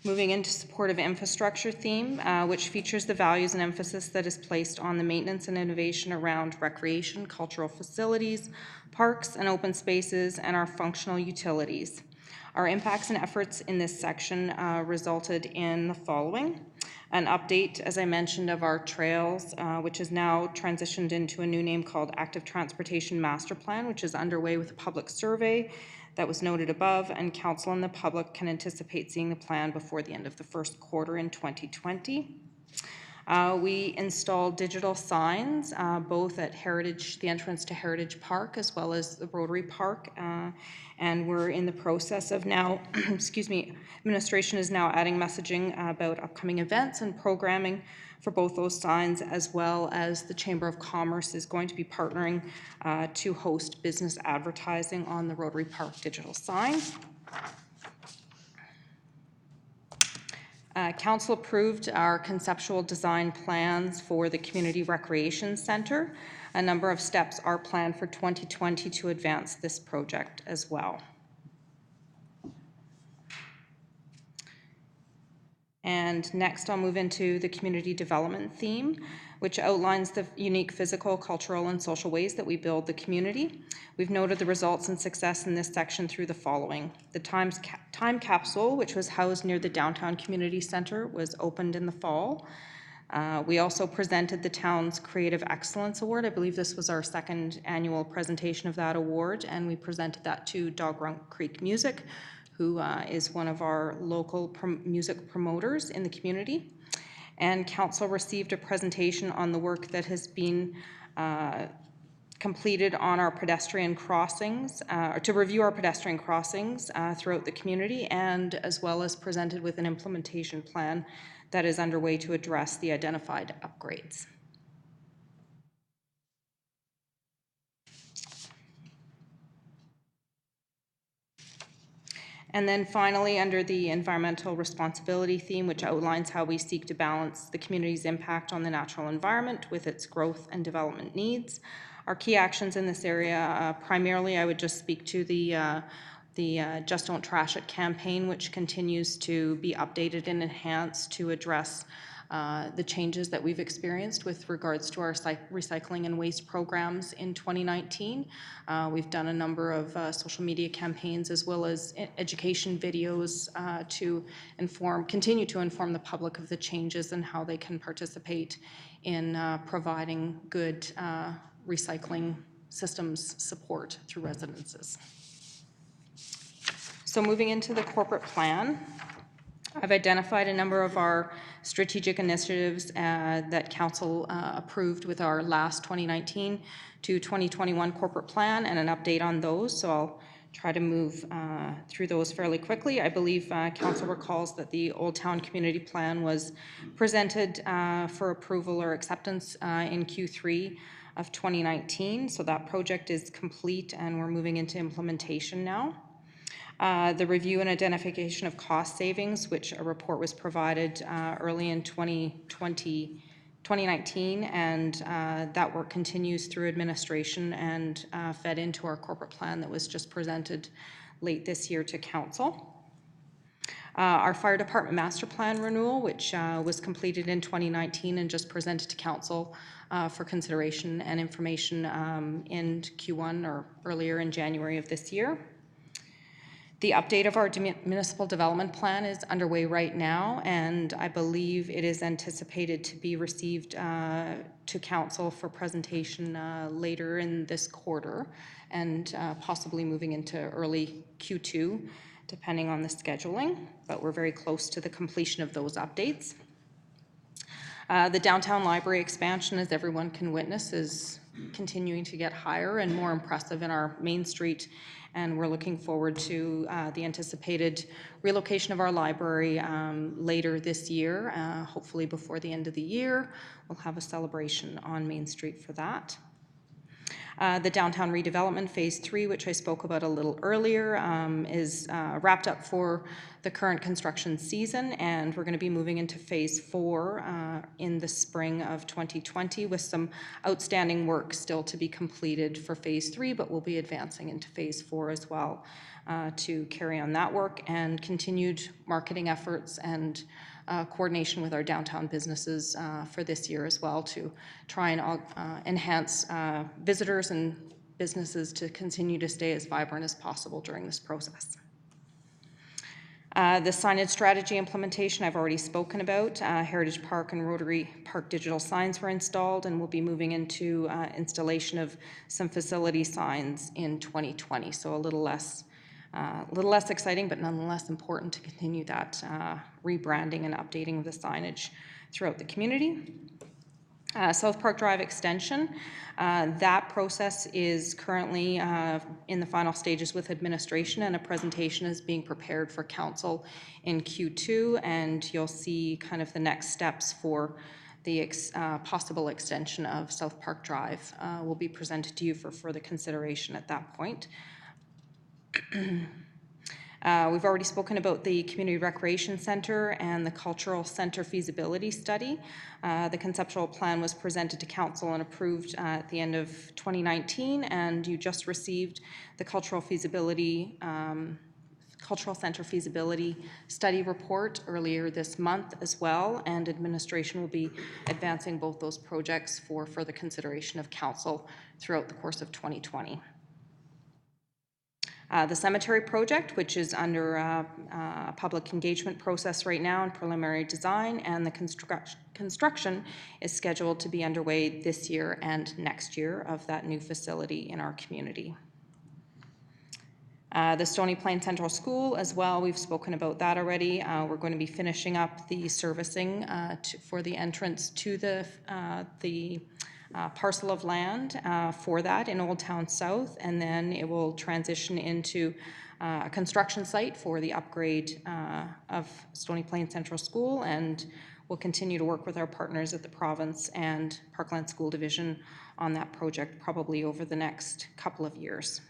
Speaker 13: Moving into supportive infrastructure theme, which features the values and emphasis that is placed on the maintenance and innovation around recreation, cultural facilities, parks and open spaces, and our functional utilities. Our impacts and efforts in this section resulted in the following. An update, as I mentioned, of our trails, which is now transitioned into a new name called Active Transportation Master Plan, which is underway with a public survey that was noted above, and council and the public can anticipate seeing the plan before the end of the first quarter in 2020. We installed digital signs, both at the entrance to Heritage Park, as well as the Rotary Park, and we're in the process of now, administration is now adding messaging about upcoming events and programming for both those signs, as well as the Chamber of Commerce is going to be partnering to host business advertising on the Rotary Park digital signs. Council approved our conceptual design plans for the Community Recreation Centre. A number of steps are planned for 2020 to advance this project as well. And next I'll move into the community development theme, which outlines the unique physical, cultural, and social ways that we build the community. We've noted the results and success in this section through the following. The time capsule, which was housed near the Downtown Community Centre, was opened in the fall. We also presented the town's Creative Excellence Award. I believe this was our second annual presentation of that award, and we presented that to Dogrunk Creek Music, who is one of our local music promoters in the community. And council received a presentation on the work that has been completed on our pedestrian crossings, to review our pedestrian crossings throughout the community, and as well as presented with an implementation plan that is underway to address the identified upgrades. And then finally, under the environmental responsibility theme, which outlines how we seek to balance the community's impact on the natural environment with its growth and development needs. Our key actions in this area, primarily I would just speak to the Just Don't Trash It campaign, which continues to be updated and enhanced to address the changes that we've experienced with regards to our recycling and waste programs in 2019. We've done a number of social media campaigns as well as education videos to continue to inform the public of the changes and how they can participate in providing good recycling systems support through residences. So moving into the corporate plan, I've identified a number of our strategic initiatives that council approved with our last 2019 to 2021 corporate plan and an update on those. So I'll try to move through those fairly quickly. I believe council recalls that the Old Town Community Plan was presented for approval or acceptance in Q3 of 2019. So that project is complete and we're moving into implementation now. The review and identification of cost savings, which a report was provided early in 2019, and that work continues through administration and fed into our corporate plan that was just presented late this year to council. Our fire department master plan renewal, which was completed in 2019 and just presented to council for consideration and information in Q1 or earlier in January of this year. The update of our municipal development plan is underway right now, and I believe it is anticipated to be received to council for presentation later in this quarter, and possibly moving into early Q2, depending on the scheduling, but we're very close to the completion of those updates. The downtown library expansion, as everyone can witness, is continuing to get higher and more impressive in our Main Street. And we're looking forward to the anticipated relocation of our library later this year, hopefully before the end of the year. We'll have a celebration on Main Street for that. The downtown redevelopment phase 3, which I spoke about a little earlier, is wrapped up for the current construction season, and we're going to be moving into phase 4 in the spring of 2020 with some outstanding work still to be completed for phase 3, but we'll be advancing into phase 4 as well to carry on that work, and continued marketing efforts and coordination with our downtown businesses for this year as well to try and enhance visitors and businesses to continue to stay as vibrant as possible during this process. The signage strategy implementation I've already spoken about. Heritage Park and Rotary Park digital signs were installed, and we'll be moving into installation of some facility signs in 2020, so a little less exciting, but nonetheless important to continue that rebranding and updating of the signage throughout the community. South Park Drive extension, that process is currently in the final stages with administration, and a presentation is being prepared for council in Q2, and you'll see kind of the next steps for the possible extension of South Park Drive will be presented to you for further consideration at that point. We've already spoken about the Community Recreation Centre and the Cultural Centre feasibility study. The conceptual plan was presented to Council and approved at the end of 2019, and you just received the Cultural Centre feasibility study report earlier this month as well, and administration will be advancing both those projects for further consideration of Council throughout the course of 2020. The cemetery project, which is under a public engagement process right now in preliminary design, and the construction is scheduled to be underway this year and next year of that new facility in our community. The Stony Plain Central School as well, we've spoken about that already. We're going to be finishing up the servicing for the entrance to the parcel of land for that in Old Town South, and then it will transition into a construction site for the upgrade of Stony Plain Central School, and we'll continue to work with our partners at the province and Parkland School Division on that project probably over the next couple of years.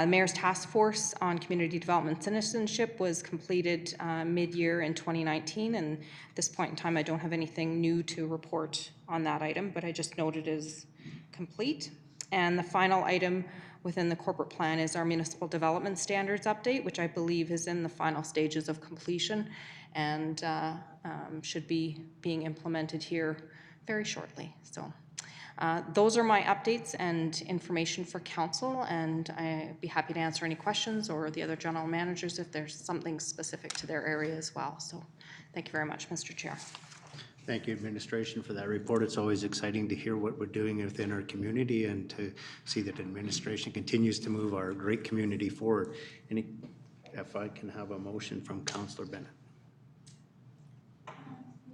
Speaker 13: Mayor's Task Force on Community Development Citizenship was completed mid-year in 2019, and at this point in time I don't have anything new to report on that item, but I just noted it as complete. And the final item within the corporate plan is our municipal development standards update, which I believe is in the final stages of completion and should be being implemented here very shortly. So. Those are my updates and information for council, and I'd be happy to answer any questions or the other general managers if there's something specific to their area as well. So thank you very much, Mr. Chair.
Speaker 1: Thank you, administration, for that report. It's always exciting to hear what we're doing within our community and to see that administration continues to move our great community forward. If I can have a motion from Councillor Bennett.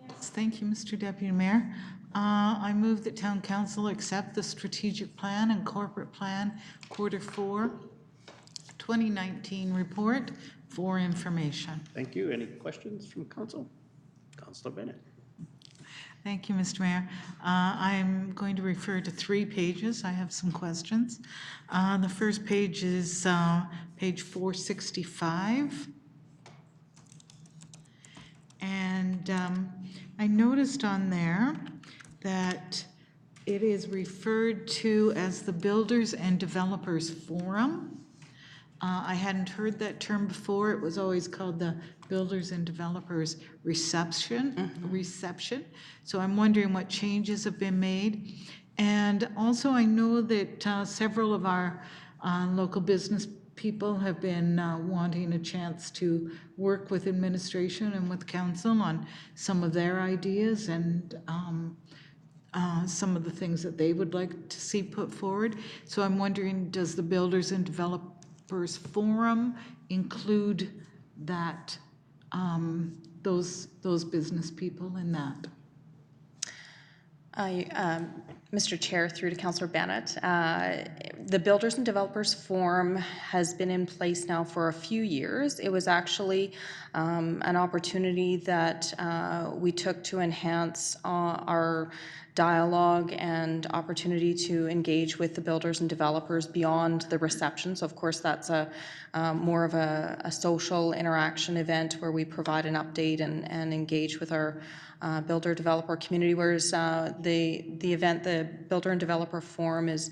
Speaker 6: Yes, thank you, Mr. Deputy Mayor. I move that Town Council accept the strategic plan and corporate plan Q4 2019 report for information.
Speaker 1: Thank you. Any questions from council? Councillor Bennett.
Speaker 6: Thank you, Mr. Mayor. I'm going to refer to 3 pages. I have some questions. The first page is page 465. And I noticed on there that it is referred to as the Builders and Developers Forum. I hadn't heard that term before. It was always called the Builders and Developers Reception. So I'm wondering what changes have been made. And also I know that several of our local business people have been wanting a chance to work with administration and with council on some of their ideas and some of the things that they would like to see put forward. So I'm wondering, does the Builders and Developers Forum include that, those business people in that?
Speaker 13: Mr. Chair, through to Councillor Bennett, the Builders and Developers Forum has been in place now for a few years. It was actually an opportunity that we took to enhance our dialogue and opportunity to engage with the builders and developers beyond the reception. So of course that's more of a social interaction event where we provide an update and engage with our builder developer community, whereas the event, the Builder and Developer Forum, is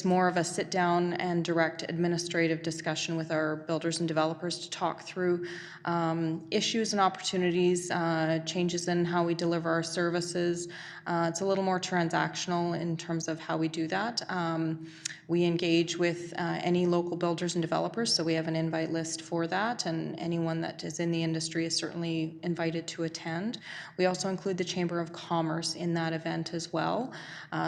Speaker 13: more of a sit down and direct administrative discussion with our builders and developers to talk through issues and opportunities, changes in how we deliver our services. It's a little more transactional in terms of how we do that. We engage with any local builders and developers, so we have an invite list for that, and anyone that is in the industry is certainly invited to attend. We also include the Chamber of Commerce in that event as well,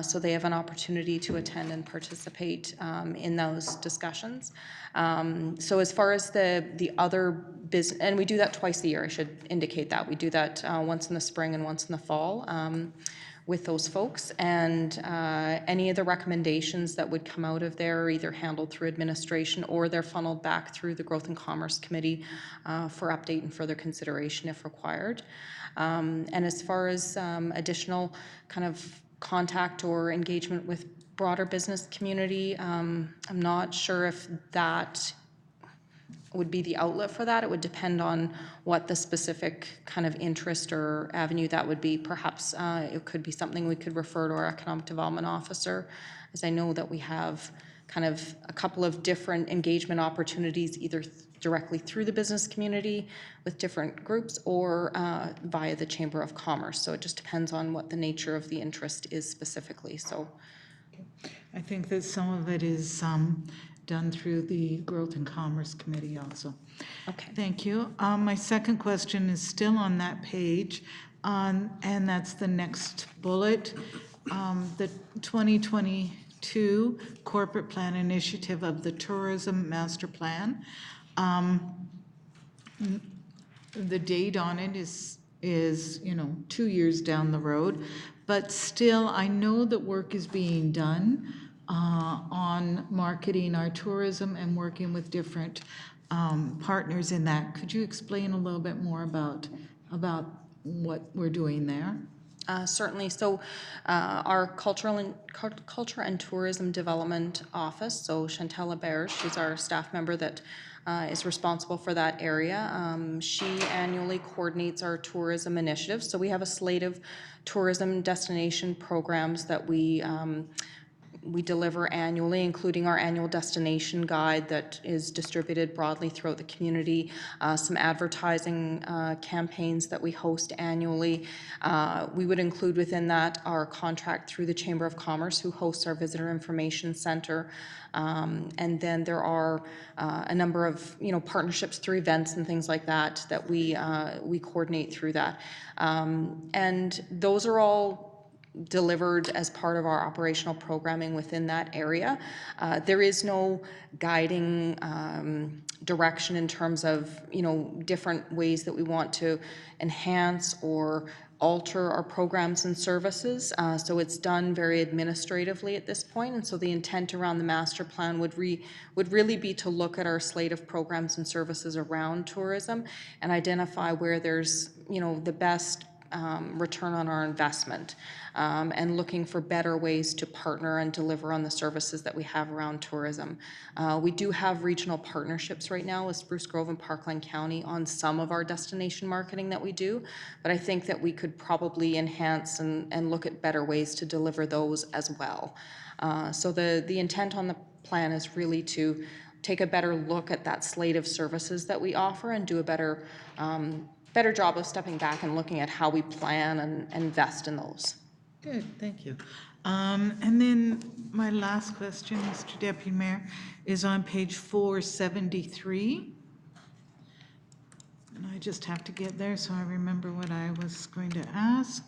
Speaker 13: so they have an opportunity to attend and participate in those discussions. So as far as the other business, and we do that twice a year, I should indicate that. We do that once in the spring and once in the fall. With those folks, and any of the recommendations that would come out of there are either handled through administration or they're funneled back through the Growth and Commerce Committee for update and further consideration if required. And as far as additional kind of contact or engagement with broader business community, I'm not sure if that would be the outlet for that. It would depend on what the specific kind of interest or avenue that would be. Perhaps it could be something we could refer to our economic development officer, as I know that we have kind of a couple of different engagement opportunities, either directly through the business community with different groups or via the Chamber of Commerce. So it just depends on what the nature of the interest is specifically. So
Speaker 6: I think that some of it is done through the Growth and Commerce Committee also.
Speaker 13: okay.
Speaker 6: Thank you. My second question is still on that page, and that's the next bullet. The 2022 Corporate Plan Initiative of the Tourism Master Plan. The date on it is 2 years down the road, but still I know that work is being done on marketing our tourism and working with different partners in that. Could you explain a little bit more about what we're doing there?
Speaker 13: Certainly. So our Culture and Tourism Development Office, so Chantal Laberge, she's our staff member that is responsible for that area. She annually coordinates our tourism initiatives. So we have a slate of tourism destination programs that we deliver annually, including our annual destination guide that is distributed broadly throughout the community, some advertising campaigns that we host annually. We would include within that our contract through the Chamber of Commerce, who hosts our Visitor Information Center. And then there are a number of partnerships through events and things like that that we coordinate through that. And those are all delivered as part of our operational programming within that area. There is no guiding direction in terms of different ways that we want to enhance or alter our programs and services. So it's done very administratively at this point. And so the intent around the master plan would really be to look at our slate of programs and services around tourism and identify where there's the best return on our investment, and looking for better ways to partner and deliver on the services that we have around tourism. We do have regional partnerships right now with Spruce Grove and Parkland County on some of our destination marketing that we do, but I think that we could probably enhance and look at better ways to deliver those as well. So the intent on the plan is really to take a better look at that slate of services that we offer and do a better job of stepping back and looking at how we plan and invest in those.
Speaker 6: Good, thank you. And then my last question, Mr. Deputy Mayor, is on page 473. And I just have to get there so I remember what I was going to ask.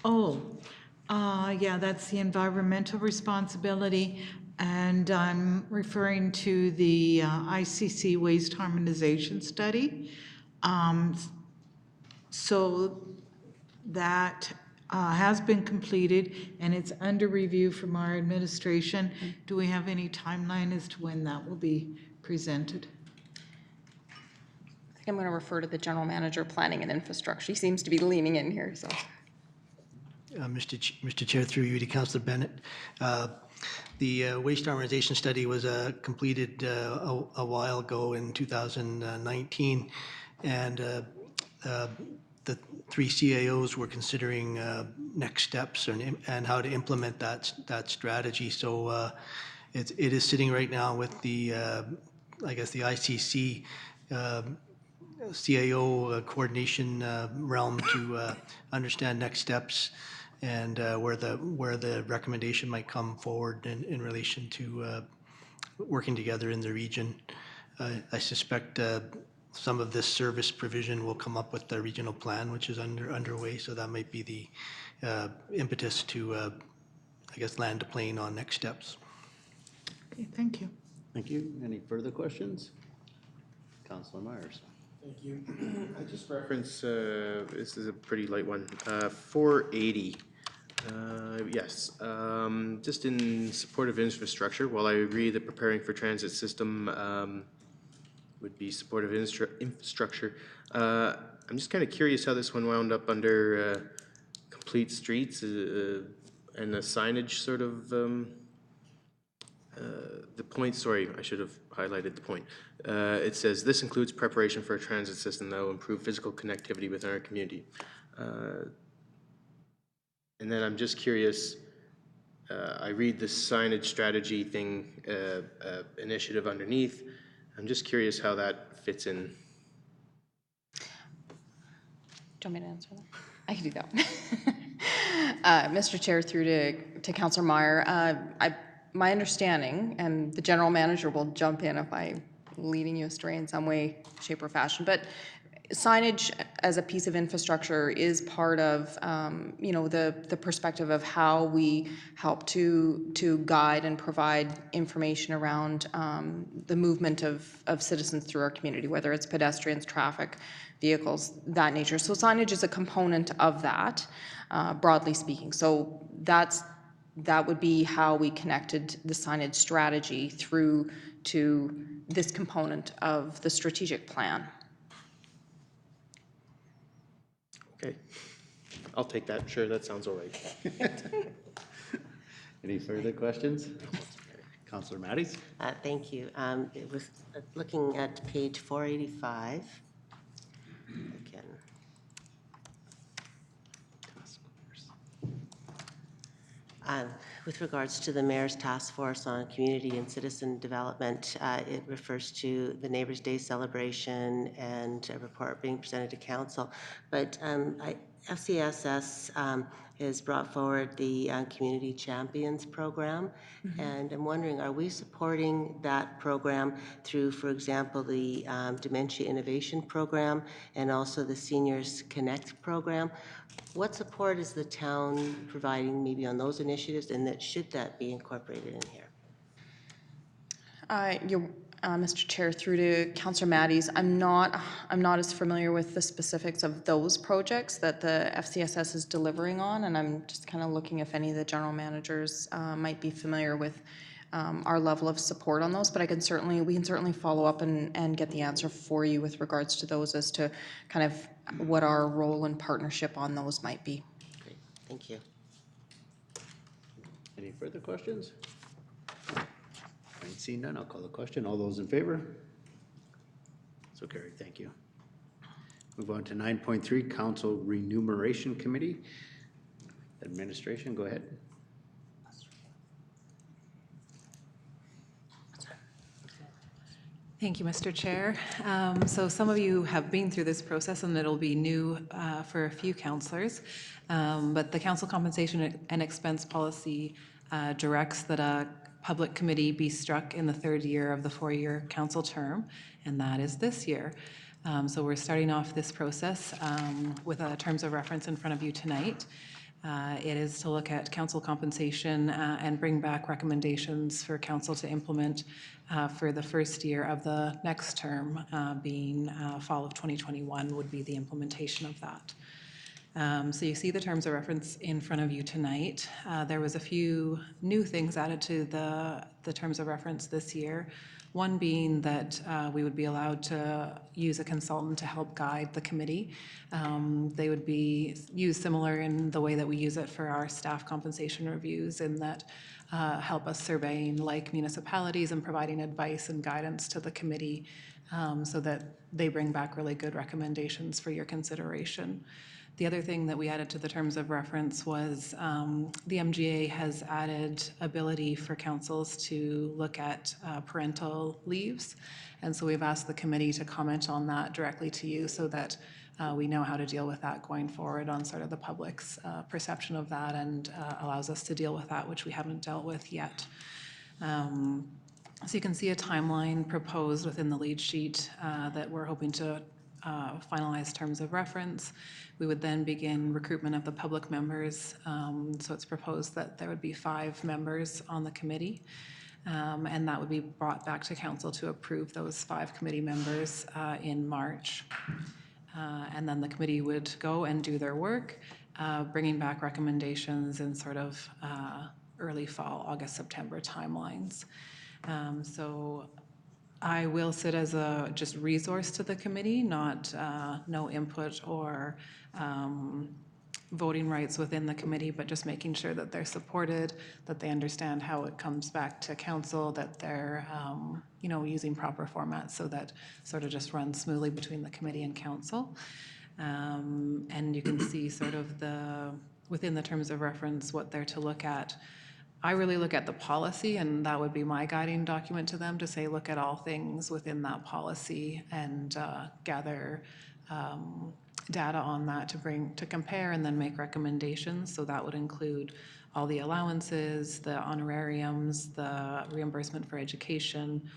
Speaker 6: Yeah, that's the environmental responsibility. And I'm referring to the ICC waste harmonization study. So that has been completed, and it's under review from our administration. Do we have any timeline as to when that will be presented?
Speaker 13: I think I'm going to refer to the General Manager, Planning and Infrastructure. He seems to be leaning in here, so.
Speaker 4: Mr. Chair, through you to Councillor Bennett. The waste harmonization study was completed a while ago in 2019, and the three CAOs were considering next steps and how to implement that strategy. So it is sitting right now with the, I guess, the ICC CAO coordination realm to understand next steps and where the recommendation might come forward in relation to working together in the region. I suspect some of this service provision will come up with the regional plan, which is underway, so that might be the impetus to, I guess, land a plane on next steps.
Speaker 6: Okay, thank you.
Speaker 1: Thank you. Any further questions? Councillor Myers.
Speaker 8: Thank you. I just reference, this is a pretty light one, 480. Yes, just in support of infrastructure, while I agree that preparing for transit system would be supportive infrastructure, I'm just kind of curious how this one wound up under complete streets and the signage sort of, the point, sorry, I should have highlighted the point. It says, this includes preparation for a transit system that will improve physical connectivity within our community. And then I'm just curious, I read the signage strategy thing, initiative underneath. I'm just curious how that fits in.
Speaker 13: Do you want me to answer that? I can do that. Mr. Chair, through to Councillor Meyer, my understanding, and the General Manager will jump in if I'm leading you astray in some way, shape, or fashion, but signage as a piece of infrastructure is part of, the perspective of how we help to guide and provide information around the movement of citizens through our community, whether it's pedestrians, traffic, vehicles, that nature. So signage is a component of that, broadly speaking. So that would be how we connected the signage strategy through to this component of the strategic plan.
Speaker 8: Okay, I'll take that. Sure, that sounds all right.
Speaker 1: Any further questions? Councillor Matties.
Speaker 5: Thank you. It was looking at page 485. Again. With regards to the Mayor's Task Force on Community and Citizen Development, it refers to the Neighbours' Day celebration and a report being presented to Council. But FCSS has brought forward the Community Champions Program, and I'm wondering, are we supporting that program through, for example, the Dementia Innovation Program and also the Seniors Connect Program? What support is the town providing maybe on those initiatives, and should that be incorporated in here?
Speaker 13: Mr. Chair, through to Councillor Matties, I'm not as familiar with the specifics of those projects that the FCSS is delivering on, and I'm just kind of looking if any of the general managers might be familiar with our level of support on those. But we can certainly follow up and get the answer for you with regards to those as to kind of what our role and partnership on those might be.
Speaker 5: Great, thank you.
Speaker 1: Any further questions? I ain't seen none. I'll call the question. All those in favor? So carried. Thank you. Move on to 9.3, Council Remuneration Committee. Administration, go ahead.
Speaker 7: Thank you, Mr. Chair. So some of you have been through this process, and it'll be new for a few councillors. But the Council Compensation and Expense Policy directs that a public committee be struck in the third year of the four-year council term, and that is this year. So we're starting off this process with terms of reference in front of you tonight. It is to look at council compensation and bring back recommendations for council to implement for the first year of the next term, being fall of 2021 would be the implementation of that. So you see the terms of reference in front of you tonight. There was a few new things added to the terms of reference this year. One being that we would be allowed to use a consultant to help guide the committee. They would be used similar in the way that we use it for our staff compensation reviews, in that help us surveying like municipalities and providing advice and guidance to the committee, so that they bring back really good recommendations for your consideration. The other thing that we added to the terms of reference was the MGA has added ability for councils to look at parental leaves. And so we've asked the committee to comment on that directly to you, so that we know how to deal with that going forward on sort of the public's perception of that, and allows us to deal with that, which we haven't dealt with yet. So you can see a timeline proposed within the lead sheet that we're hoping to finalize terms of reference. We would then begin recruitment of the public members. So it's proposed that there would be 5 members on the committee, and that would be brought back to council to approve those 5 committee members in March. And then the committee would go and do their work, bringing back recommendations in sort of early fall, August, September timelines. So I will sit as a just resource to the committee, not no input or voting rights within the committee, but just making sure that they're supported, that they understand how it comes back to council, that they're you know, using proper formats, so that sort of just runs smoothly between the committee and council. And you can see sort of within the terms of reference what they're to look at. I really look at the policy, and that would be my guiding document to them, to say, look at all things within that policy and gather data on that to compare and then make recommendations. So that would include all the allowances, the honorariums, the reimbursement for education,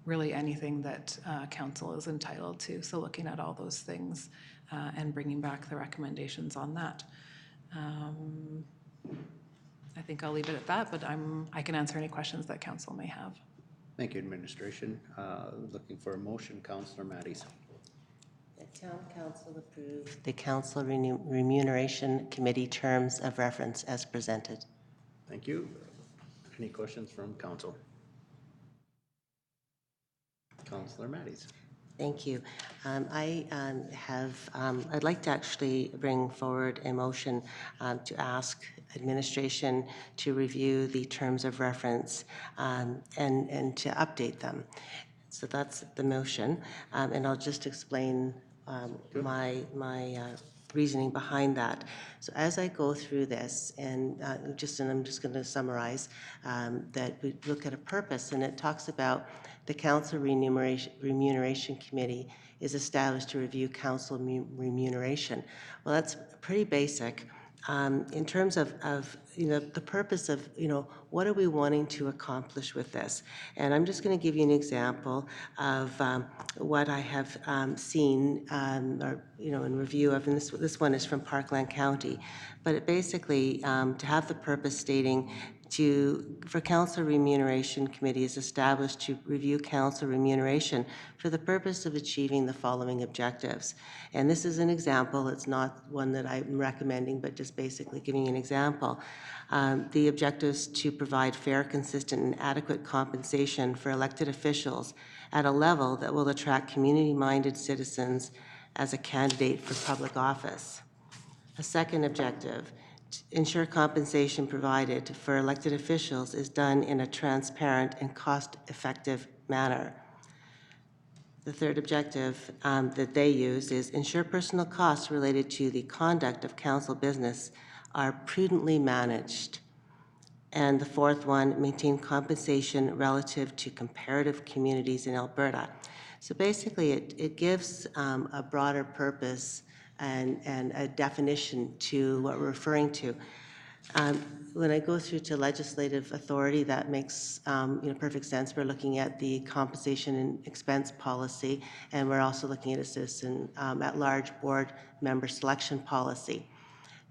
Speaker 7: really anything that council is entitled to. So looking at all those things and bringing back the recommendations on that. I think I'll leave it at that, but I can answer any questions that council may have.
Speaker 1: Thank you, administration. Looking for a motion, Councillor Matties.
Speaker 5: The town council approved the council remuneration committee terms of reference as presented.
Speaker 1: Thank you. Any questions from council? Councillor Matties.
Speaker 5: Thank you. I'd like to actually bring forward a motion to ask administration to review the terms of reference and to update them. So that's the motion. And I'll just explain my reasoning behind that. So as I go through this, and I'm just going to summarize that we look at a purpose, and it talks about the council remuneration committee is established to review council remuneration. Well, that's pretty basic. In terms of you know, the purpose of, you know, what are we wanting to accomplish with this? And I'm just going to give you an example of what I have seen, or, you know, in review of, and this one is from Parkland County, but it basically to have the purpose stating for council remuneration committee is established to review council remuneration for the purpose of achieving the following objectives. And this is an example. It's not one that I'm recommending, but just basically giving an example. The objectives to provide fair, consistent, and adequate compensation for elected officials at a level that will attract community-minded citizens as a candidate for public office. A second objective, ensure compensation provided for elected officials is done in a transparent and cost-effective manner. The third objective that they use is ensure personal costs related to the conduct of council business are prudently managed. And the fourth one, maintain compensation relative to comparative communities in Alberta. So basically, it gives a broader purpose and a definition to what we're referring to. When I go through to legislative authority, that makes you know, perfect sense. We're looking at the compensation and expense policy, and we're also looking at a citizen at-large board member selection policy.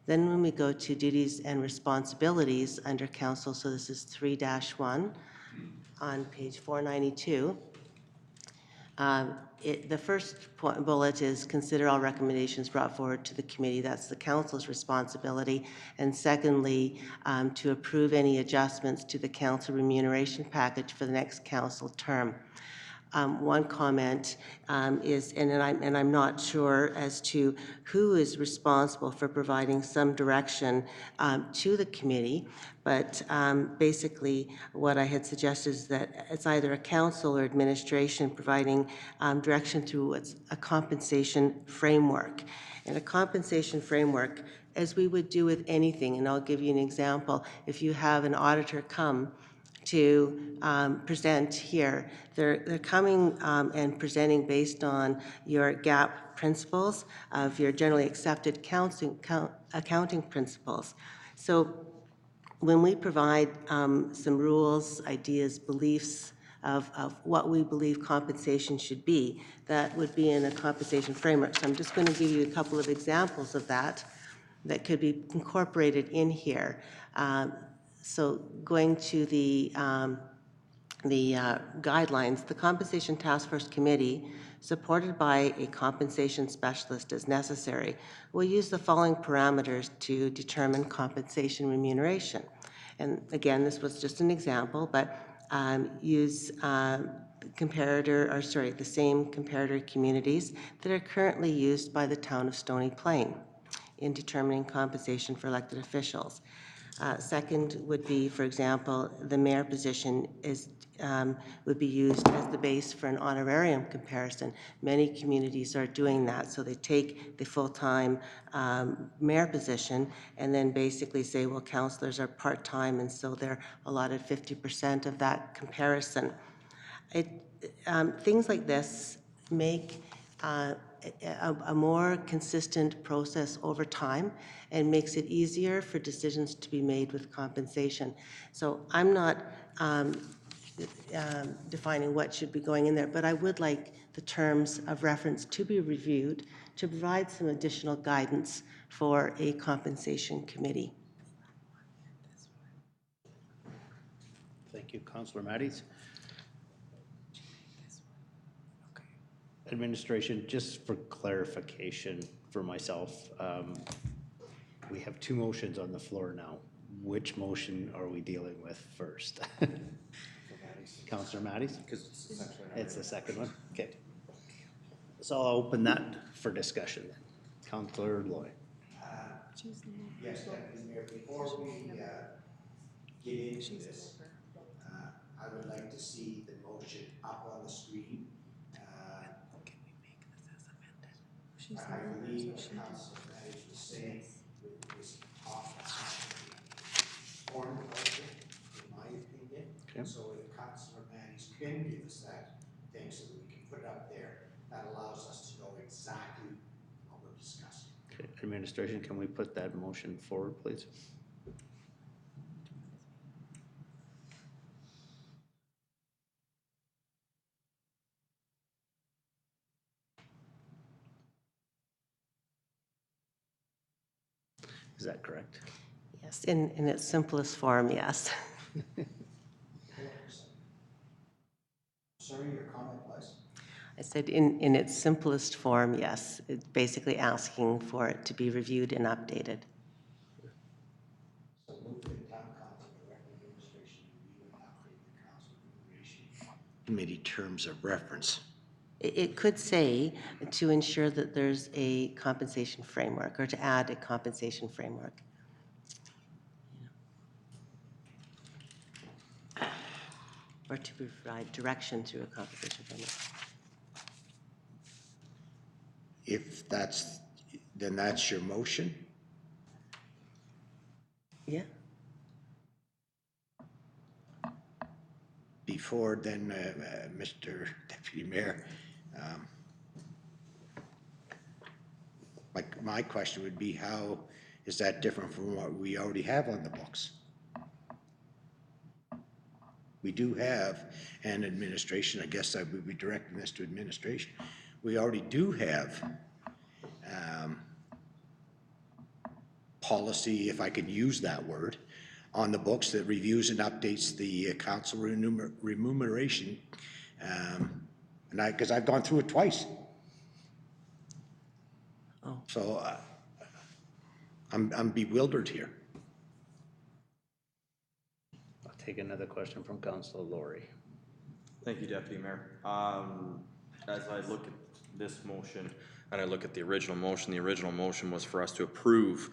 Speaker 5: Then when we go to duties and responsibilities under council, so this is 3-1 on page 492, The first bullet is consider all recommendations brought forward to the committee. That's the council's responsibility. And secondly, to approve any adjustments to the council remuneration package for the next council term. One comment is, and I'm not sure as to who is responsible for providing some direction to the committee, but basically what I had suggested is that it's either a council or administration providing direction through a compensation framework. And a compensation framework, as we would do with anything, and I'll give you an example, if you have an auditor come to present here. They're coming and presenting based on your GAAP principles of your generally accepted accounting principles. So when we provide some rules, ideas, beliefs of what we believe compensation should be, that would be in a compensation framework. So I'm just going to give you a couple of examples of that could be incorporated in here. So going to the guidelines, the Compensation Task Force Committee, supported by a compensation specialist as necessary, will use the following parameters to determine compensation remuneration. And again, this was just an example, but use the same comparator communities that are currently used by the town of Stony Plain in determining compensation for elected officials. Second would be, for example, the mayor position would be used as the base for an honorarium comparison. Many communities are doing that, so they take the full-time mayor position and then basically say, well, councillors are part-time, and so they're allotted 50% of that comparison. Things like this make a more consistent process over time and makes it easier for decisions to be made with compensation. So I'm not defining what should be going in there, but I would like the terms of reference to be reviewed to provide some additional guidance for a compensation committee.
Speaker 1: Thank you, Councillor Matties. Administration, just for clarification for myself, we have two motions on the floor now. Which motion are we dealing with first? Councillor Matties? It's the second one? Okay. So I'll open that for discussion then. Councillor Loy.
Speaker 10: Yes, Deputy Mayor, before we get into this, I would like to see the motion up on the screen. I believe what Councillor Matties was saying was off form motion, in my opinion. Okay. So if Councillor Matties can give us that thing so that we can put it up there, that allows us to know exactly what we're discussing.
Speaker 1: Okay. Administration, can we put that motion forward, please? Is that correct?
Speaker 5: Yes, in its simplest form, yes.
Speaker 10: Sorry, your comment was?
Speaker 5: I said in its simplest form, yes. It's basically asking for it to be reviewed and updated.
Speaker 10: So move the town council direct administration review and update the council remuneration committee terms of reference.
Speaker 5: It could say to ensure that there's a compensation framework or to add a compensation framework. Or to provide direction through a compensation framework.
Speaker 10: If that's, then that's your motion?
Speaker 5: Yeah.
Speaker 10: Before then, Mr. Deputy Mayor, my question would be, how is that different from what we already have on the books? We do have an administration, I guess I would be directing this to administration. We already do have policy, if I could use that word, on the books that reviews and updates the council remuneration And because I've gone through it twice.
Speaker 5: Oh.
Speaker 10: So I'm bewildered here.
Speaker 1: I'll take another question from Councilor Laurie.
Speaker 12: Thank you, Deputy Mayor. As I look at this motion and I look at the original motion was for us to approve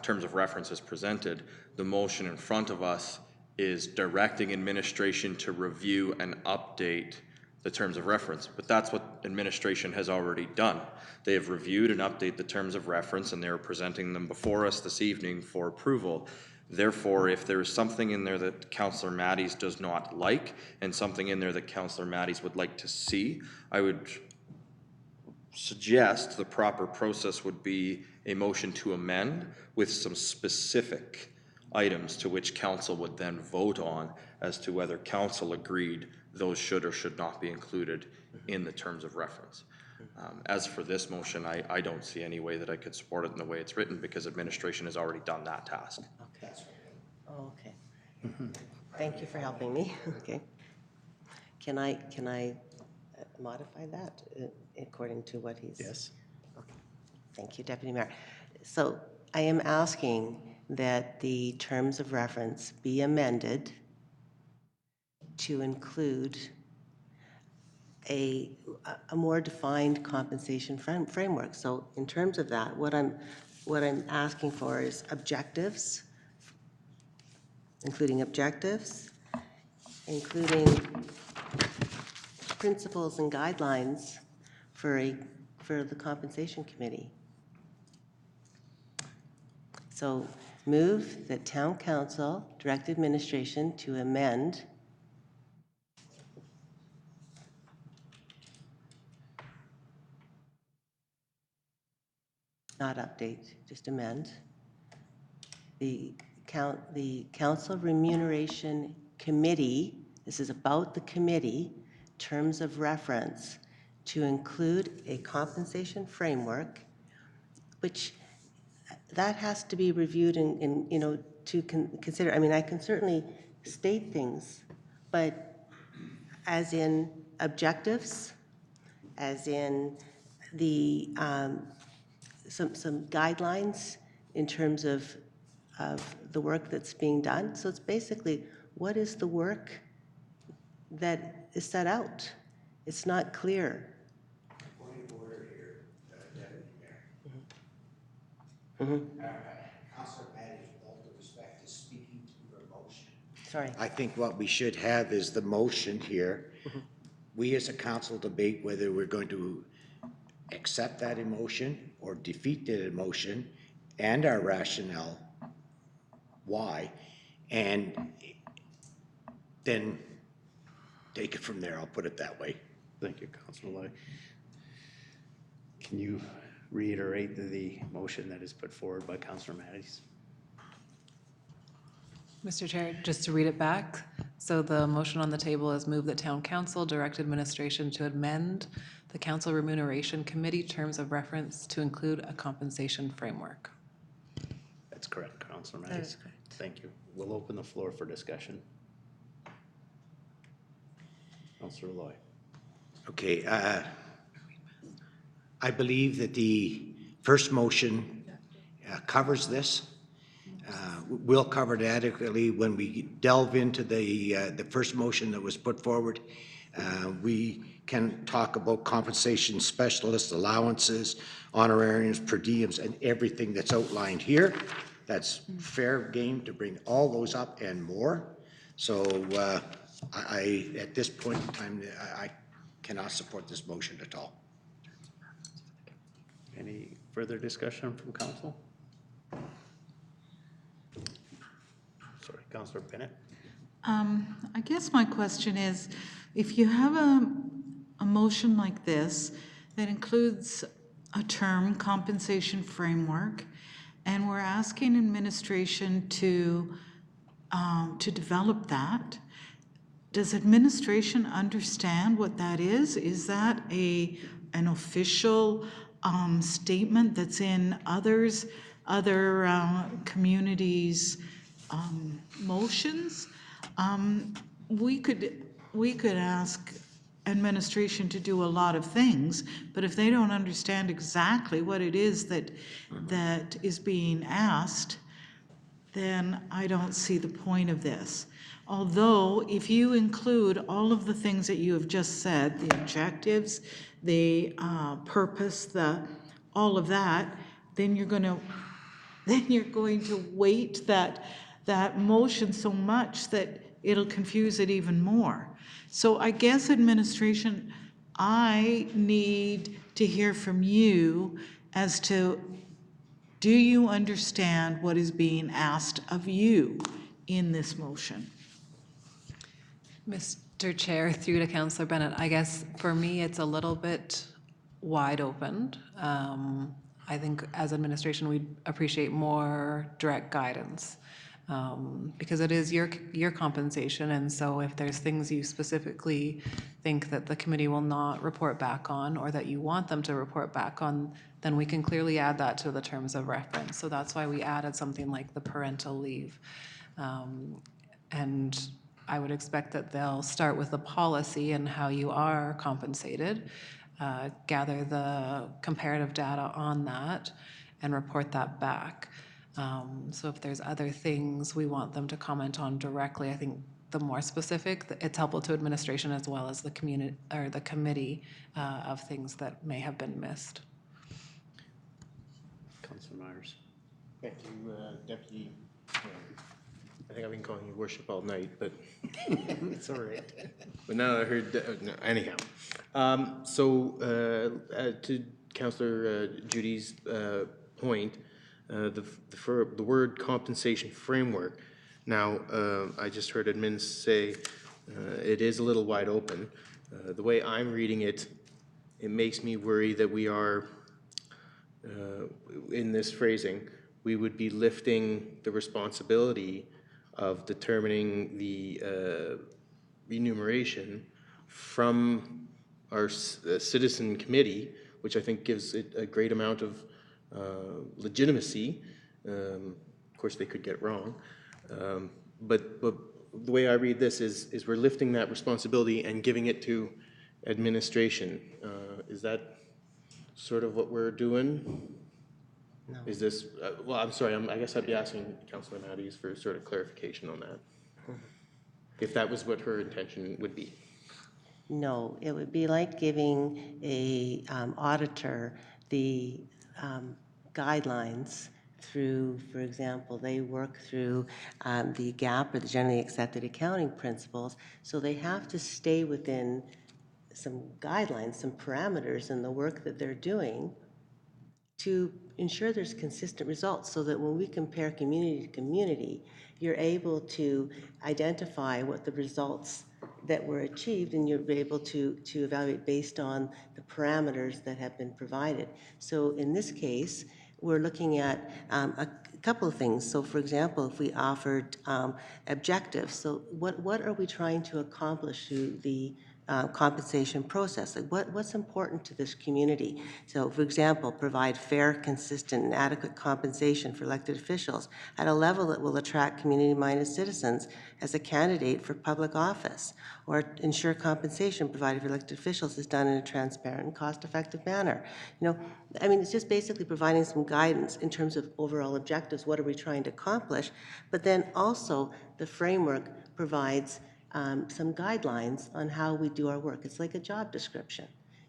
Speaker 12: terms of reference as presented. The motion in front of us is directing administration to review and update the terms of reference, but that's what administration has already done. They have reviewed and updated the terms of reference, and they're presenting them before us this evening for approval. Therefore, if there is something in there that Councillor Matties does not like, and something in there that Councillor Matties would like to see, I would suggest the proper process would be a motion to amend with some specific items to which council would then vote on as to whether council agreed those should or should not be included in the terms of reference. As for this motion, I don't see any way that I could support it in the way it's written because administration has already done that task.
Speaker 5: Okay. Oh, okay. Thank you for helping me. Okay. Can I modify that according to what he's?
Speaker 1: Yes.
Speaker 5: Okay. Thank you, Deputy Mayor. So I am asking that the terms of reference be amended to include a more defined compensation framework. So in terms of that, what I'm asking for is objectives, including principles and guidelines for the compensation committee. So move that town council direct administration to amend not update, just amend the council remuneration committee, this is about the committee, terms of reference to include a compensation framework, which that has to be reviewed and you know, to consider. I mean, I can certainly state things, but as in objectives, as in the some guidelines in terms of the work that's being done. So it's basically, what is the work that is set out? It's not clear.
Speaker 10: Point of order here, Deputy Mayor. Councilor Matties, with all due respect, is speaking to her motion.
Speaker 5: Sorry.
Speaker 10: I think what we should have is the motion here. We as a council debate whether we're going to accept that emotion or defeat that emotion and our rationale why, and then take it from there. I'll put it that way.
Speaker 1: Thank you, Councilor Loy. Can you reiterate the motion that is put forward by Councilor Matties?
Speaker 7: Mr. Chair, just to read it back. So the motion on the table is move that town council direct administration to amend the council remuneration committee terms of reference to include a compensation framework.
Speaker 1: That's correct, Councilor Matties.
Speaker 5: That is correct.
Speaker 1: Thank you. We'll open the floor for discussion. Councilor Loy.
Speaker 10: Okay, I believe that the first motion covers this. We'll cover it adequately when we delve into the first motion that was put forward. We can talk about compensation specialists, allowances, honorariums, per diems, and everything that's outlined here. That's fair game to bring all those up and more. So at this point in time, I cannot support this motion at all.
Speaker 1: Any further discussion from council? Sorry, Councilor Bennett.
Speaker 6: I guess my question is, if you have a motion like this that includes a term, compensation framework, and we're asking administration to develop that, does administration understand what that is? Is that an official statement that's in other communities' motions? We could ask administration to do a lot of things, but if they don't understand exactly what it is that is being asked, then I don't see the point of this. Although, if you include all of the things that you have just said, the objectives, the purpose, all of that, then you're going to weight that motion so much that it'll confuse it even more. So I guess administration, I need to hear from you as to, do you understand what is being asked of you in this motion?
Speaker 7: Mr. Chair, through to Councillor Bennett, I guess for me, it's a little bit wide open. I think as administration, we'd appreciate more direct guidance. Because it is your compensation, and so if there's things you specifically think that the committee will not report back on, or that you want them to report back on, then we can clearly add that to the terms of reference. So that's why we added something like the parental leave. And I would expect that they'll start with the policy and how you are compensated, gather the comparative data on that, and report that back. So if there's other things we want them to comment on directly, I think the more specific, it's helpful to administration as well as the community or the committee of things that may have been missed.
Speaker 1: Councillor Myers.
Speaker 8: Thank you, Deputy. I think I've been calling you worship all night, but
Speaker 10: It's all right.
Speaker 8: but now I heard, no, anyhow. To Councillor Judy's point, the word compensation framework. Now, I just heard admin say it is a little wide open. The way I'm reading it, it makes me worry that we are, in this phrasing, we would be lifting the responsibility of determining the remuneration from our citizen committee, which I think gives it a great amount of legitimacy. Of course, they could get it wrong. But the way I read this is we're lifting that responsibility and giving it to administration. Is that sort of what we're doing? No. Is this, well, I'm sorry, I guess I'd be asking Councillor Matthews for sort of clarification on that. If that was what her intention would be.
Speaker 5: No, it would be like giving a auditor the guidelines through, for example, they work through the GAP, or the Generally Accepted Accounting Principles, so they have to stay within some guidelines, some parameters in the work that they're doing to ensure there's consistent results, so that when we compare community to community, you're able to identify what the results that were achieved, and you're able to evaluate based on the parameters that have been provided. So in this case, we're looking at a couple of things. So for example, if we offered objectives, so what are we trying to accomplish through the compensation process? Like what's important to this community? So for example, provide fair, consistent, and adequate compensation for elected officials at a level that will attract community-minded citizens as a candidate for public office, or ensure compensation provided for elected officials is done in a transparent and cost-effective manner. You know, I mean, it's just basically providing some guidance in terms of overall objectives. What are we trying to accomplish? But then also the framework provides some guidelines on how we do our work. It's like a job description.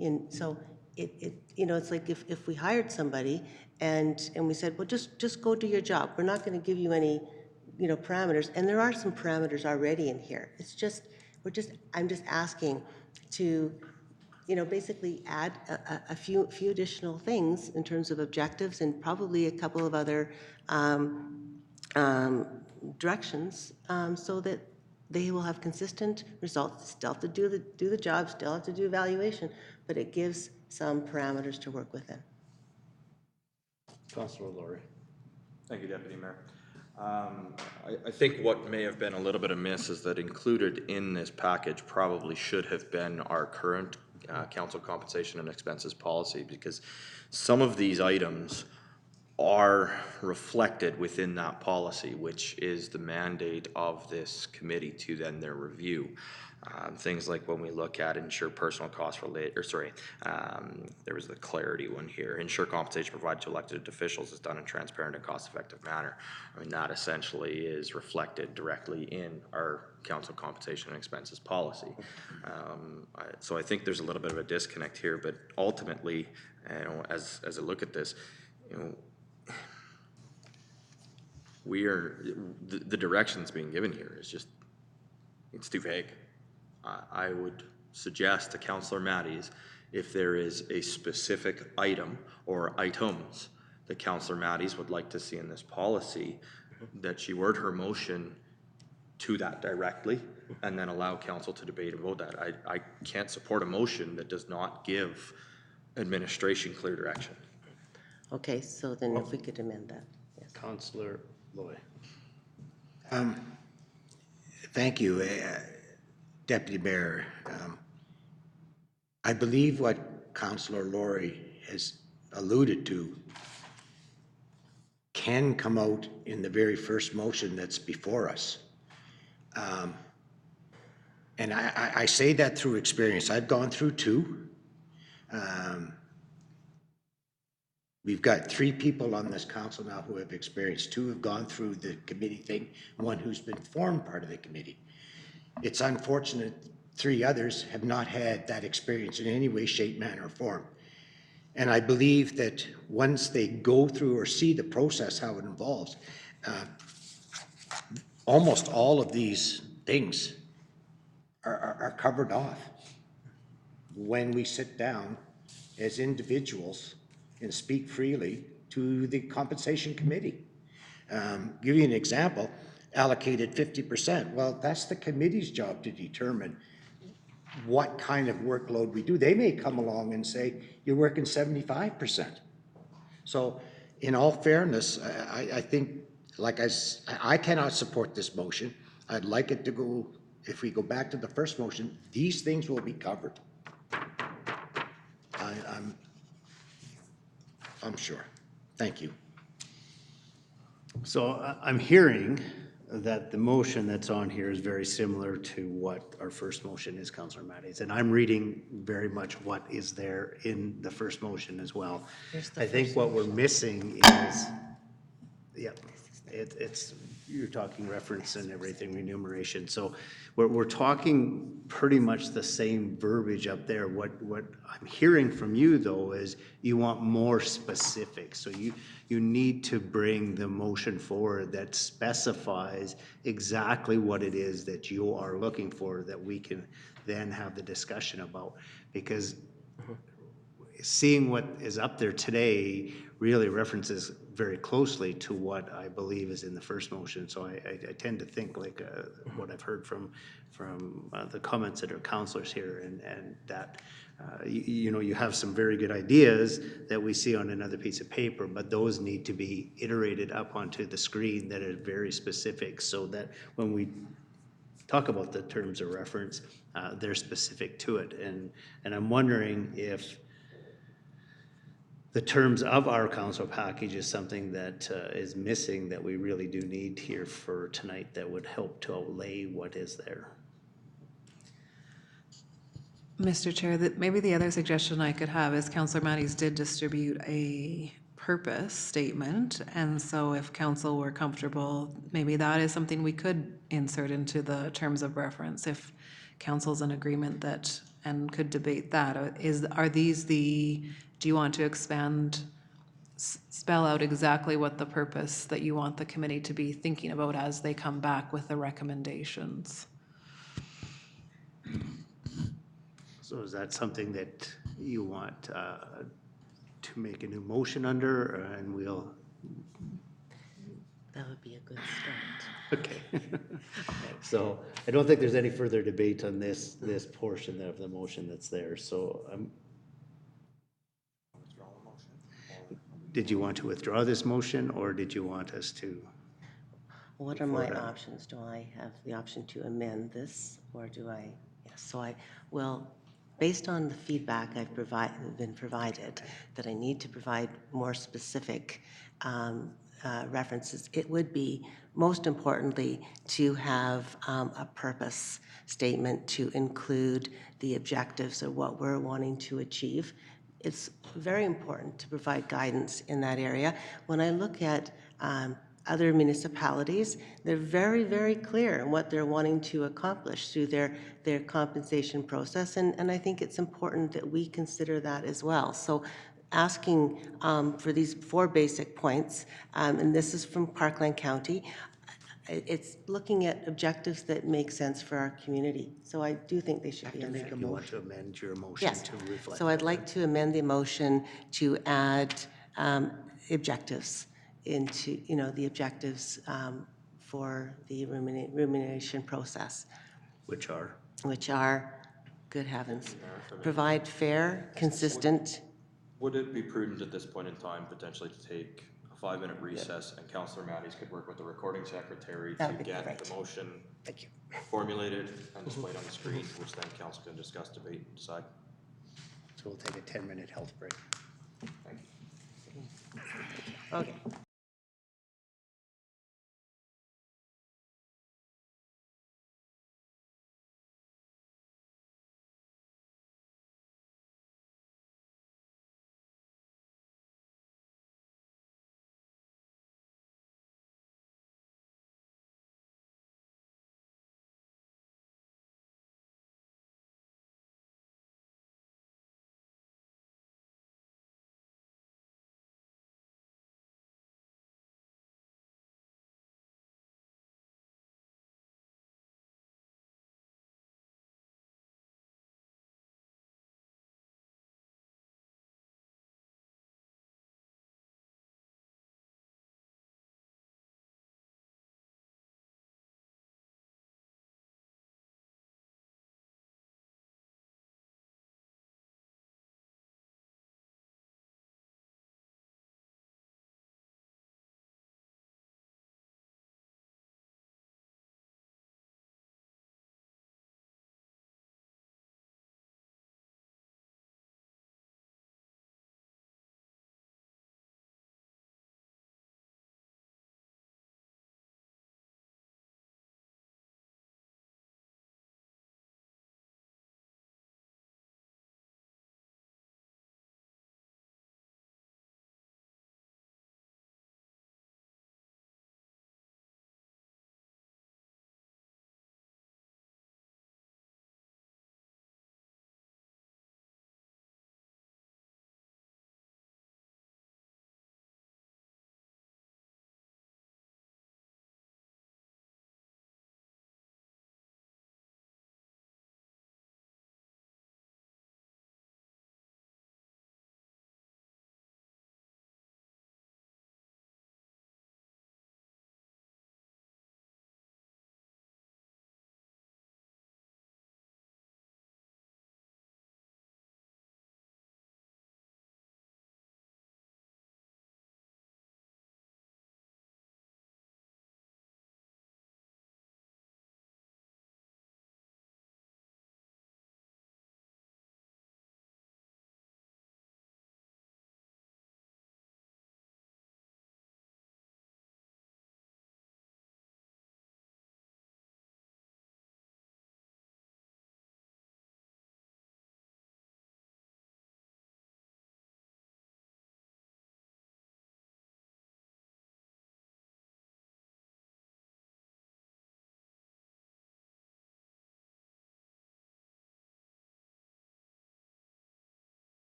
Speaker 5: And so it's like if we hired somebody and we said, well, just go do your job. We're not going to give you any, parameters. And there are some parameters already in here. It's just, I'm just asking to, basically add a few additional things in terms of objectives, and probably a couple of other directions, so that they will have consistent results. Still have to do the job, still have to do evaluation, but it gives some parameters to work within.
Speaker 1: Councillor Laurie.
Speaker 12: Thank you, Deputy Mayor. I think what may have been a little bit amiss is that included in this package probably should have been our current council compensation and expenses policy, because some of these items are reflected within that policy, which is the mandate of this committee to then their review. Things like when we look at ensure personal costs related, or sorry, there was the clarity one here. Ensure compensation provided to elected officials is done in a transparent and cost-effective manner. I mean, that essentially is reflected directly in our council compensation and expenses policy. So I think there's a little bit of a disconnect here, but ultimately, you know, as I look at this, you know, the direction that's being given here is just, it's too vague. I would suggest to Councillor Matties, if there is a specific item or items that Councillor Matties would like to see in this policy, that she word her motion to that directly and then allow council to debate and vote that. I can't support a motion that does not give administration clear direction.
Speaker 5: Okay, so then if we could amend that. Yes.
Speaker 1: Councillor Loy.
Speaker 10: Thank you, Deputy Mayor. I believe what Councillor Laurie has alluded to can come out in the very first motion that's before us. And I say that through experience. I've gone through two. We've got 3 people on this council now who have experienced. 2 have gone through the committee thing, 1 who's been formed part of the committee. It's unfortunate 3 others have not had that experience in any way, shape, manner, or form. And I believe that once they go through or see the process, how it involves, almost all of these things are covered off when we sit down as individuals and speak freely to the compensation committee. Give you an example, allocated 50%. Well, that's the committee's job to determine what kind of workload we do. They may come along and say, you're working 75%. So in all fairness, I think, like I cannot support this motion. I'd like it to go, if we go back to the first motion, these things will be covered. I'm sure. Thank you.
Speaker 1: So I'm hearing that the motion that's on here is very similar to what our first motion is, Councillor Matties. And I'm reading very much what is there in the first motion as well. I think what we're missing is, yeah, it's you're talking reference and everything, remuneration. So we're talking pretty much the same verbiage up there. What I'm hearing from you though is you want more specific. So you need to bring the motion forward that specifies exactly what it is that you are looking for, that we can then have the discussion about. Because seeing what is up there today really references very closely to what I believe is in the first motion. So I tend to think like what I've heard from the comments that are councillors here, and that you know, you have some very good ideas that we see on another piece of paper, but those need to be iterated up onto the screen that are very specific, so that when we talk about the terms of reference, they're specific to it. And I'm wondering if the terms of our council package is something that is missing, that we really do need here for tonight, that would help to outlay what is there.
Speaker 7: Mr. Chair, that maybe the other suggestion I could have is Councillor Matties did distribute a purpose statement, and so if council were comfortable, maybe that is something we could insert into the terms of reference if council's in agreement that, and could debate that. Are these the, do you want to expand, spell out exactly what the purpose that you want the committee to be thinking about as they come back with the recommendations?
Speaker 1: So is that something that you want to make a new motion under, and we'll?
Speaker 5: That would be a good start.
Speaker 1: Okay. So I don't think there's any further debate on this portion of the motion that's there. So did you want to withdraw this motion, or did you want us to?
Speaker 5: What are my options? Do I have the option to amend this, or do I? Yes, so I will, based on the feedback I've been provided, that I need to provide more specific references, it would be, most importantly, to have a purpose statement to include the objectives of what we're wanting to achieve. It's very important to provide guidance in that area. When I look at other municipalities, they're very, very clear in what they're wanting to accomplish through their compensation process, and I think it's important that we consider that as well. So asking for these 4 basic points, and this is from Parkland County, it's looking at objectives that make sense for our community. So I do think they should be in there.
Speaker 4: You want to amend your motion
Speaker 5: Yes.
Speaker 4: to reflect.
Speaker 5: So I'd like to amend the motion to add objectives into, the objectives for the remuneration process,
Speaker 4: Which are?
Speaker 5: which are, good heavens, provide fair, consistent.
Speaker 12: Would it be prudent at this point in time potentially to take a 5-minute recess and Councillor Matthews could work with the recording secretary
Speaker 5: That
Speaker 12: to
Speaker 5: would be
Speaker 12: get
Speaker 5: great.
Speaker 12: the motion
Speaker 5: Thank you.
Speaker 12: formulated and displayed on the screen, which then council can discuss, debate, and decide?
Speaker 1: So we'll take a 10-minute health break.
Speaker 12: Thank you.
Speaker 5: Okay.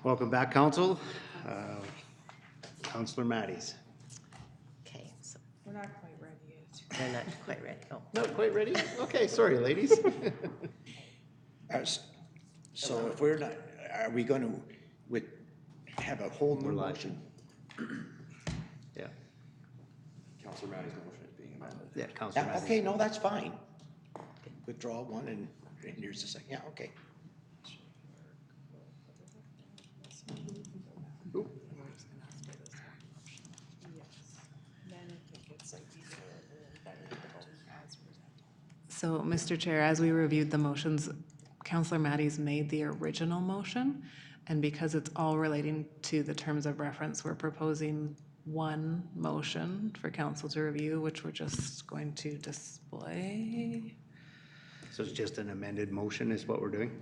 Speaker 1: Welcome back, council. Councillor Matties.
Speaker 5: Okay, so
Speaker 7: We're not quite ready yet.
Speaker 5: they're not quite ready. Oh,
Speaker 1: Not quite ready? Okay, sorry, ladies.
Speaker 10: So if we're not, are we going to have a whole new motion?
Speaker 1: Yeah,
Speaker 2: Councillor Matty's motion is being amended.
Speaker 1: yeah, Councillor
Speaker 10: Yeah,
Speaker 1: Matties.
Speaker 10: okay, no, that's fine. Withdraw one and here's the second. Yeah, okay.
Speaker 7: So, Mr. Chair, as we reviewed the motions, Councillor Matties made the original motion, and because it's all relating to the terms of reference, we're proposing one motion for council to review, which we're just going to display.
Speaker 1: So it's just an amended motion is what we're doing?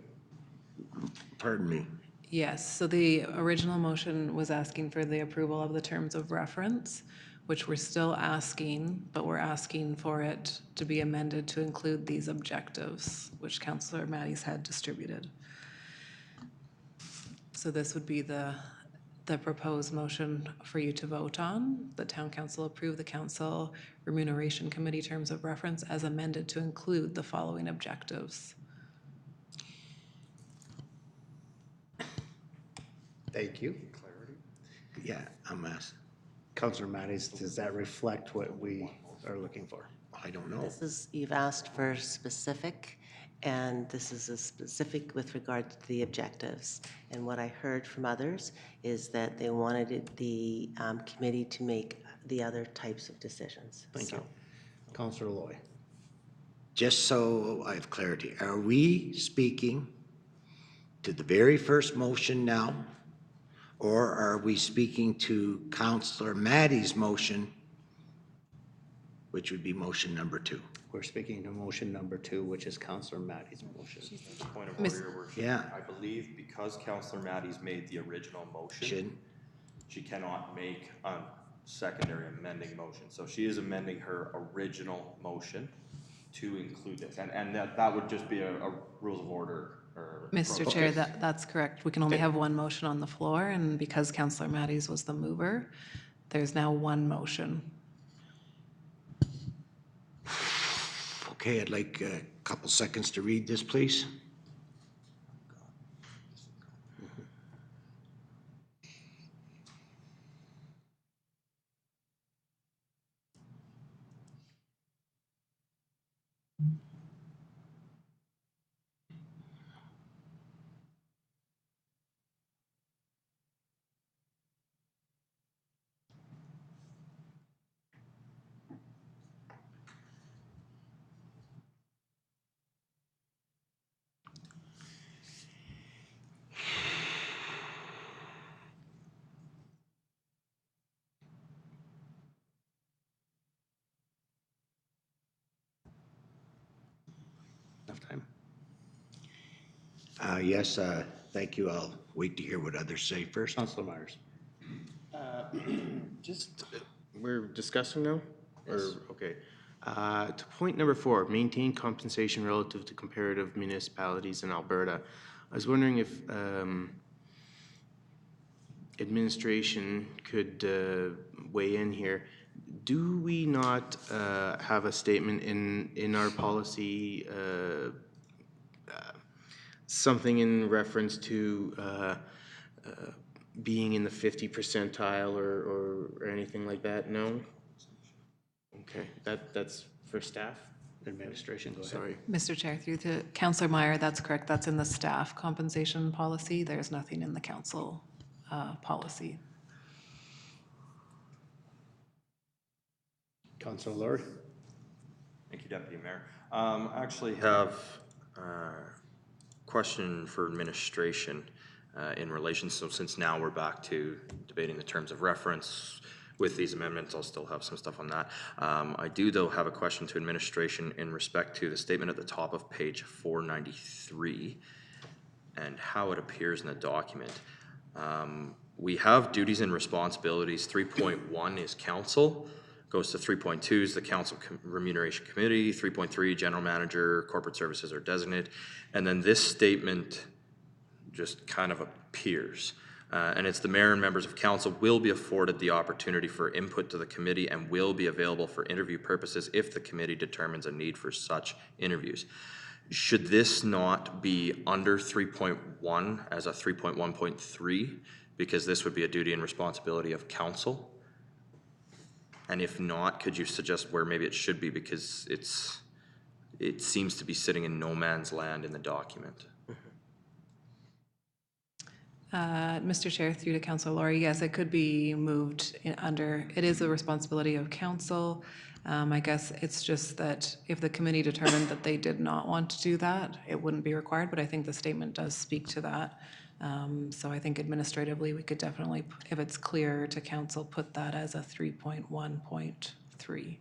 Speaker 10: Pardon me.
Speaker 7: Yes, so the original motion was asking for the approval of the terms of reference, which we're still asking, but we're asking for it to be amended to include these objectives, which Councillor Matties had distributed. So this would be the proposed motion for you to vote on. The town council approve the council remuneration committee terms of reference as amended to include the following objectives.
Speaker 1: Thank you.
Speaker 10: Yeah, I'm asked.
Speaker 1: Councillor Matties, does that reflect what we are looking for?
Speaker 10: I don't know.
Speaker 5: this is, you've asked for specific, and this is a specific with regard to the objectives. And what I heard from others is that they wanted the committee to make the other types of decisions.
Speaker 1: Thank you. Councillor Loy.
Speaker 10: Just so I have clarity, are we speaking to the very first motion now? Or are we speaking to Councillor Matty's motion, which would be motion number 2?
Speaker 1: We're speaking to motion number 2, which is Councillor Matty's motion.
Speaker 12: Point of
Speaker 7: Miss-
Speaker 12: order, Your Worship.
Speaker 10: Yeah.
Speaker 12: I believe because Councillor Matty's made the original motion,
Speaker 10: Should,
Speaker 12: she cannot make a secondary amending motion. So she is amending her original motion to include this. And that would just be a rules of order or.
Speaker 7: Mr. Chair, that's correct. We can only have one motion on the floor, and because Councillor Matties was the mover, there's now one motion.
Speaker 10: okay, I'd like a couple seconds to read this, please.
Speaker 1: Enough time?
Speaker 10: Yes, thank you. I'll wait to hear what others say first.
Speaker 1: Councillor Myers.
Speaker 8: Just, we're discussing now? Or, okay. To point number 4, maintain compensation relative to comparative municipalities in Alberta. I was wondering if administration could weigh in here. Do we not have a statement in our policy, something in reference to being in the 50 percentile or anything like that? No? Okay, that's for staff?
Speaker 1: Administration, go ahead.
Speaker 8: Sorry.
Speaker 7: Mr. Chair, through to Councillor Meyer, that's correct. That's in the staff compensation policy. There's nothing in the council policy.
Speaker 1: Councillor Lord.
Speaker 12: Thank you, Deputy Mayor. I actually have a question for administration in relation, so since now we're back to debating the terms of reference with these amendments, I'll still have some stuff on that. I do, though, have a question to administration in respect to the statement at the top of page 493 and how it appears in the document. We have duties and responsibilities. 3.1 is council. Goes to 3.2 is the council remuneration committee. 3.3, general manager, corporate services are designated. And then this statement just kind of appears. And it's the mayor and members of council will be afforded the opportunity for input to the committee and will be available for interview purposes if the committee determines a need for such interviews. Should this not be under 3.1 as a 3.1.3? Because this would be a duty and responsibility of council? And if not, could you suggest where maybe it should be, because it seems to be sitting in no man's land in the document?
Speaker 7: Mr. Chair, through to Councillor Laurie, yes, it could be moved under, it is the responsibility of council. I guess it's just that if the committee determined that they did not want to do that, it wouldn't be required, but I think the statement does speak to that. So I think administratively, we could definitely, if it's clear to council, put that as a 3.1.3.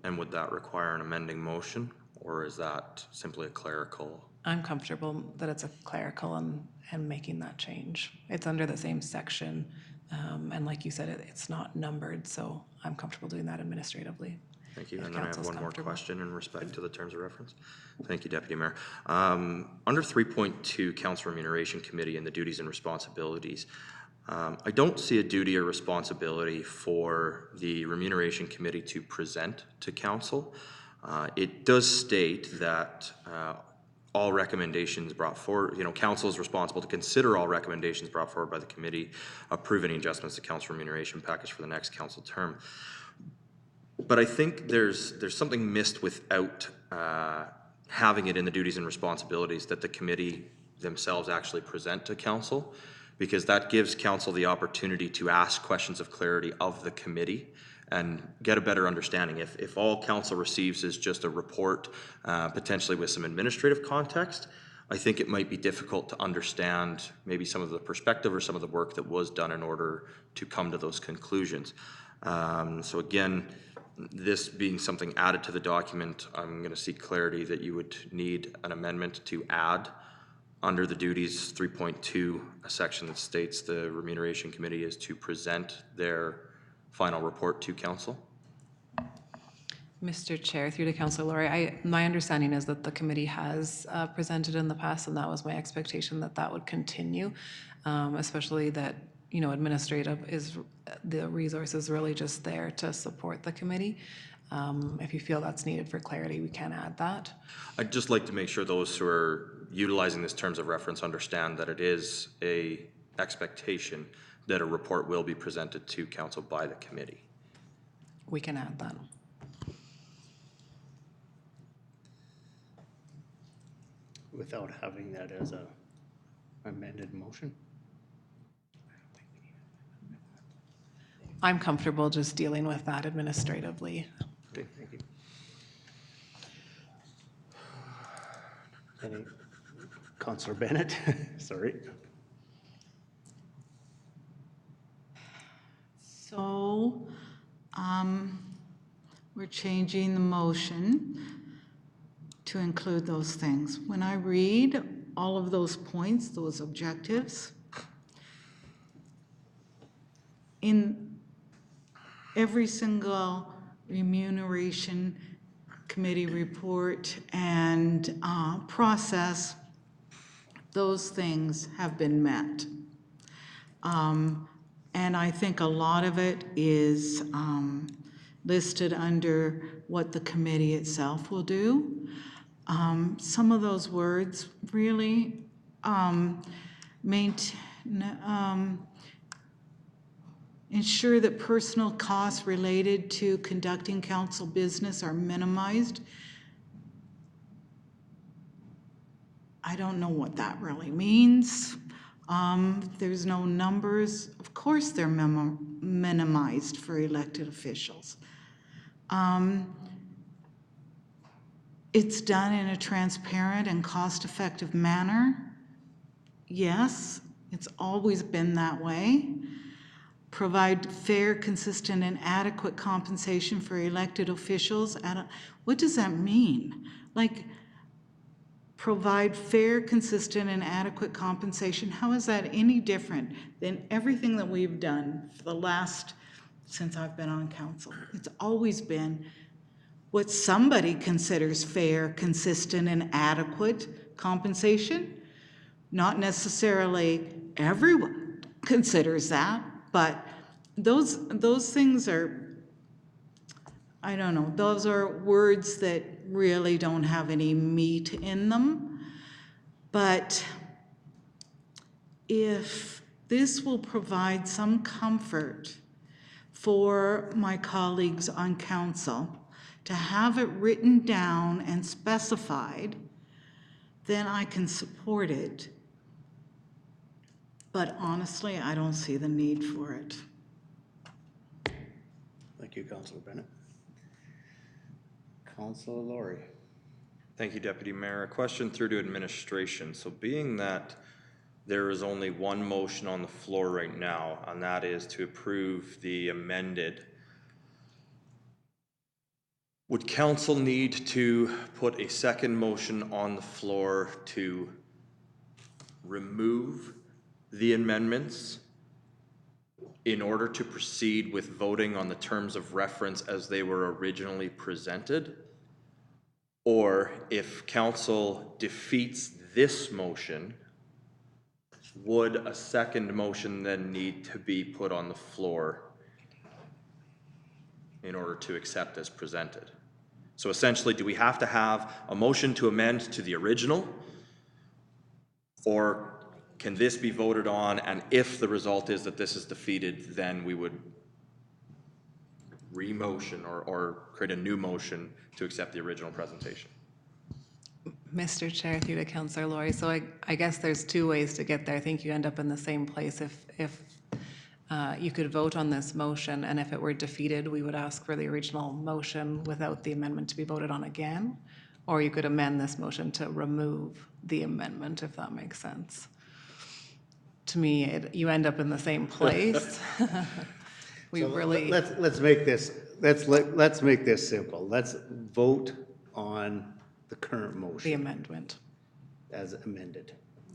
Speaker 12: And would that require an amending motion, or is that simply a clerical?
Speaker 7: I'm comfortable that it's a clerical and making that change. It's under the same section, and like you said, it's not numbered, so I'm comfortable doing that administratively.
Speaker 12: Thank you.
Speaker 7: If
Speaker 12: And then I have
Speaker 7: council's
Speaker 12: one more
Speaker 7: comfortable.
Speaker 12: question in respect to the terms of reference. Thank you, Deputy Mayor. Under 3.2, Council Remuneration Committee and the duties and responsibilities, I don't see a duty or responsibility for the Remuneration Committee to present to council. It does state that all recommendations brought forward, council is responsible to consider all recommendations brought forward by the committee, approve any adjustments to council remuneration package for the next council term. But I think there's something missed without having it in the duties and responsibilities that the committee themselves actually present to council, because that gives council the opportunity to ask questions of clarity of the committee and get a better understanding. If all council receives is just a report, potentially with some administrative context, I think it might be difficult to understand maybe some of the perspective or some of the work that was done in order to come to those conclusions. So again, this being something added to the document, I'm going to seek clarity that you would need an amendment to add under the duties 3.2, a section that states the Remuneration Committee is to present their final report to council.
Speaker 7: Mr. Chair, through to Councillor Laurie, my understanding is that the committee has presented in the past, and that was my expectation that that would continue, especially that, administrative is, the resource is really just there to support the committee. If you feel that's needed for clarity, we can add that.
Speaker 12: I'd just like to make sure those who are utilizing this terms of reference understand that it is a expectation that a report will be presented to council by the committee.
Speaker 7: We can add that.
Speaker 1: Without having that as a amended motion?
Speaker 7: I'm comfortable just dealing with that administratively.
Speaker 1: Okay, thank you. Any, Councillor Bennett, sorry.
Speaker 6: So, we're changing the motion to include those things. When I read all of those points, those objectives, in every single remuneration committee report and process, those things have been met. And I think a lot of it is listed under what the committee itself will do. Some of those words really ensure that personal costs related to conducting council business are minimized. I don't know what that really means. There's no numbers. Of course they're minimized for elected officials. It's done in a transparent and cost-effective manner. Yes, it's always been that way. Provide fair, consistent, and adequate compensation for elected officials. What does that mean? Like, provide fair, consistent, and adequate compensation. How is that any different than everything that we've done for the last, since I've been on council? It's always been what somebody considers fair, consistent, and adequate compensation. Not necessarily everyone considers that, but those things are, I don't know, those are words that really don't have any meat in them. But if this will provide some comfort for my colleagues on council to have it written down and specified, then I can support it. But honestly, I don't see the need for it.
Speaker 1: Thank you, Councillor Bennett. Councillor Laurie.
Speaker 12: Thank you, Deputy Mayor. A question through to administration. So being that there is only one motion on the floor right now, and that is to approve the amended, would council need to put a second motion on the floor to remove the amendments in order to proceed with voting on the terms of reference as they were originally presented? Or if council defeats this motion, would a second motion then need to be put on the floor in order to accept as presented? So essentially, do we have to have a motion to amend to the original? Or can this be voted on, and if the result is that this is defeated, then we would re-motion or create a new motion to accept the original presentation?
Speaker 7: Mr. Chair, through to Councillor Laurie. So I guess there's two ways to get there. I think you end up in the same place if you could vote on this motion, and if it were defeated, we would ask for the original motion without the amendment to be voted on again. Or you could amend this motion to remove the amendment, if that makes sense. To me, you end up in the same place. We
Speaker 1: So
Speaker 7: really.
Speaker 1: Let's make this simple. Let's vote on the current
Speaker 7: The
Speaker 1: motion
Speaker 7: amendment.
Speaker 1: as amended.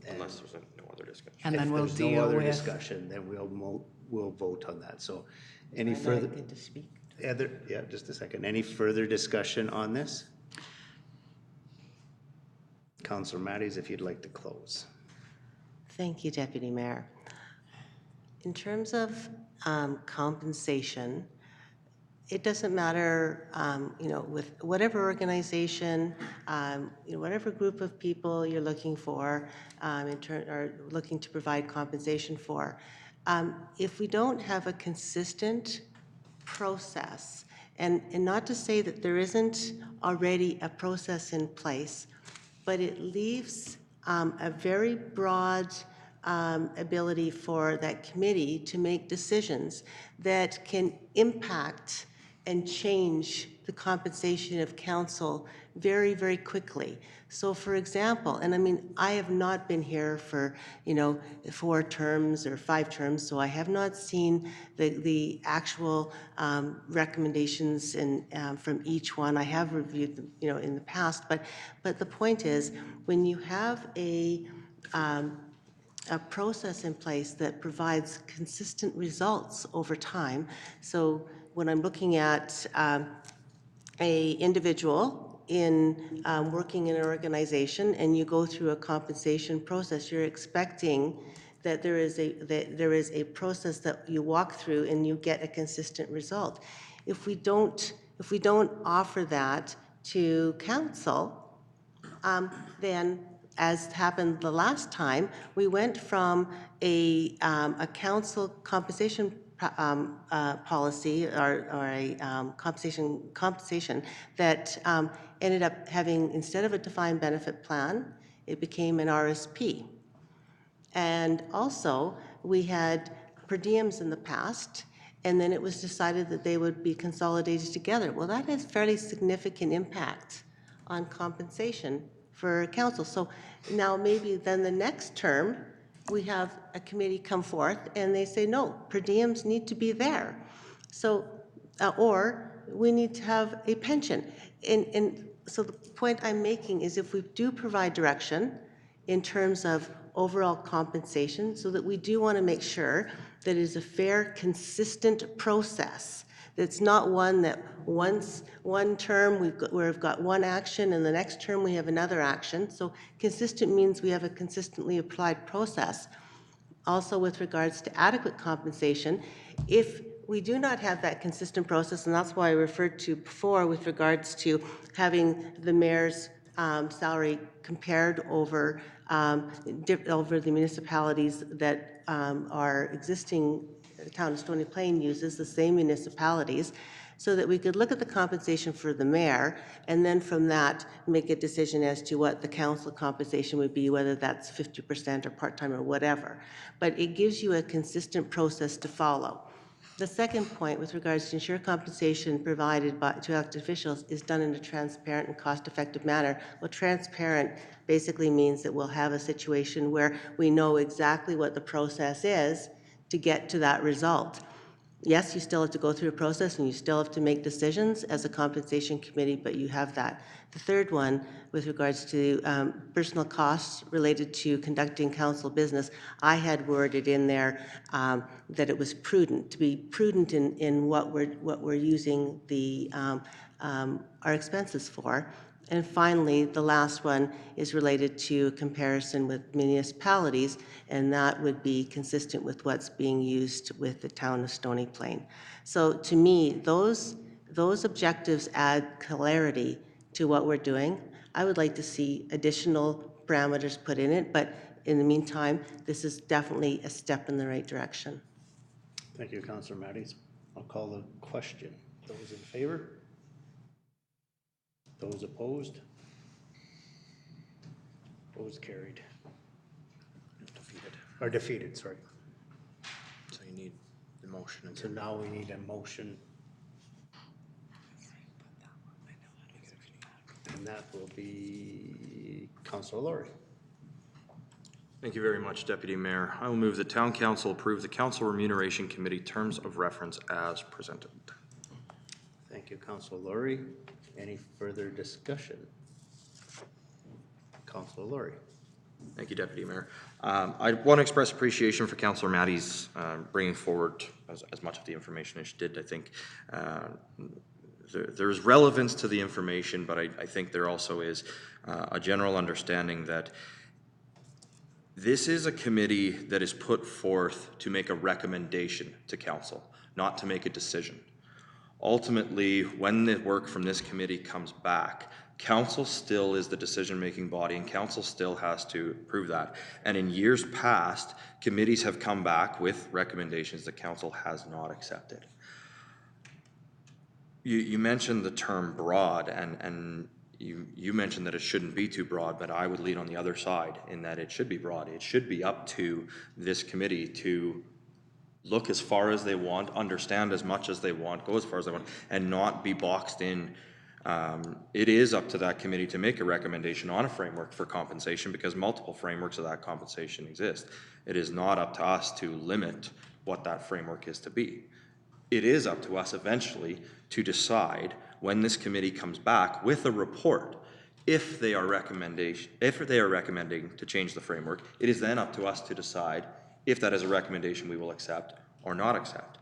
Speaker 12: Unless there's no other discussion.
Speaker 7: And then we'll
Speaker 1: If there's no
Speaker 7: deal
Speaker 1: other
Speaker 7: with.
Speaker 1: discussion, then we'll vote on that. So any
Speaker 5: Am I
Speaker 1: further?
Speaker 5: good to speak?
Speaker 1: Yeah, just a second. Any further discussion on this? Councillor Matties, if you'd like to close.
Speaker 5: Thank you, Deputy Mayor. In terms of compensation, it doesn't matter, with whatever organization, whatever group of people you're looking for, or looking to provide compensation for. If we don't have a consistent process, and not to say that there isn't already a process in place, but it leaves a very broad ability for that committee to make decisions that can impact and change the compensation of council very, very quickly. So for example, and I mean, I have not been here for, 4 terms or 5 terms, so I have not seen the actual recommendations from each one. I have reviewed them, in the past, but the point is, when you have a process in place that provides consistent results over time. So when I'm looking at a individual in working in an organization, and you go through a compensation process, you're expecting that there is a process that you walk through and you get a consistent result. If we don't offer that to council, then, as happened the last time, we went from a council compensation policy or a compensation that ended up having, instead of a defined benefit plan, it became an RSP. And also, we had per diems in the past, and then it was decided that they would be consolidated together. Well, that has fairly significant impact on compensation for council. So now maybe then the next term, we have a committee come forth and they say, no, per diems need to be there. So, or we need to have a pension. And so the point I'm making is, if we do provide direction in terms of overall compensation, so that we do want to make sure that it is a fair, consistent process. It's not one that one term we've got one action and the next term we have another action. So consistent means we have a consistently applied process. also with regards to adequate compensation, if we do not have that consistent process, and that's why I referred to before with regards to having the mayor's salary compared over over the municipalities that are existing, the town of Stony Plain uses the same municipalities, so that we could look at the compensation for the mayor, and then from that, make a decision as to what the council compensation would be, whether that's 50% or part-time or whatever. But it gives you a consistent process to follow. The second point, with regards to ensure compensation provided to elected officials is done in a transparent and cost-effective manner. Well, transparent basically means that we'll have a situation where we know exactly what the process is to get to that result. Yes, you still have to go through a process and you still have to make decisions as a compensation committee, but you have that. The third one, with regards to personal costs related to conducting council business, I had worded in there that it was prudent, to be prudent in what we're using the our expenses for. And finally, the last one is related to comparison with municipalities, and that would be consistent with what's being used with the town of Stony Plain. So to me, those objectives add clarity to what we're doing. I would like to see additional parameters put in it, but in the meantime, this is definitely a step in the right direction.
Speaker 1: Thank you, Councillor Matties. I'll call the question. Those in favor? Those opposed? Opposed, carried. Defeated. Or defeated, sorry.
Speaker 8: So you need the motion.
Speaker 1: So now we need a motion. And that will be Councillor Laurie.
Speaker 12: Thank you very much, Deputy Mayor. I will move the Town Council approve the Council Remuneration Committee terms of reference as presented.
Speaker 1: Thank you, Councillor Laurie. Any further discussion? Councillor Laurie.
Speaker 12: Thank you, Deputy Mayor. I want to express appreciation for Councillor Matties bringing forward as much of the information as she did. I think there's relevance to the information, but I think there also is a general understanding that this is a committee that is put forth to make a recommendation to council, not to make a decision. Ultimately, when the work from this committee comes back, council still is the decision-making body, and council still has to approve that. And in years past, committees have come back with recommendations that council has not accepted. You mentioned the term broad, and you mentioned that it shouldn't be too broad, but I would lean on the other side in that it should be broad. It should be up to this committee to look as far as they want, understand as much as they want, go as far as they want, and not be boxed in. It is up to that committee to make a recommendation on a framework for compensation because multiple frameworks of that compensation exist. It is not up to us to limit what that framework is to be. It is up to us eventually to decide when this committee comes back with a report. If they are recommending to change the framework, it is then up to us to decide if that is a recommendation we will accept or not accept.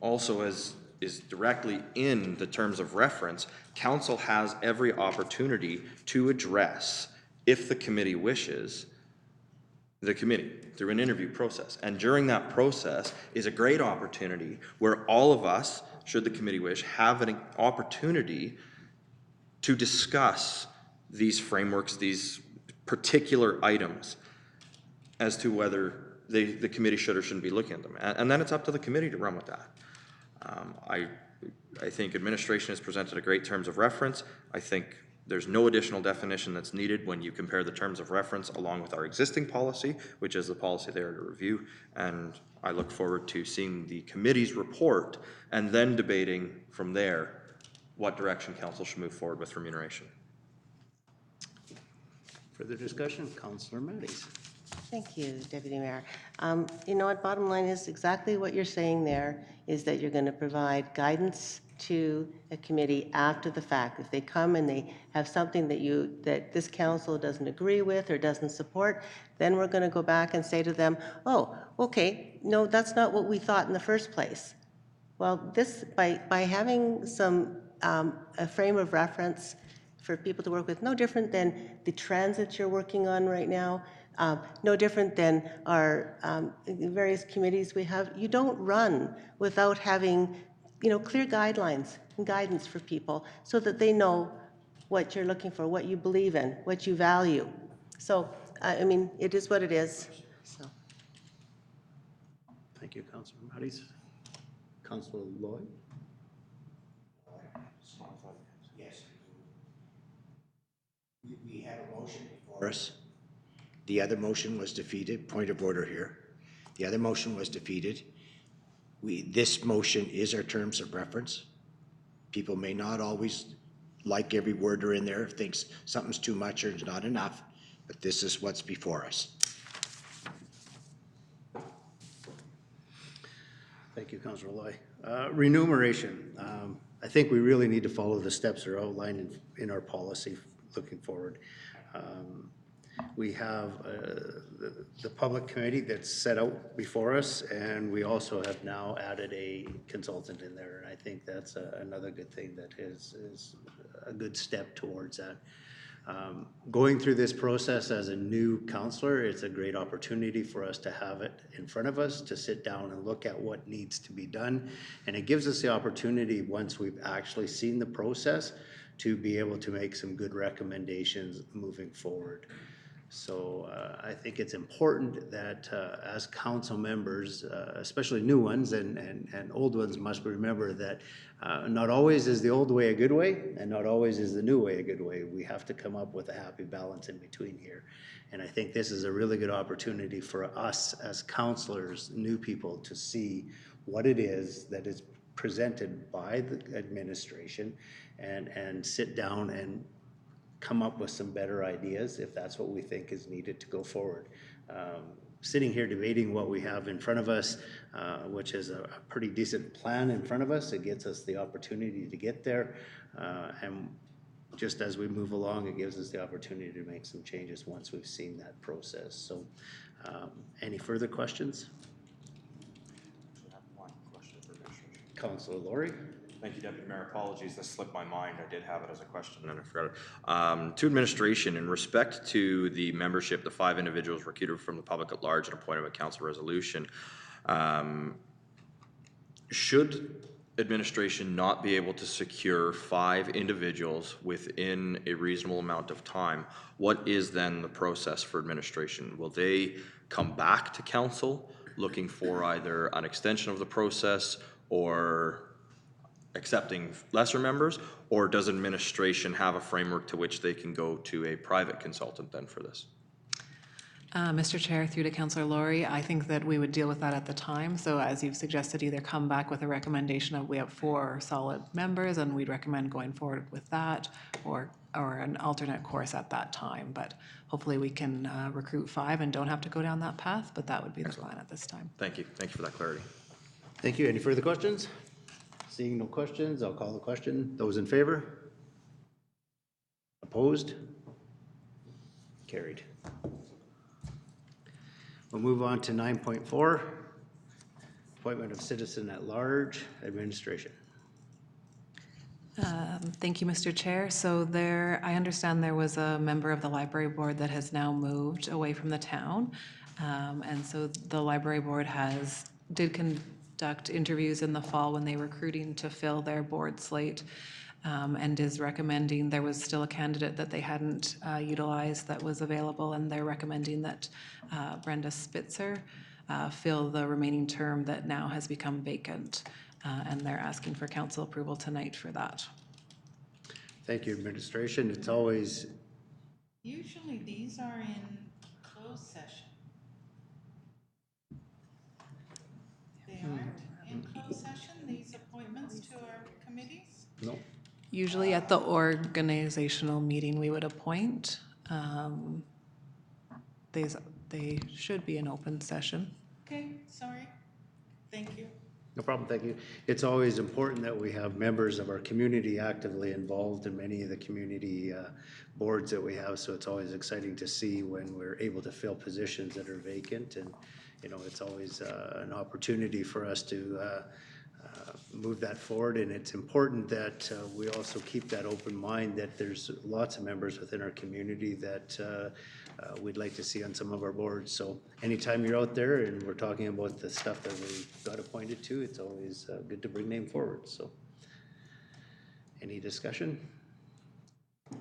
Speaker 12: Also, as is directly in the terms of reference, council has every opportunity to address, if the committee wishes, the committee through an interview process. And during that process is a great opportunity where all of us, should the committee wish, have an opportunity to discuss these frameworks, these particular items, as to whether the committee should or shouldn't be looking at them. And then it's up to the committee to run with that. I think administration has presented a great terms of reference. I think there's no additional definition that's needed when you compare the terms of reference along with our existing policy, which is the policy there to review. And I look forward to seeing the committee's report and then debating from there what direction council should move forward with remuneration.
Speaker 1: Further discussion? Councillor Matties.
Speaker 5: Thank you, Deputy Mayor. You know what, bottom line is exactly what you're saying there is that you're going to provide guidance to a committee after the fact. If they come and they have something that this council doesn't agree with or doesn't support, then we're going to go back and say to them, oh, okay, no, that's not what we thought in the first place. Well, this by having some a frame of reference for people to work with, no different than the transit you're working on right now, no different than our various committees we have. You don't run without having, clear guidelines and guidance for people so that they know what you're looking for, what you believe in, what you value. So, I mean, it is what it is. So.
Speaker 1: Thank you, Councilor Matties. Councilor Lloyd?
Speaker 10: Yes. We have a motion before us. The other motion was defeated. Point of order here. The other motion was defeated. This motion is our terms of reference. People may not always like every word or in there, thinks something's too much or is not enough, but this is what's before us.
Speaker 1: Thank you, Councilor Loy. Remuneration. I think we really need to follow the steps that are outlined in our policy looking forward. We have the public committee that's set out before us, and we also have now added a consultant in there, and I think that's another good thing that is a good step towards that. Going through this process as a new councillor, it's a great opportunity for us to have it in front of us, to sit down and look at what needs to be done. And it gives us the opportunity, once we've actually seen the process, to be able to make some good recommendations moving forward. So I think it's important that as council members, especially new ones and old ones, must remember that not always is the old way a good way, and not always is the new way a good way. We have to come up with a happy balance in between here. And I think this is a really good opportunity for us as councillors, new people, to see what it is that is presented by the administration and sit down and come up with some better ideas if that's what we think is needed to go forward. Sitting here debating what we have in front of us, which is a pretty decent plan in front of us, it gets us the opportunity to get there. And just as we move along, it gives us the opportunity to make some changes once we've seen that process. So any further questions? Councilor Laurie?
Speaker 12: Thank you, Deputy Mayor. Apologies, this slipped my mind. I did have it as a question and I forgot it. To administration, in respect to the membership, the 5 individuals recruited from the public at large and appointed by council resolution, should administration not be able to secure 5 individuals within a reasonable amount of time, what is then the process for administration? Will they come back to council looking for either an extension of the process or accepting lesser members, or does administration have a framework to which they can go to a private consultant then for this?
Speaker 7: Mr. Chair, through to Councillor Laurie, I think that we would deal with that at the time. So as you've suggested, either come back with a recommendation of we have 4 solid members and we'd recommend going forward with that, or an alternate course at that time. But hopefully we can recruit 5 and don't have to go down that path, but that would be the plan at this time.
Speaker 12: Thank you. Thank you for that clarity.
Speaker 1: Thank you. Any further questions? Seeing no questions, I'll call the question. Those in favor? Opposed? Carried. We'll move on to 9.4, appointment of citizen at large administration.
Speaker 7: Thank you, Mr. Chair. So I understand there was a member of the library board that has now moved away from the town. And so the library board did conduct interviews in the fall when they were recruiting to fill their board slate, and is recommending, there was still a candidate that they hadn't utilized that was available, and they're recommending that Brenda Spitzer fill the remaining term that now has become vacant, and they're asking for council approval tonight for that.
Speaker 1: Thank you, administration. It's always...
Speaker 6: Usually these are in closed session. They aren't in closed session, these appointments to our committees?
Speaker 1: No.
Speaker 7: Usually at the organizational meeting, we would appoint. They should be in open session.
Speaker 6: Okay, sorry. Thank you.
Speaker 1: No problem, thank you. It's always important that we have members of our community actively involved in many of the community boards that we have, so it's always exciting to see when we're able to fill positions that are vacant, and it's always an opportunity for us to move that forward, and it's important that we also keep that open mind that there's lots of members within our community that we'd like to see on some of our boards. So anytime you're out there and we're talking about the stuff that we got appointed to, it's always good to bring name forward. So any discussion?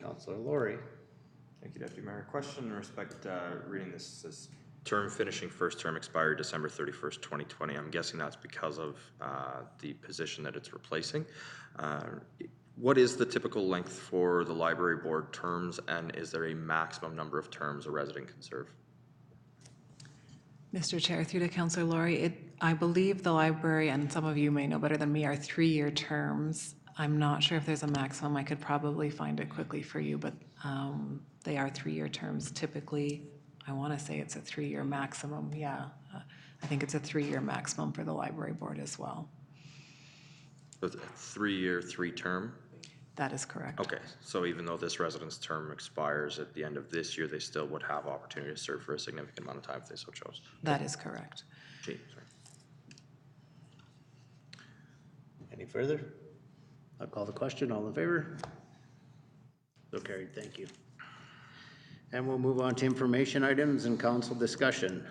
Speaker 1: Councillor Laurie.
Speaker 12: Thank you, Deputy Mayor. Question in respect, reading this term finishing first term expired December 31st, 2020. I'm guessing that's because of the position that it's replacing. What is the typical length for the library board terms, and is there a maximum number of terms a resident can serve?
Speaker 7: Mr. Chair, through to Councillor Laurie, I believe the library, and some of you may know better than me, are 3-year terms. I'm not sure if there's a maximum. I could probably find it quickly for you, but they are 3-year terms typically. I want to say it's a 3-year maximum. Yeah, I think it's a 3-year maximum for the library board as well.
Speaker 12: So it's a 3-year, 3-term?
Speaker 7: That is correct.
Speaker 12: Okay, so even though this resident's term expires at the end of this year, they still would have opportunity to serve for a significant amount of time if they so chose?
Speaker 7: That is correct.
Speaker 12: Gee, sorry.
Speaker 1: Any further? I'll call the question. All in favor? So carried. Thank you. And we'll move on to information items and council discussion.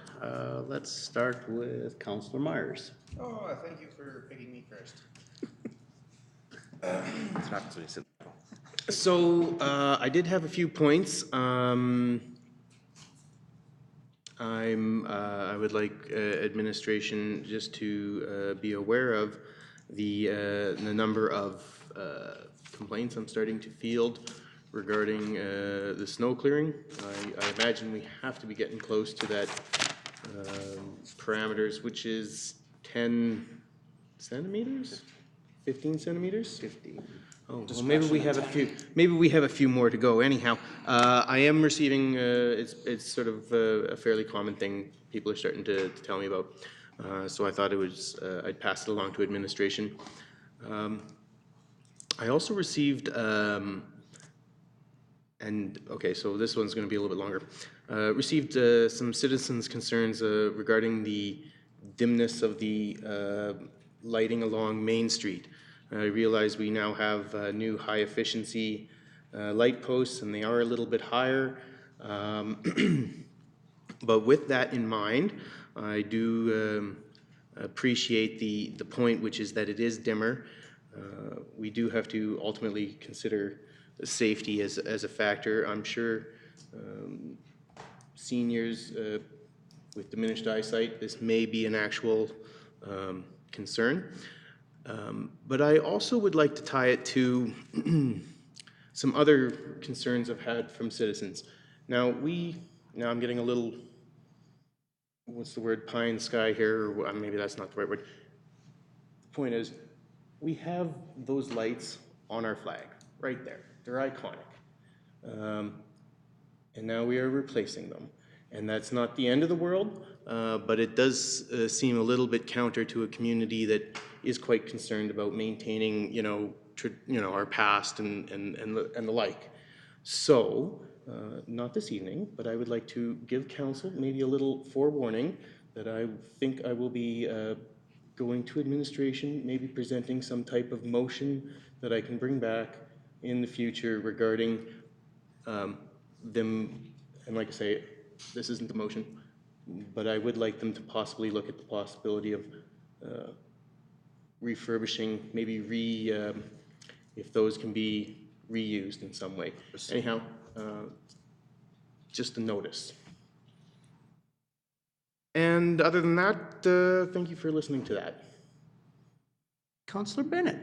Speaker 1: Let's start with Councillor Myers.
Speaker 8: Oh, thank you for picking me first. So I did have a few points. I would like administration just to be aware of the number of complaints I'm starting to field regarding the snow clearing. I imagine we have to be getting close to that parameters, which is 10 centimeters, 15 centimeters. 15. Oh, well, maybe we have a few. Maybe we have a few more to go. Anyhow, I am receiving. It's sort of a fairly common thing people are starting to tell me about. So I thought it was. I'd pass it along to administration. I also received. And okay, so this one's going to be a little bit longer. Received some citizens' concerns regarding the dimness of the lighting along Main Street. I realize we now have new high-efficiency light posts, and they are a little bit higher. But with that in mind, I do appreciate the point, which is that it is dimmer. We do have to ultimately consider safety as a factor. I'm sure seniors with diminished eyesight, this may be an actual concern. But I also would like to tie it to some other concerns I've had from citizens. Now I'm getting a little, what's the word, pie in the sky here, or maybe that's not the right word. The point is, we have those lights on our flag, right there. They're iconic. And now we are replacing them. And that's not the end of the world, but it does seem a little bit counter to a community that is quite concerned about maintaining, our past and the like. So, not this evening, but I would like to give council maybe a little forewarning that I think I will be going to administration, maybe presenting some type of motion that I can bring back in the future regarding them, and like I say, this isn't the motion, but I would like them to possibly look at the possibility of refurbishing, maybe if those can be reused in some way. Anyhow, just a notice. And other than that, thank you for listening to that.
Speaker 1: Councillor Bennett.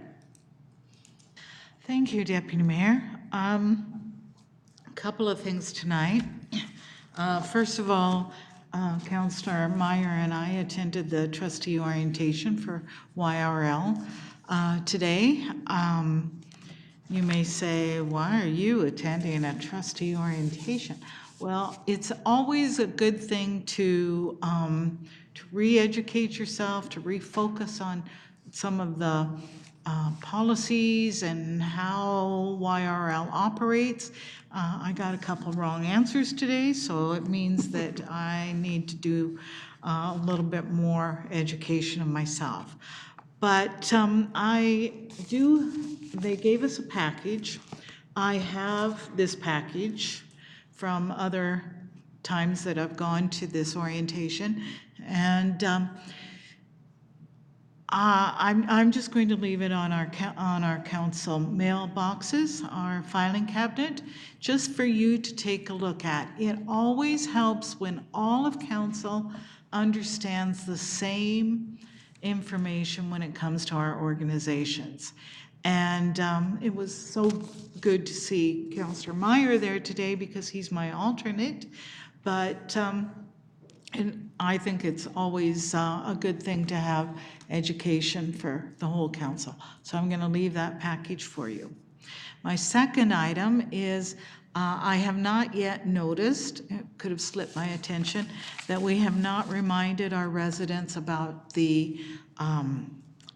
Speaker 6: Thank you, Deputy Mayor. A couple of things tonight. First of all, Councillor Meyer and I attended the trustee orientation for YRL today. You may say, why are you attending a trustee orientation? Well, it's always a good thing to re-educate yourself, to refocus on some of the policies and how YRL operates. I got a couple wrong answers today, so it means that I need to do a little bit more education of myself. But they gave us a package. I have this package from other times that I've gone to this orientation, and I'm just going to leave it on our council mailboxes, our filing cabinet, just for you to take a look at. It always helps when all of council understands the same information when it comes to our organizations. And it was so good to see Councillor Meyer there today because he's my alternate, but and I think it's always a good thing to have education for the whole council. So I'm going to leave that package for you. My second item is I have not yet noticed, it could have slipped my attention, that we have not reminded our residents about the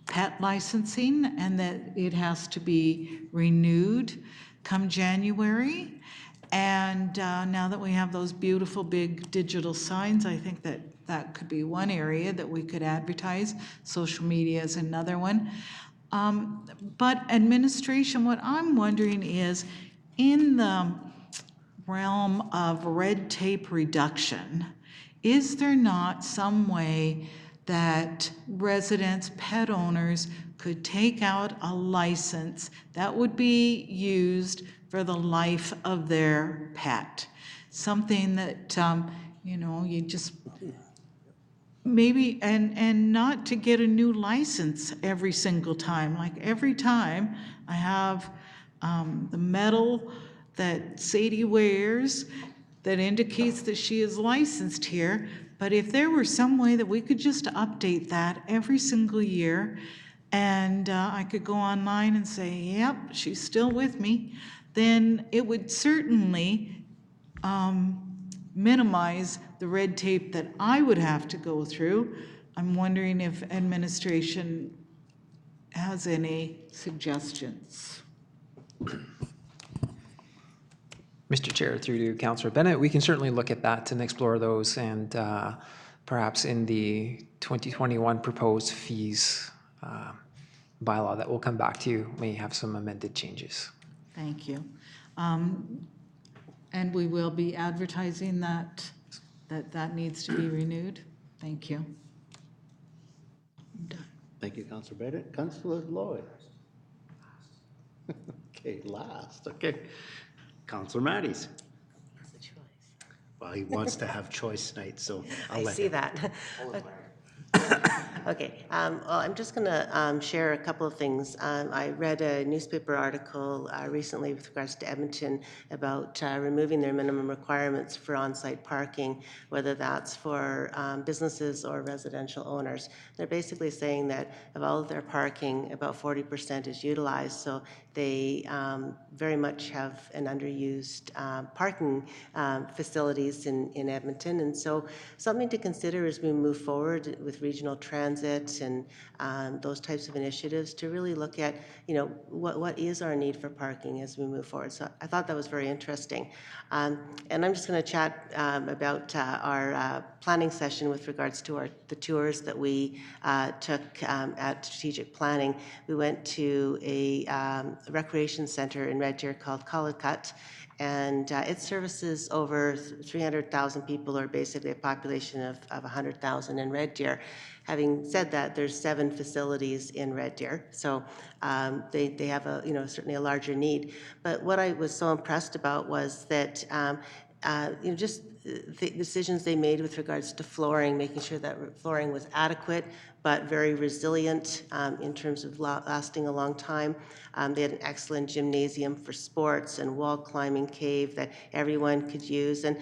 Speaker 6: pet licensing and that it has to be renewed come January. And now that we have those beautiful big digital signs, I think that that could be one area that we could advertise. Social media is another one. But administration, what I'm wondering is, in the realm of red tape reduction, is there not some way that residents, pet owners could take out a license that would be used for the life of their pet? Something that, you know, you just maybe, and not to get a new license every single time. Like every time I have the medal that Sadie wears that indicates that she is licensed here. But if there were some way that we could just update that every single year, and I could go online and say, yep, she's still with me, then it would certainly minimize the red tape that I would have to go through. I'm wondering if administration has any suggestions.
Speaker 14: Mr. Chair, through to Councillor Bennett, we can certainly look at that and explore those, and perhaps in the 2021 proposed fees bylaw that will come back to you may have some amended changes.
Speaker 6: Thank you. And we will be advertising that needs to be renewed. Thank you. I'm done.
Speaker 1: Thank you, Councillor Bennett. Councillor Lloyd. Okay, last. Okay. Councillor Matties. Well, he wants to have choice tonight, so I'll let
Speaker 5: I see
Speaker 1: him.
Speaker 5: that. Okay, well, I'm just going to share a couple of things. I read a newspaper article recently with regards to Edmonton about removing their minimum requirements for on-site parking, whether that's for businesses or residential owners. They're basically saying that of all of their parking, about 40% is utilized, so they very much have an underused parking facilities in Edmonton, and so something to consider as we move forward with regional transit and those types of initiatives to really look at, you know, what is our need for parking as we move forward. So I thought that was very interesting. And I'm just going to chat about our planning session with regards to the tours that we took at strategic planning. We went to a recreation center in Red Deer called Alocation, and it services over 300,000 people, or basically a population of 100,000 in Red Deer. Having said that, there's 7 facilities in Red Deer, so they have a, you know, certainly a larger need. But what I was so impressed about was that you know, just the decisions they made with regards to flooring, making sure that flooring was adequate but very resilient in terms of lasting a long time. They had an excellent gymnasium for sports and wall climbing cave that everyone could use. And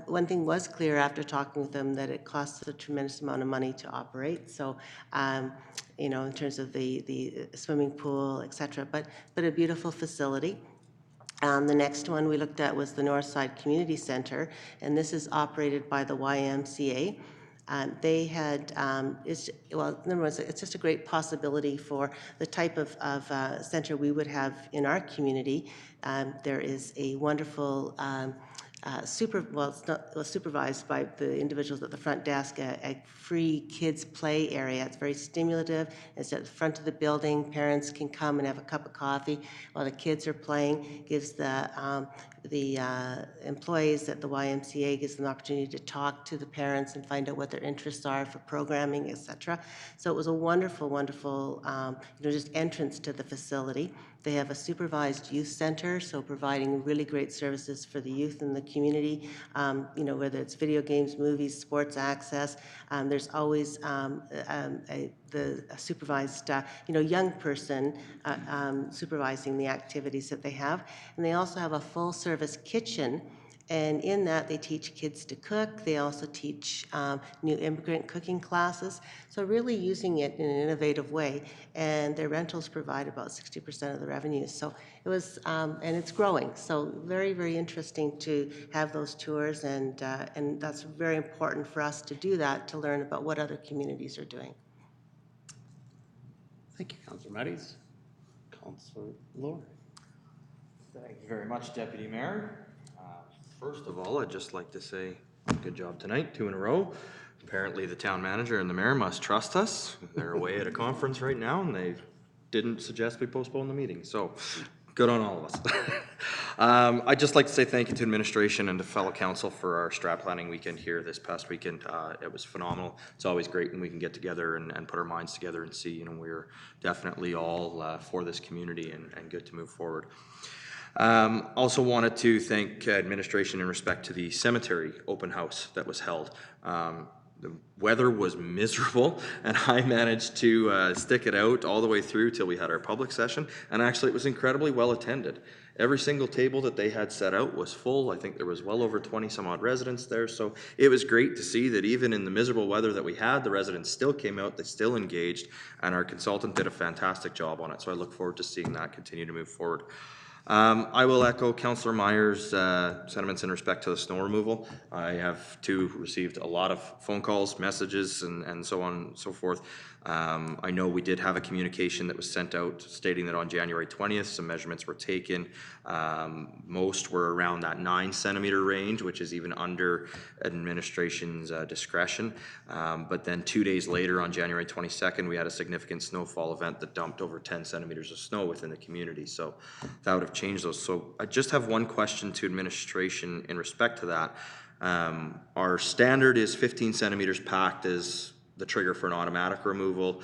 Speaker 5: one thing was clear after talking with them, that it costs a tremendous amount of money to operate. So, you know, in terms of the swimming pool, et cetera, but a beautiful facility. The next one we looked at was the Northside Community Center, and this is operated by the YMCA. They had, well, number one, it's just a great possibility for the type of center we would have in our community. There is a wonderful it was supervised by the individuals at the front desk, a free kids play area. It's very stimulative. It's at the front of the building. Parents can come and have a cup of coffee while the kids are playing. Gives the employees at the YMCA gives them the opportunity to talk to the parents and find out what their interests are for programming, etc. So it was a wonderful, wonderful, just entrance to the facility. They have a supervised youth center, so providing really great services for the youth in the community, whether it's video games, movies, sports access. There's always a supervised, young person supervising the activities that they have. And they also have a full-service kitchen. And in that, they teach kids to cook. They also teach new immigrant cooking classes. So really using it in an innovative way. And their rentals provide about 60% of the revenues. So it was, and it's growing. So very, very interesting to have those tours. And that's very important for us to do that, to learn about what other communities are doing.
Speaker 1: Thank you, Councillor Matties. Councillor Lord.
Speaker 2: Thank you very much, Deputy Mayor. First of all, I'd just like to say good job tonight, 2 in a row. Apparently the town manager and the mayor must trust us. They're away at a conference right now and they didn't suggest we postpone the meeting. So good on all of us. I'd just like to say thank you to administration and to fellow council for our strat planning weekend here this past weekend. It was phenomenal. It's always great when we can get together and put our minds together and see, we're definitely all for this community and good to move forward. Also wanted to thank administration in respect to the cemetery open house that was held. The weather was miserable and I managed to stick it out all the way through till we had our public session, and actually it was incredibly well attended. Every single table that they had set out was full. I think there was well over 20 some odd residents there, so it was great to see that even in the miserable weather that we had, the residents still came out, they still engaged, and our consultant did a fantastic job on it, so I look forward to seeing that continue to move forward. I will echo Councillor Meyer's sentiments in respect to the snow removal. I have too received a lot of phone calls, messages, and so on and so forth. I know we did have a communication that was sent out stating that on January 20th some measurements were taken. Most were around that 9 centimeter range, which is even under administration's discretion. But then 2 days later on January 22nd we had a significant snowfall event that dumped over 10 centimeters of snow within the community. So that would have changed those. So I just have one question to administration in respect to that. Our standard is 15 centimeters packed as the trigger for an automatic removal.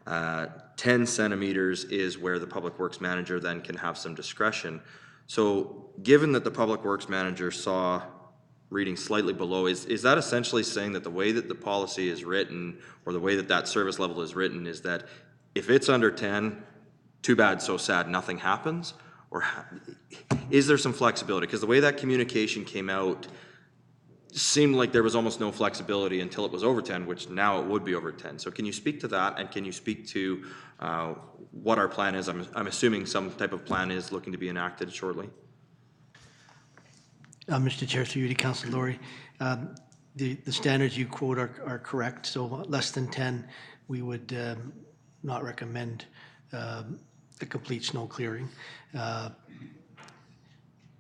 Speaker 2: 10 centimeters is where the Public Works Manager then can have some discretion. So given that the Public Works Manager saw reading slightly below, is that essentially saying that the way that the policy is written or the way that that service level is written is that if it's under 10, too bad, so sad, nothing happens? Or is there some flexibility? Because the way that communication came out seemed like there was almost no flexibility until it was over 10, which now it would be over 10. So can you speak to that, and can you speak to what our plan is? I'm assuming some type of plan is looking to be enacted shortly.
Speaker 4: Mr. Chair, through you to Councillor Laurie, the standards you quote are correct. So less than 10, we would not recommend the complete snow clearing.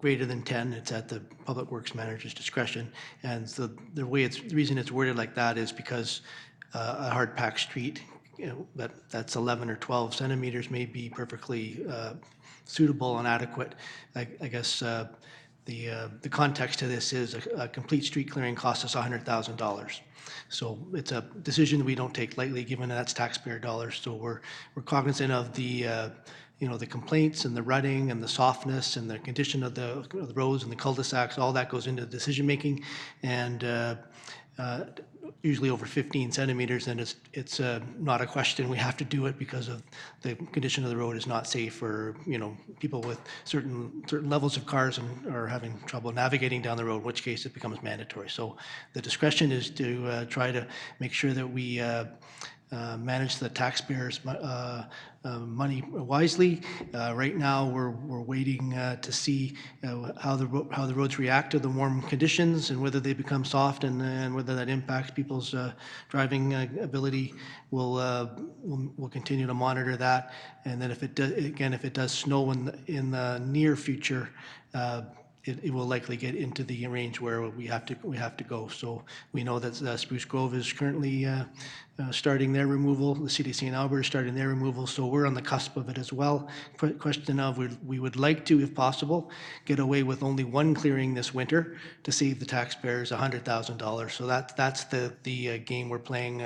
Speaker 4: Greater than 10, it's at the Public Works Manager's discretion. And so the reason it's worded like that is because a hard packed street, that's 11 or 12 centimeters may be perfectly suitable and adequate. I guess the context to this is a complete street clearing costs us $100,000. So it's a decision we don't take lightly, given that's taxpayer dollars. So we're cognizant of the the complaints and the rutting and the softness and the condition of the roads and the cul-de-sacs. All that goes into decision making, and usually over 15 centimeters, and it's not a question. We have to do it because of the condition of the road is not safe for people with certain levels of cars and are having trouble navigating down the road, in which case it becomes mandatory. So the discretion is to try to make sure that we manage the taxpayers' money wisely. Right now, we're waiting to see how the roads react to the warm conditions and whether they become soft and whether that impacts people's driving ability. We'll continue to monitor that, and then if it does snow in the near future, it will likely get into the range where we have to go. So we know that Spruce Grove is currently starting their removal. The city of St. Albert is starting their removal, so we're on the cusp of it as well. Question of, we would like to, if possible, get away with only one clearing this winter to save the taxpayers $100,000. So that's the game we're playing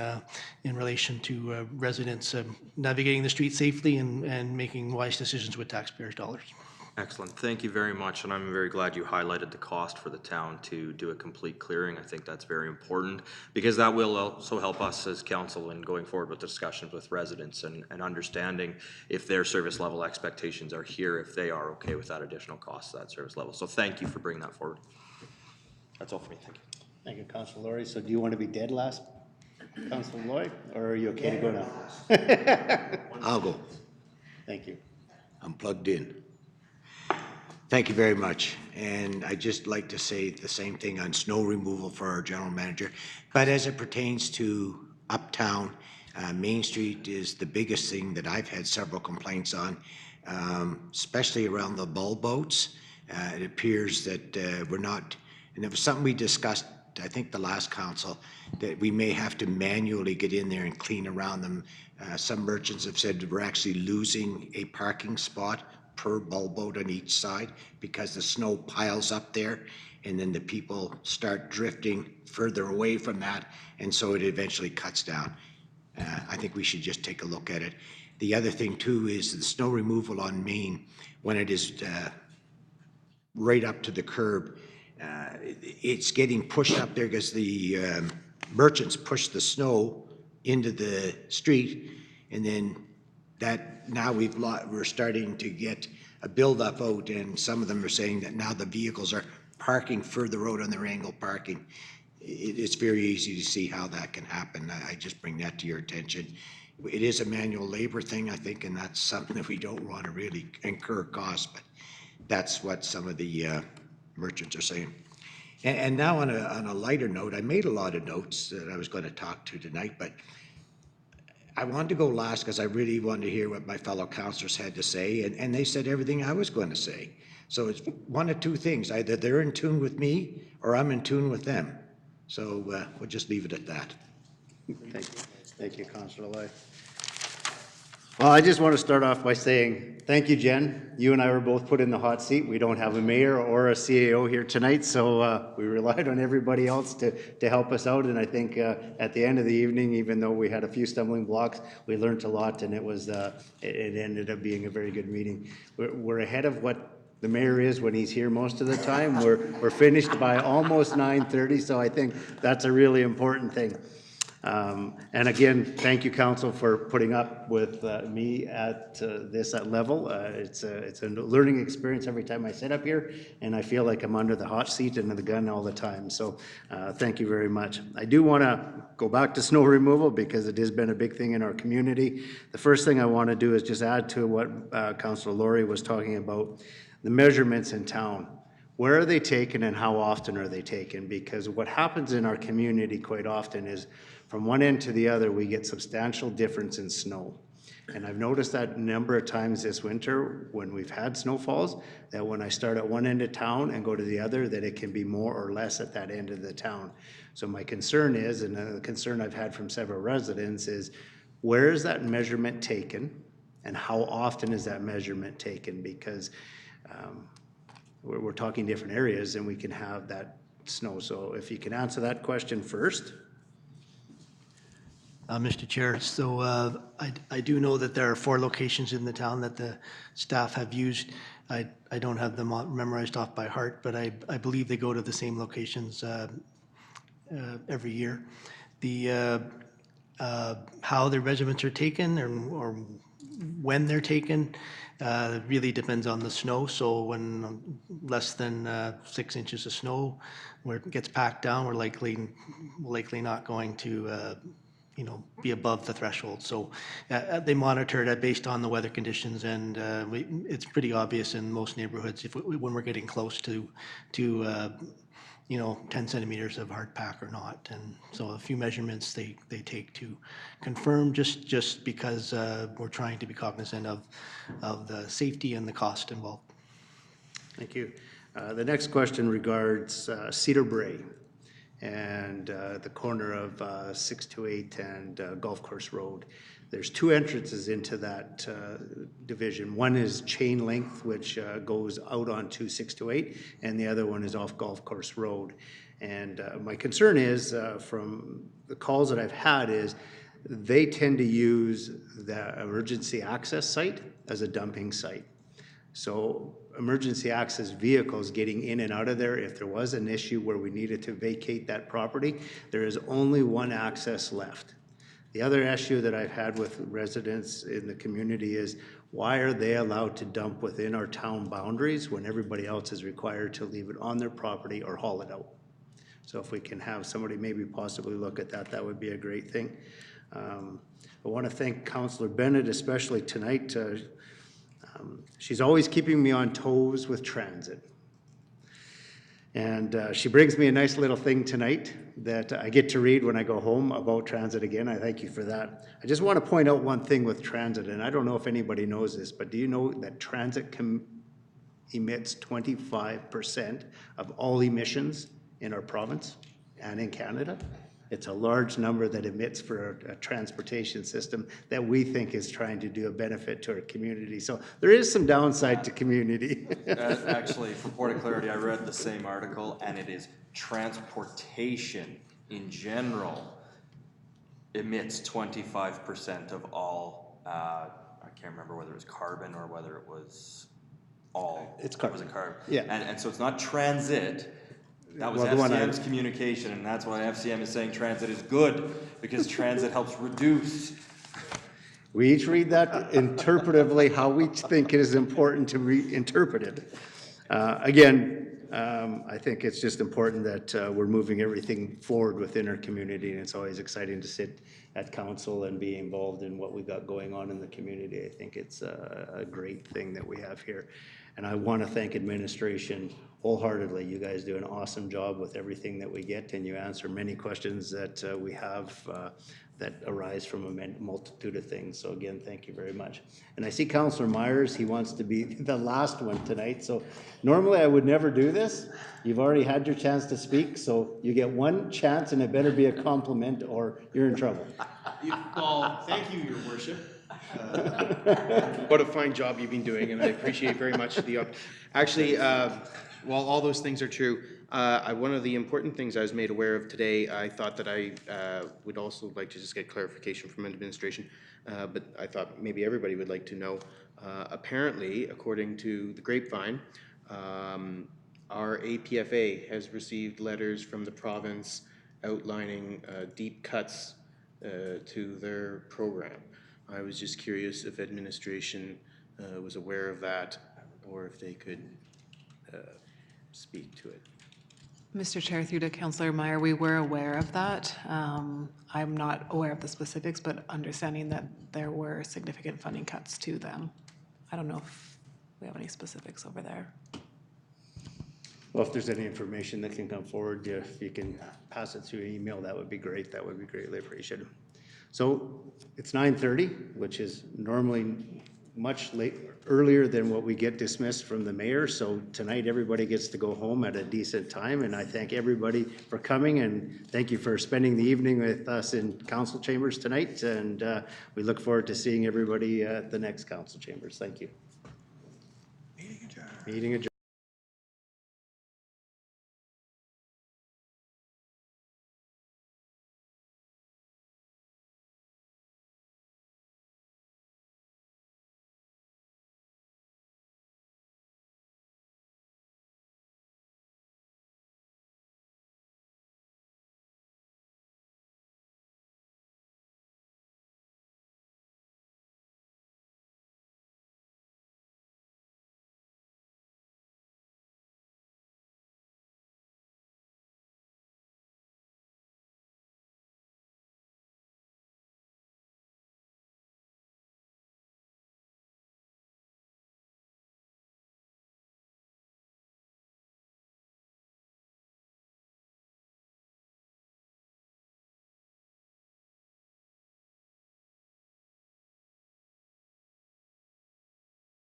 Speaker 4: in relation to residents navigating the street safely and making wise decisions with taxpayers' dollars.
Speaker 12: Excellent. Thank you very much, and I'm very glad you highlighted the cost for the town to do a complete clearing. I think that's very important because that will also help us as council in going forward with discussions with residents and understanding if their service level expectations are here, if they are okay with that additional cost of that service level. So thank you for bringing that forward. That's all for me. Thank you.
Speaker 1: Thank you, Councilor Laurie. So do you want to be dead last, Councilor Lloyd, or are you okay to go now?
Speaker 10: I'll go.
Speaker 1: Thank you.
Speaker 10: I'm plugged in. Thank you very much. And I'd just like to say the same thing on snow removal for our general manager. But as it pertains to uptown, Main Street is the biggest thing that I've had several complaints on, especially around the ball boats. It appears that we're not, and it was something we discussed, I think the last council, that we may have to manually get in there and clean around them. Some merchants have said we're actually losing a parking spot per ball boat on each side because the snow piles up there and then the people start drifting further away from that, and so it eventually cuts down. I think we should just take a look at it. The other thing too is the snow removal on Main, when it is right up to the curb, it's getting pushed up there because the merchants push the snow into the street, and then that now we're starting to get a buildup out, and some of them are saying that now the vehicles are parking further out on their angle parking. It's very easy to see how that can happen. I just bring that to your attention. It is a manual labor thing, I think, and that's something that we don't want to really incur costs, but that's what some of the merchants are saying. And now on a lighter note, I made a lot of notes that I was going to talk to tonight, but I wanted to go last because I really wanted to hear what my fellow councillors had to say, and they said everything I was going to say. So it's one of two things: either they're in tune with me or I'm in tune with them. So we'll just leave it at that.
Speaker 1: Thank you, Councillor Lloyd. Well, I just want to start off by saying thank you, Jen. You and I were both put in the hot seat. We don't have a mayor or a CAO here tonight, so we relied on everybody else to help us out. And I think at the end of the evening, even though we had a few stumbling blocks, we learned a lot, and it ended up being a very good meeting. We're ahead of what the mayor is when he's here most of the time. We're finished by almost 9:30, so I think that's a really important thing. And again, thank you, council, for putting up with me at this level. It's a learning experience every time I sit up here, and I feel like I'm under the hot seat and the gun all the time. So thank you very much. I do want to go back to snow removal because it has been a big thing in our community. The first thing I want to do is just add to what Councilor Laurie was talking about, the measurements in town. Where are they taken and how often are they taken? Because what happens in our community quite often is from one end to the other, we get substantial difference in snow. And I've noticed that a number of times this winter when we've had snowfalls, that when I start at one end of town and go to the other, that it can be more or less at that end of the town. So my concern is, and a concern I've had from several residents is, where is that measurement taken and how often is that measurement taken? Because we're talking different areas and we can have that snow. So if you can answer that question first.
Speaker 4: Mr. Chair, so I do know that there are 4 locations in the town that the staff have used. I don't have them memorized off by heart, but I believe they go to the same locations every year. The how the measurements are taken or when they're taken really depends on the snow. So when less than 6 inches of snow, where it gets packed down, we're likely not going to be above the threshold. So they monitor it based on the weather conditions, and it's pretty obvious in most neighborhoods when we're getting close to 10 centimeters of hard pack or not. And so a few measurements they take to confirm, just because we're trying to be cognizant of the safety and the cost involved.
Speaker 1: Thank you. The next question regards Cedar Brae and the corner of 628 and Golf Course Road. There's two entrances into that division. One is chain length, which goes out onto 628, and the other one is off Golf Course Road. And my concern is, from the calls that I've had, is they tend to use the emergency access site as a dumping site. So emergency access vehicles getting in and out of there, if there was an issue where we needed to vacate that property, there is only one access left. The other issue that I've had with residents in the community is, why are they allowed to dump within our town boundaries when everybody else is required to leave it on their property or haul it out? So if we can have somebody maybe possibly look at that, that would be a great thing. I want to thank Councillor Bennett, especially tonight. She's always keeping me on toes with transit. And she brings me a nice little thing tonight that I get to read when I go home about transit again. I thank you for that. I just want to point out one thing with transit, and I don't know if anybody knows this, but do you know that transit emits 25% of all emissions in our province and in Canada? It's a large number that emits for a transportation system that we think is trying to do a benefit to our community. So there is some downside to community.
Speaker 12: Actually, for point of clarity, I read the same article, and it is transportation in general emits 25% of all, I can't remember whether it was carbon or whether it was all.
Speaker 1: It's carbon.
Speaker 12: Was it carbon?
Speaker 1: Yeah.
Speaker 12: And so it's not transit. That was
Speaker 1: Well,
Speaker 12: FCM's communication, and that's why FCM is saying transit is good, because transit helps reduce.
Speaker 1: We each read that interpretively how we think it is important to reinterpret it. Again, I think it's just important that we're moving everything forward within our community, and it's always exciting to sit at council and be involved in what we got going on in the community. I think it's a great thing that we have here. And I want to thank administration wholeheartedly. You guys do an awesome job with everything that we get, and you answer many questions that we have that arise from a multitude of things. So again, thank you very much. And I see Councillor Myers, he wants to be the last one tonight. So normally I would never do this. You've already had your chance to speak, so you get one chance, and it better be a compliment or you're in trouble.
Speaker 8: Well, thank you, Your Worship. What a fine job you've been doing, and I appreciate very much the. Actually, while all those things are true, one of the important things I was made aware of today, I thought that I would also like to just get clarification from administration, but I thought maybe everybody would like to know. Apparently, according to the grapevine, our APFA has received letters from the province outlining deep cuts to their program. I was just curious if administration was aware of that, or if they could speak to it.
Speaker 7: Mr. Chair, through to Councillor Meyer, we were aware of that. I'm not aware of the specifics, but understanding that there were significant funding cuts to them. I don't know if we have any specifics over there.
Speaker 1: Well, if there's any information that can come forward, if you can pass it through email, that would be great. That would be greatly appreciated. So it's 9:30, which is normally much earlier than what we get dismissed from the mayor. So tonight, everybody gets to go home at a decent time, and I thank everybody for coming, and thank you for spending the evening with us in council chambers tonight, and we look forward to seeing everybody at the next council chambers. Thank you. Meeting adjourned. Meeting adjourned.